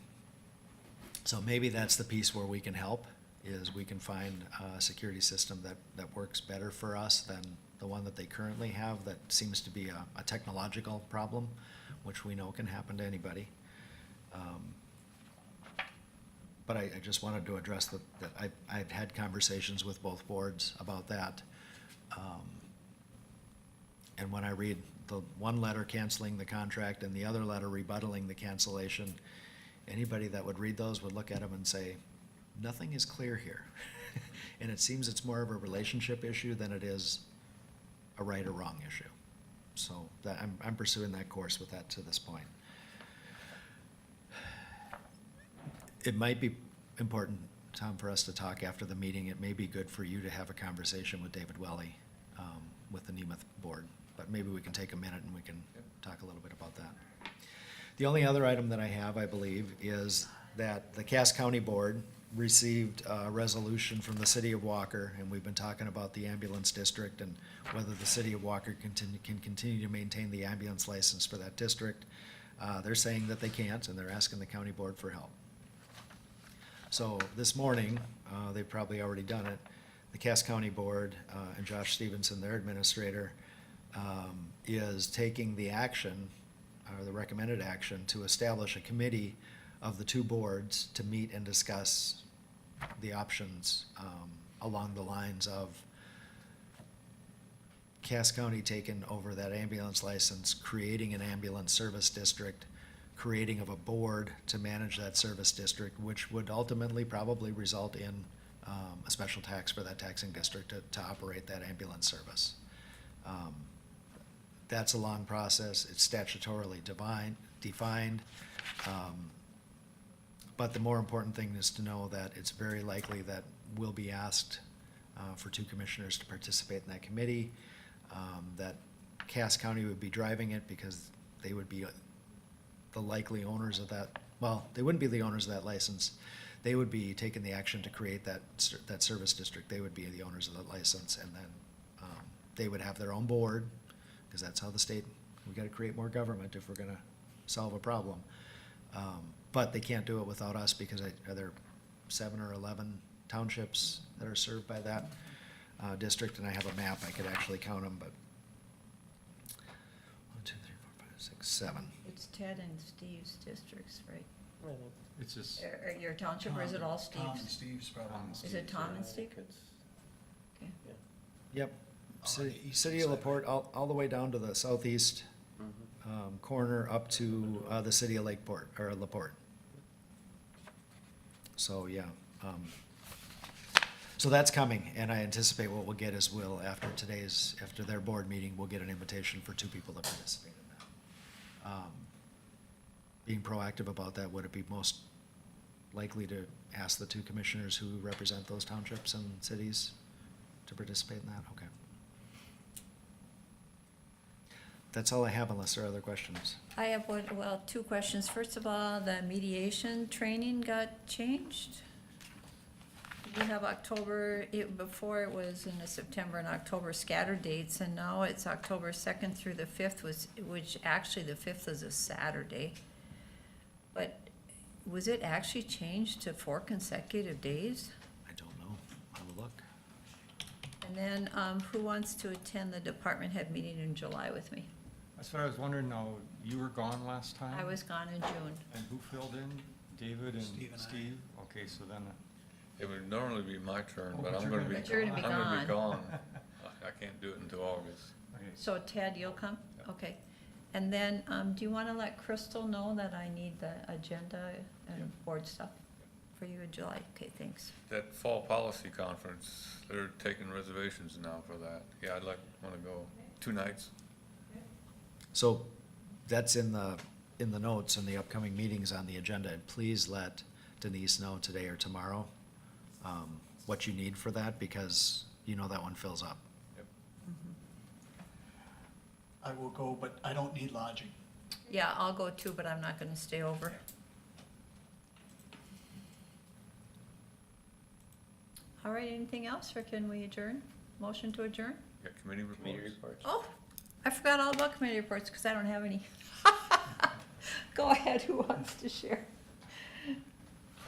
So maybe that's the piece where we can help, is we can find a security system that works better for us than the one that they currently have that seems to be a technological problem, which we know can happen to anybody. But I just wanted to address that I've had conversations with both boards about that. And when I read the one letter canceling the contract and the other letter rebuttaling the cancellation, anybody that would read those would look at them and say, nothing is clear here. And it seems it's more of a relationship issue than it is a right or wrong issue. So that I'm pursuing that course with that to this point. It might be important, Tom, for us to talk after the meeting. It may be good for you to have a conversation with David Welly, with the Nemeth board. But maybe we can take a minute and we can talk a little bit about that. The only other item that I have, I believe, is that the Cass County Board received a resolution from the city of Walker, and we've been talking about the ambulance district and whether the city of Walker can continue to maintain the ambulance license for that district. They're saying that they can't, and they're asking the county board for help. So this morning, they've probably already done it, the Cass County Board, and Josh Stevenson, their administrator, is taking the action, or the recommended action, to establish a committee of the two boards to meet and discuss the options along the lines of Cass County taking over that ambulance license, creating an ambulance service district, creating of a board to manage that service district, which would ultimately probably result in a special tax for that taxing district to operate that ambulance service. That's a long process. It's statutorily defined. But the more important thing is to know that it's very likely that we'll be asked for two commissioners to participate in that committee, that Cass County would be driving it because they would be the likely owners of that. Well, they wouldn't be the owners of that license. They would be taking the action to create that service district. They would be the owners of the license, and then they would have their own board, because that's how the state, we gotta create more government if we're gonna solve a problem. But they can't do it without us, because are there 7 or 11 townships that are served by that district? And I have a map, I could actually count them, but 1, 2, 3, 4, 5, 6, 7. It's Ted and Steve's districts, right? It's just, Your township, or is it all Tom and Steve's? Steve's probably. Is it Tom and Steve? Okay. Yep, city of LaPorte, all the way down to the southeast corner up to the city of Lakeport, or LaPorte. So, yeah. So that's coming, and I anticipate what we'll get is after their board meeting, we'll get an invitation for 2 people to participate in that. Being proactive about that, would it be most likely to ask the 2 commissioners who represent those townships and cities to participate in that? Okay. That's all I have, unless there are other questions. I have 2 questions. First of all, the mediation training got changed. You have October, before it was in the September and October scattered dates, and now it's October 2nd through the 5th, which actually the 5th is a Saturday. But was it actually changed to 4 consecutive days? I don't know. I will look. And then, who wants to attend the department head meeting in July with me? that's what I was wondering now, you were gone last time? I was gone in June. And who filled in? David and Steve and I. Steve? Okay, so then, It would normally be my turn, Oh, but but I'm you're gonna be, But you're gonna be I'm gonna be gone. gone. I can't do it until August. okay, So Ted, you'll come? Okay. And then, do you wanna let Crystal know that I need the agenda and board stuff for you in July? Okay, thanks. That fall policy conference, they're taking reservations now for that. Yeah, wanna go 2 nights. So that's in the notes and the upcoming meetings on the agenda. And please let Denise know today or tomorrow what you need for that, because you know that one fills up. I will go, but I don't need lodging. Yeah, I'll go too, but I'm not gonna stay over. All right, anything else, or can we adjourn? Motion to adjourn? Got committee Committee reports. reports. Oh, I forgot all about committee reports, because I don't have any. Go ahead, who wants to share?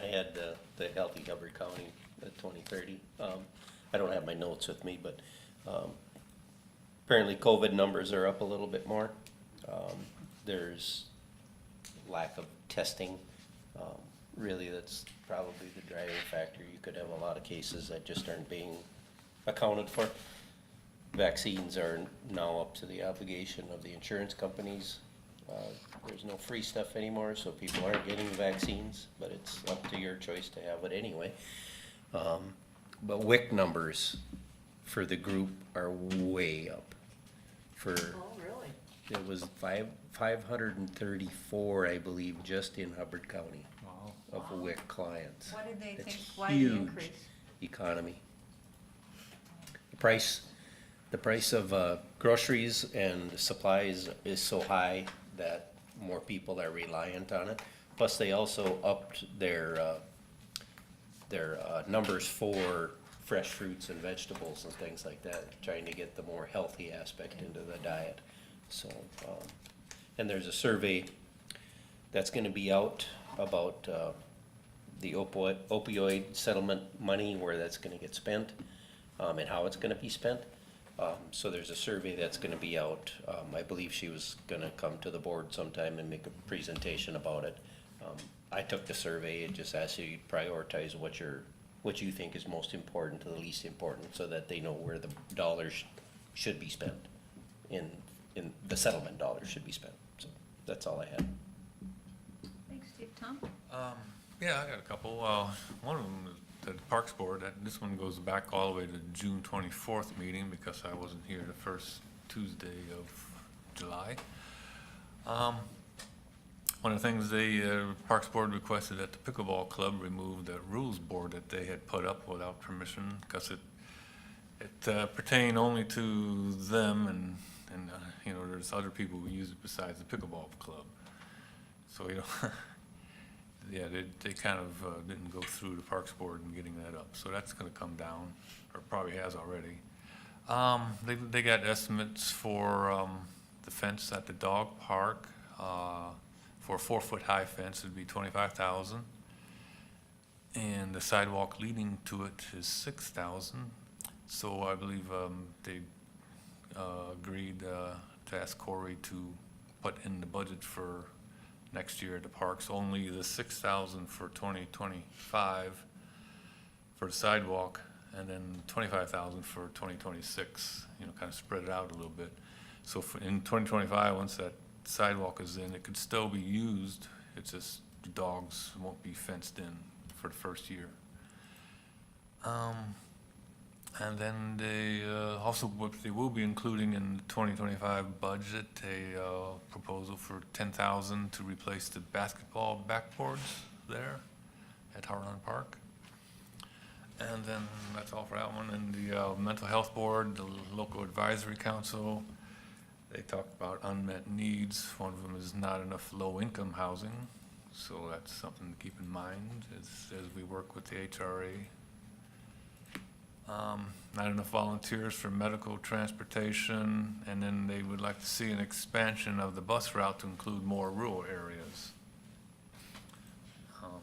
I had the Healthy Hubbard County at 2030. I don't have my notes with me, but apparently COVID numbers are up a little bit more. There's lack of testing. Really, that's probably the driving factor. You could have a lot of cases that just aren't being accounted for. Vaccines are now up to the obligation of the insurance companies. There's no free stuff anymore, so people aren't getting vaccines, but it's up to your choice to have it anyway. But WIC numbers for the group are way up. Really? It was 534, I believe, just in Hubbard County wow. of WIC clients. What did they It's think, why the huge increase? economy. The price the price of groceries and supplies is so high that more people are reliant on it. Plus, they also upped their numbers for fresh fruits and vegetables and things like that, trying to get the more healthy aspect into the diet. So, and there's a survey that's gonna be out about the opioid settlement money, where that's gonna get spent, and how it's gonna be spent. So there's a survey that's gonna be out. I believe she was gonna come to the board sometime and make a presentation about it. I took the survey and just asked you to prioritize what you think is most important to the least important, so that they know where the dollars should be spent, in the settlement dollars should be spent. So that's all I had. Thanks, Steve. Tom? Yeah, I got a couple. One of them is the Parks Board. This one goes back all the way to June 24th meeting, because I wasn't here the first Tuesday of July. One of the things the Parks Board requested that the pickleball club remove the rules board that they had put up without permission, because it pertained only to them, and you know, there's other people who use it besides the pickleball club. So, you know, yeah, they kind of didn't go through the Parks Board in getting that up. So that's gonna come down, or probably has already. They got estimates for the fence at the dog park. For a 4-foot high fence, it'd be $25,000. And the sidewalk leading to it is $6,000. So I believe they agreed to ask Corey to put in the budget for next year at the parks only the $6,000 for 2025 for the sidewalk, and then $25,000 for 2026. You know, kind of spread it out a little bit. So in 2025, once that sidewalk is in, it could still be used. It's just the dogs won't be fenced in for the first year. And then they they will be including in the 2025 budget a proposal for $10,000 to replace the basketball backboards there at Harlan Park. And then that's all for that one. And the Mental Health Board, the Local Advisory Council, they talked about unmet needs. One of them is not enough low-income housing, so that's something to keep in mind as we work with the HRA. Not enough volunteers for medical transportation, and then they would like to see an expansion of the bus route to include more rural areas.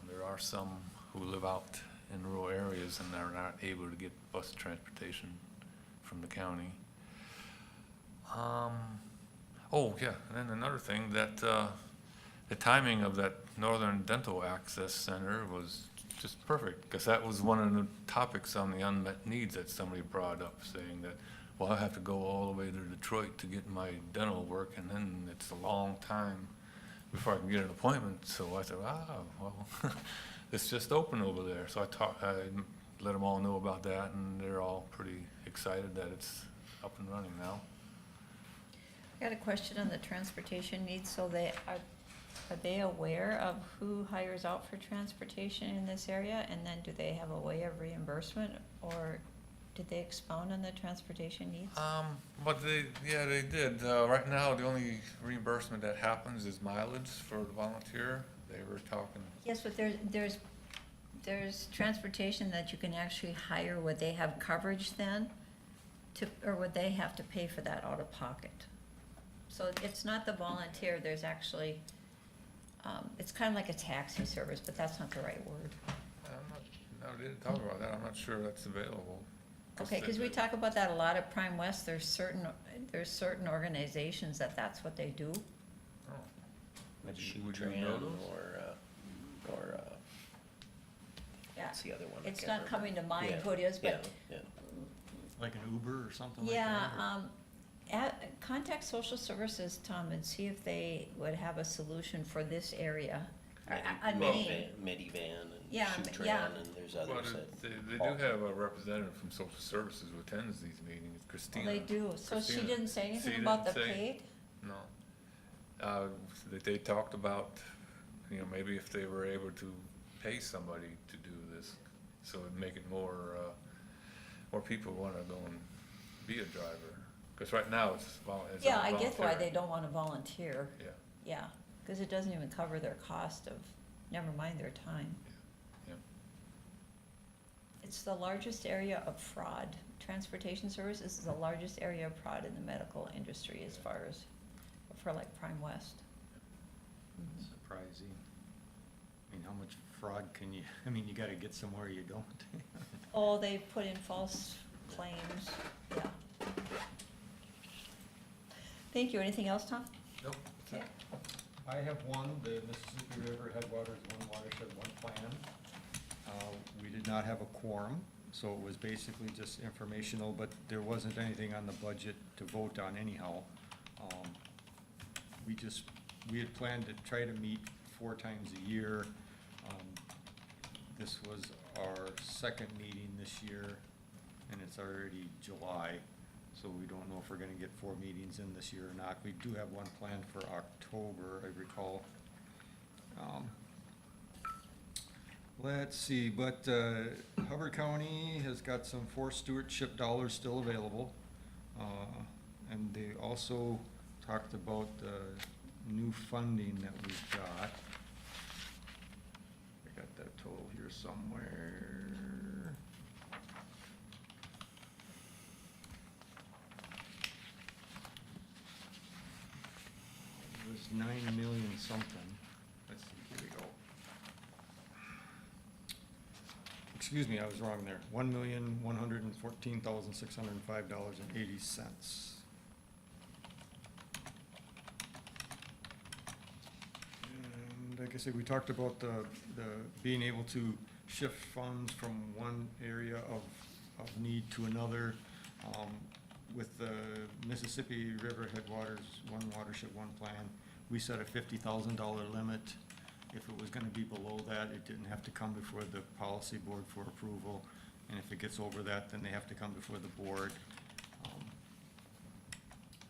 There are some who live out in rural areas and are not able to get bus transportation from the county. Oh, yeah, and then another thing, that the timing of that Northern Dental Access Center was just perfect, because that was one of the topics on the unmet needs that somebody brought up, saying that, well, I have to go all the way to Detroit to get my dental work, and then it's a long time before I can get an appointment. So I said, well, it's just open over there. So I let them all know about that, and they're all pretty excited that it's up and running now. I got a question on the transportation needs. So are they aware of who hires out for transportation in this area? And then do they have a way of reimbursement, or did they expound on the transportation needs? But they did. Right now, the only reimbursement that happens is mileage for the volunteer. They were talking. Yes, but there's transportation that you can actually hire. Would they have coverage then? Or would they have to pay for that out of pocket? So it's not the volunteer, there's actually, it's kind of like a taxi service, but that's not the right word. No, we didn't talk about that. I'm not sure that's available. Okay, because we talk about that a lot at Prime West. There's certain organizations that's what they do. Oh. Like Shoe Would you Tran know those? or Yeah. what's the other one? I It's can't not remember. coming to mind Yeah, who it is, but yeah. Like an Uber or something like that? yeah, contact social services, Tom, and see if they would have a solution for this area. A name. Medivan and Yeah, Shoe yeah. Tran, and there's Well, others that. they do have a representative from social services who attends these meetings, Well, Christina. they do. So she Christina. didn't say She anything didn't about the say- paid? No. They talked about, you know, maybe if they were able to pay somebody to do this, so it'd make it more people wanna go and be a driver. Because right now, it's, well, it's Yeah, I get why voluntary. they don't wanna volunteer, Yeah, yeah, cause it doesn't even cover their cost of, never mind their time. yeah. It's the largest area of fraud. Transportation services is the largest area of fraud in the medical industry as far as, for like Prime West. Surprising. I mean, how much fraud can you, I mean, you gotta get somewhere you don't. Oh, they put in false claims, yeah. Thank you. Anything else, Tom? Nope. Okay. I have one, the Mississippi River Headwaters One Watershed One Plan. We did not have a quorum, so it was basically just informational, but there wasn't anything on the budget to vote on anyhow. We had planned to try to meet 4 times a year. This was our second meeting this year, and it's already July, so we don't know if we're gonna get 4 meetings in this year or not. We do have one planned for October, I recall. Let's see, but Hubbard County has got some forest stewardship dollars still available. And they also talked about new funding that we've got. I got that total here somewhere. It was 9 million something. Let's see, here we go. Excuse me, I was wrong there. $1,114,605.80. And like I said, we talked about the being able to shift funds from one area of need to another. With the Mississippi River Headwaters One Watershed One Plan, we set a $50,000 limit. If it was gonna be below that, it didn't have to come before the policy board for approval. And if it gets over that, then they have to come before the board.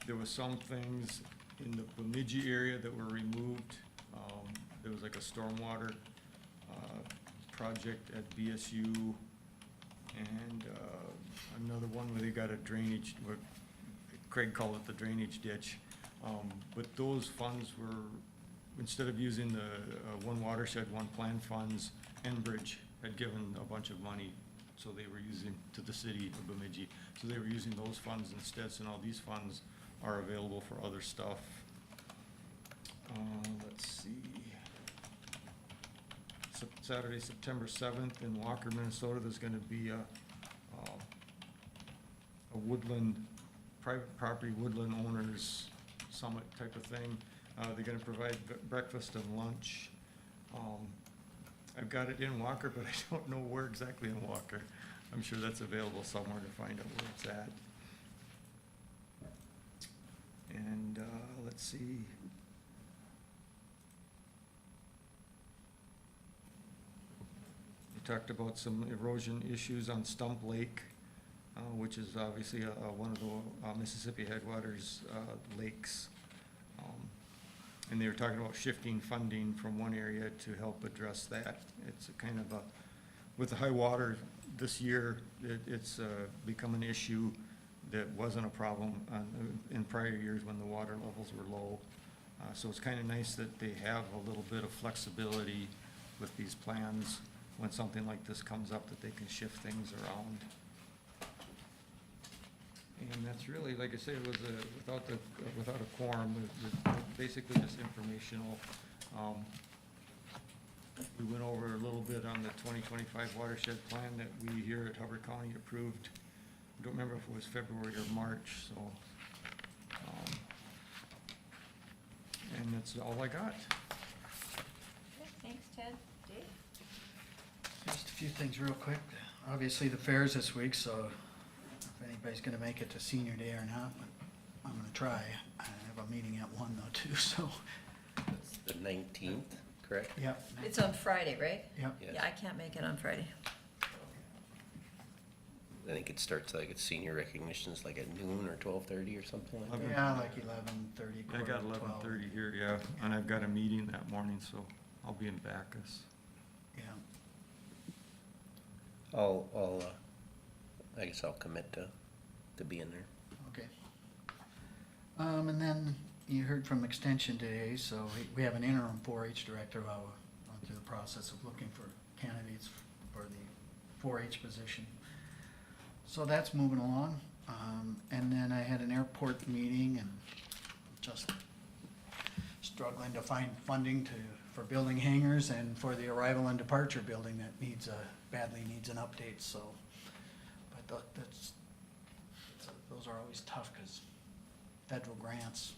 There was some things in the Bemidji area that were removed. There was like a stormwater, project at BSU, and, another one where they got a drainage, what Craig called it the drainage ditch. But those funds were, instead of using the One Watershed, One Plan funds, Enbridge had given a bunch of money, so they were using, to the city of Bemidji. So they were using those funds instead, so now these funds are available for other stuff. Let's see. Saturday, September 7th in Walker, Minnesota, there's gonna be a woodland, private property woodland owners summit type of thing. They're gonna provide breakfast and lunch. I've got it in Walker, but I don't know where exactly in Walker. I'm sure that's available somewhere to find out where it's at. And, let's see. We talked about some erosion issues on Stump Lake, which is obviously one of the Mississippi Headwaters lakes. And they were talking about shifting funding from one area to help address that. It's a kind of a, with the high water this year, it's become an issue that wasn't a problem in prior years when the water levels were low. So it's kind of nice that they have a little bit of flexibility with these plans when something like this comes up, that they can shift things around. And that's really, like I say, it was without a quorum, it was basically just informational. We went over a little bit on the 2025 watershed plan that we here at Hubbard County approved. I don't remember if it was February or March, so. And that's all I got. Okay, thanks, Ted. Dave? Just a few things real quick. Obviously, the fair's this week, so if anybody's gonna make it to senior day or not, but I'm gonna try. I have a meeting at 1 though too, so. It's the 19th, correct? Yep. It's on Friday, right? Yep. Yes. Yeah, I can't make it on Friday. I think it starts like at senior recognitions, like at noon or 12:30 or something like that. Yeah, like 11:30, I got 11:30 here, yeah, and I've got a meeting that morning, so I'll be in Bacchus. Yeah. I guess I'll commit to being there. Okay. And then you heard from Extension today, so we have an interim 4-H director while we're going through the process of looking for candidates for the 4-H position. So that's moving along. And then I had an airport meeting and just struggling to find funding for building hangars and for the arrival and departure building that badly needs an update, so. But those are always tough because federal grants,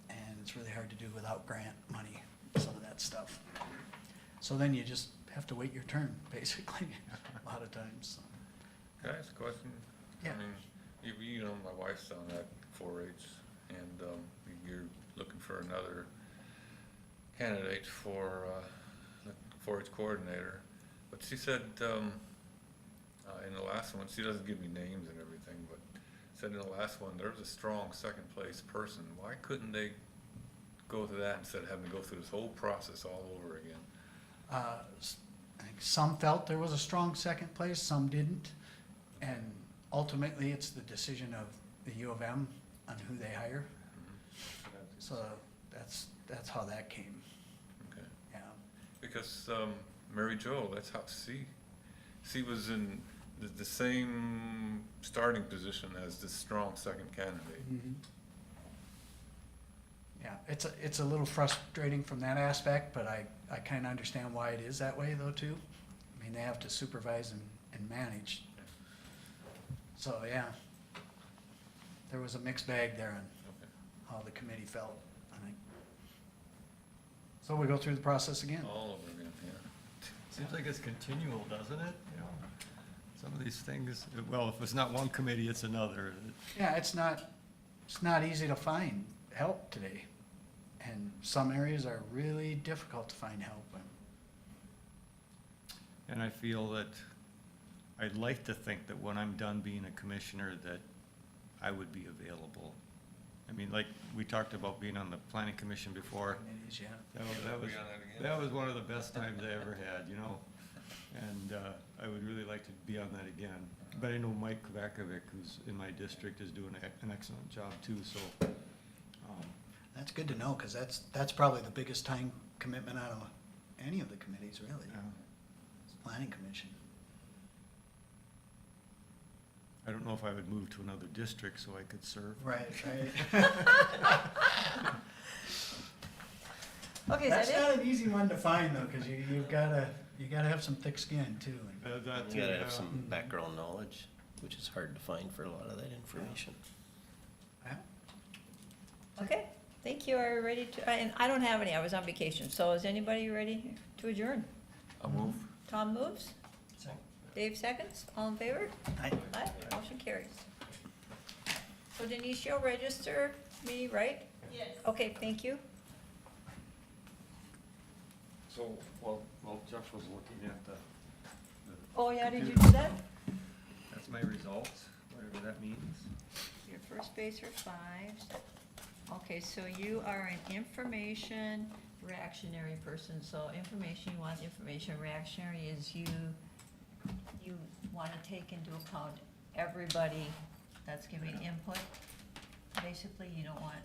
and it's really hard to do without grant money, some of that stuff. So then you just have to wait your turn, basically, a lot of times. So. Can I ask a question? Yeah. I mean, you know, my wife's on that 4-H, and you're looking for another candidate for the 4-H coordinator. But she said, in the last one, she doesn't give me names and everything, but said in the last one, there was a strong second place person. Why couldn't they go to that instead of having to go through this whole process all over again? I think some felt there was a strong second place, some didn't. And ultimately, it's the decision of the U of M on who they hire. So that's how that came. Okay. Yeah. Because Mary Jo, that's how she was in the same starting position as this strong second candidate. Yeah, it's a little frustrating from that aspect, but I kind of understand why it is that way though too. I mean, they have to supervise and manage. So, yeah, there was a mixed bag there on Okay. how the committee felt, I think. So we go through the process again. All over again, yeah. Seems like it's continual, doesn't it? You know, some of these things, well, if it's not one committee, it's another. Yeah, it's not easy to find help today. And some areas are really difficult to find help in. And I feel that I'd like to think that when I'm done being a commissioner, that I would be available. I mean, like, we talked about being on the planning commission before. Committees, yeah. That was one of the best times I ever had, you know? And I would really like to be on that again. But I know Mike Kovakovic, who's in my district, is doing an excellent job too, so. That's good to know, because that's probably the biggest time commitment out of any of the committees, really. Yeah. It's planning commission. I don't know if I would move to another district so I could serve. Right. Okay, is that That's it? not an easy one to find though, because you gotta have some thick skin too. You gotta have some background knowledge, which is hard to find for a lot of that information. Yeah. Okay, thank you, are we ready to, and I don't have any, I was on vacation, so is anybody ready to adjourn? I'll move. Tom moves? Dave seconds, all in favor? Aye. Aye, motion carries. So Denise, you'll register me, right? Yes. Okay, thank you. So, while Jeff was looking at the Oh, yeah, did you do that? that's my results, whatever that means. Your first base are 5s. Okay, so you are an information reactionary person, so information, you want information, reactionary is you wanna take into account everybody that's giving input. Basically, you don't want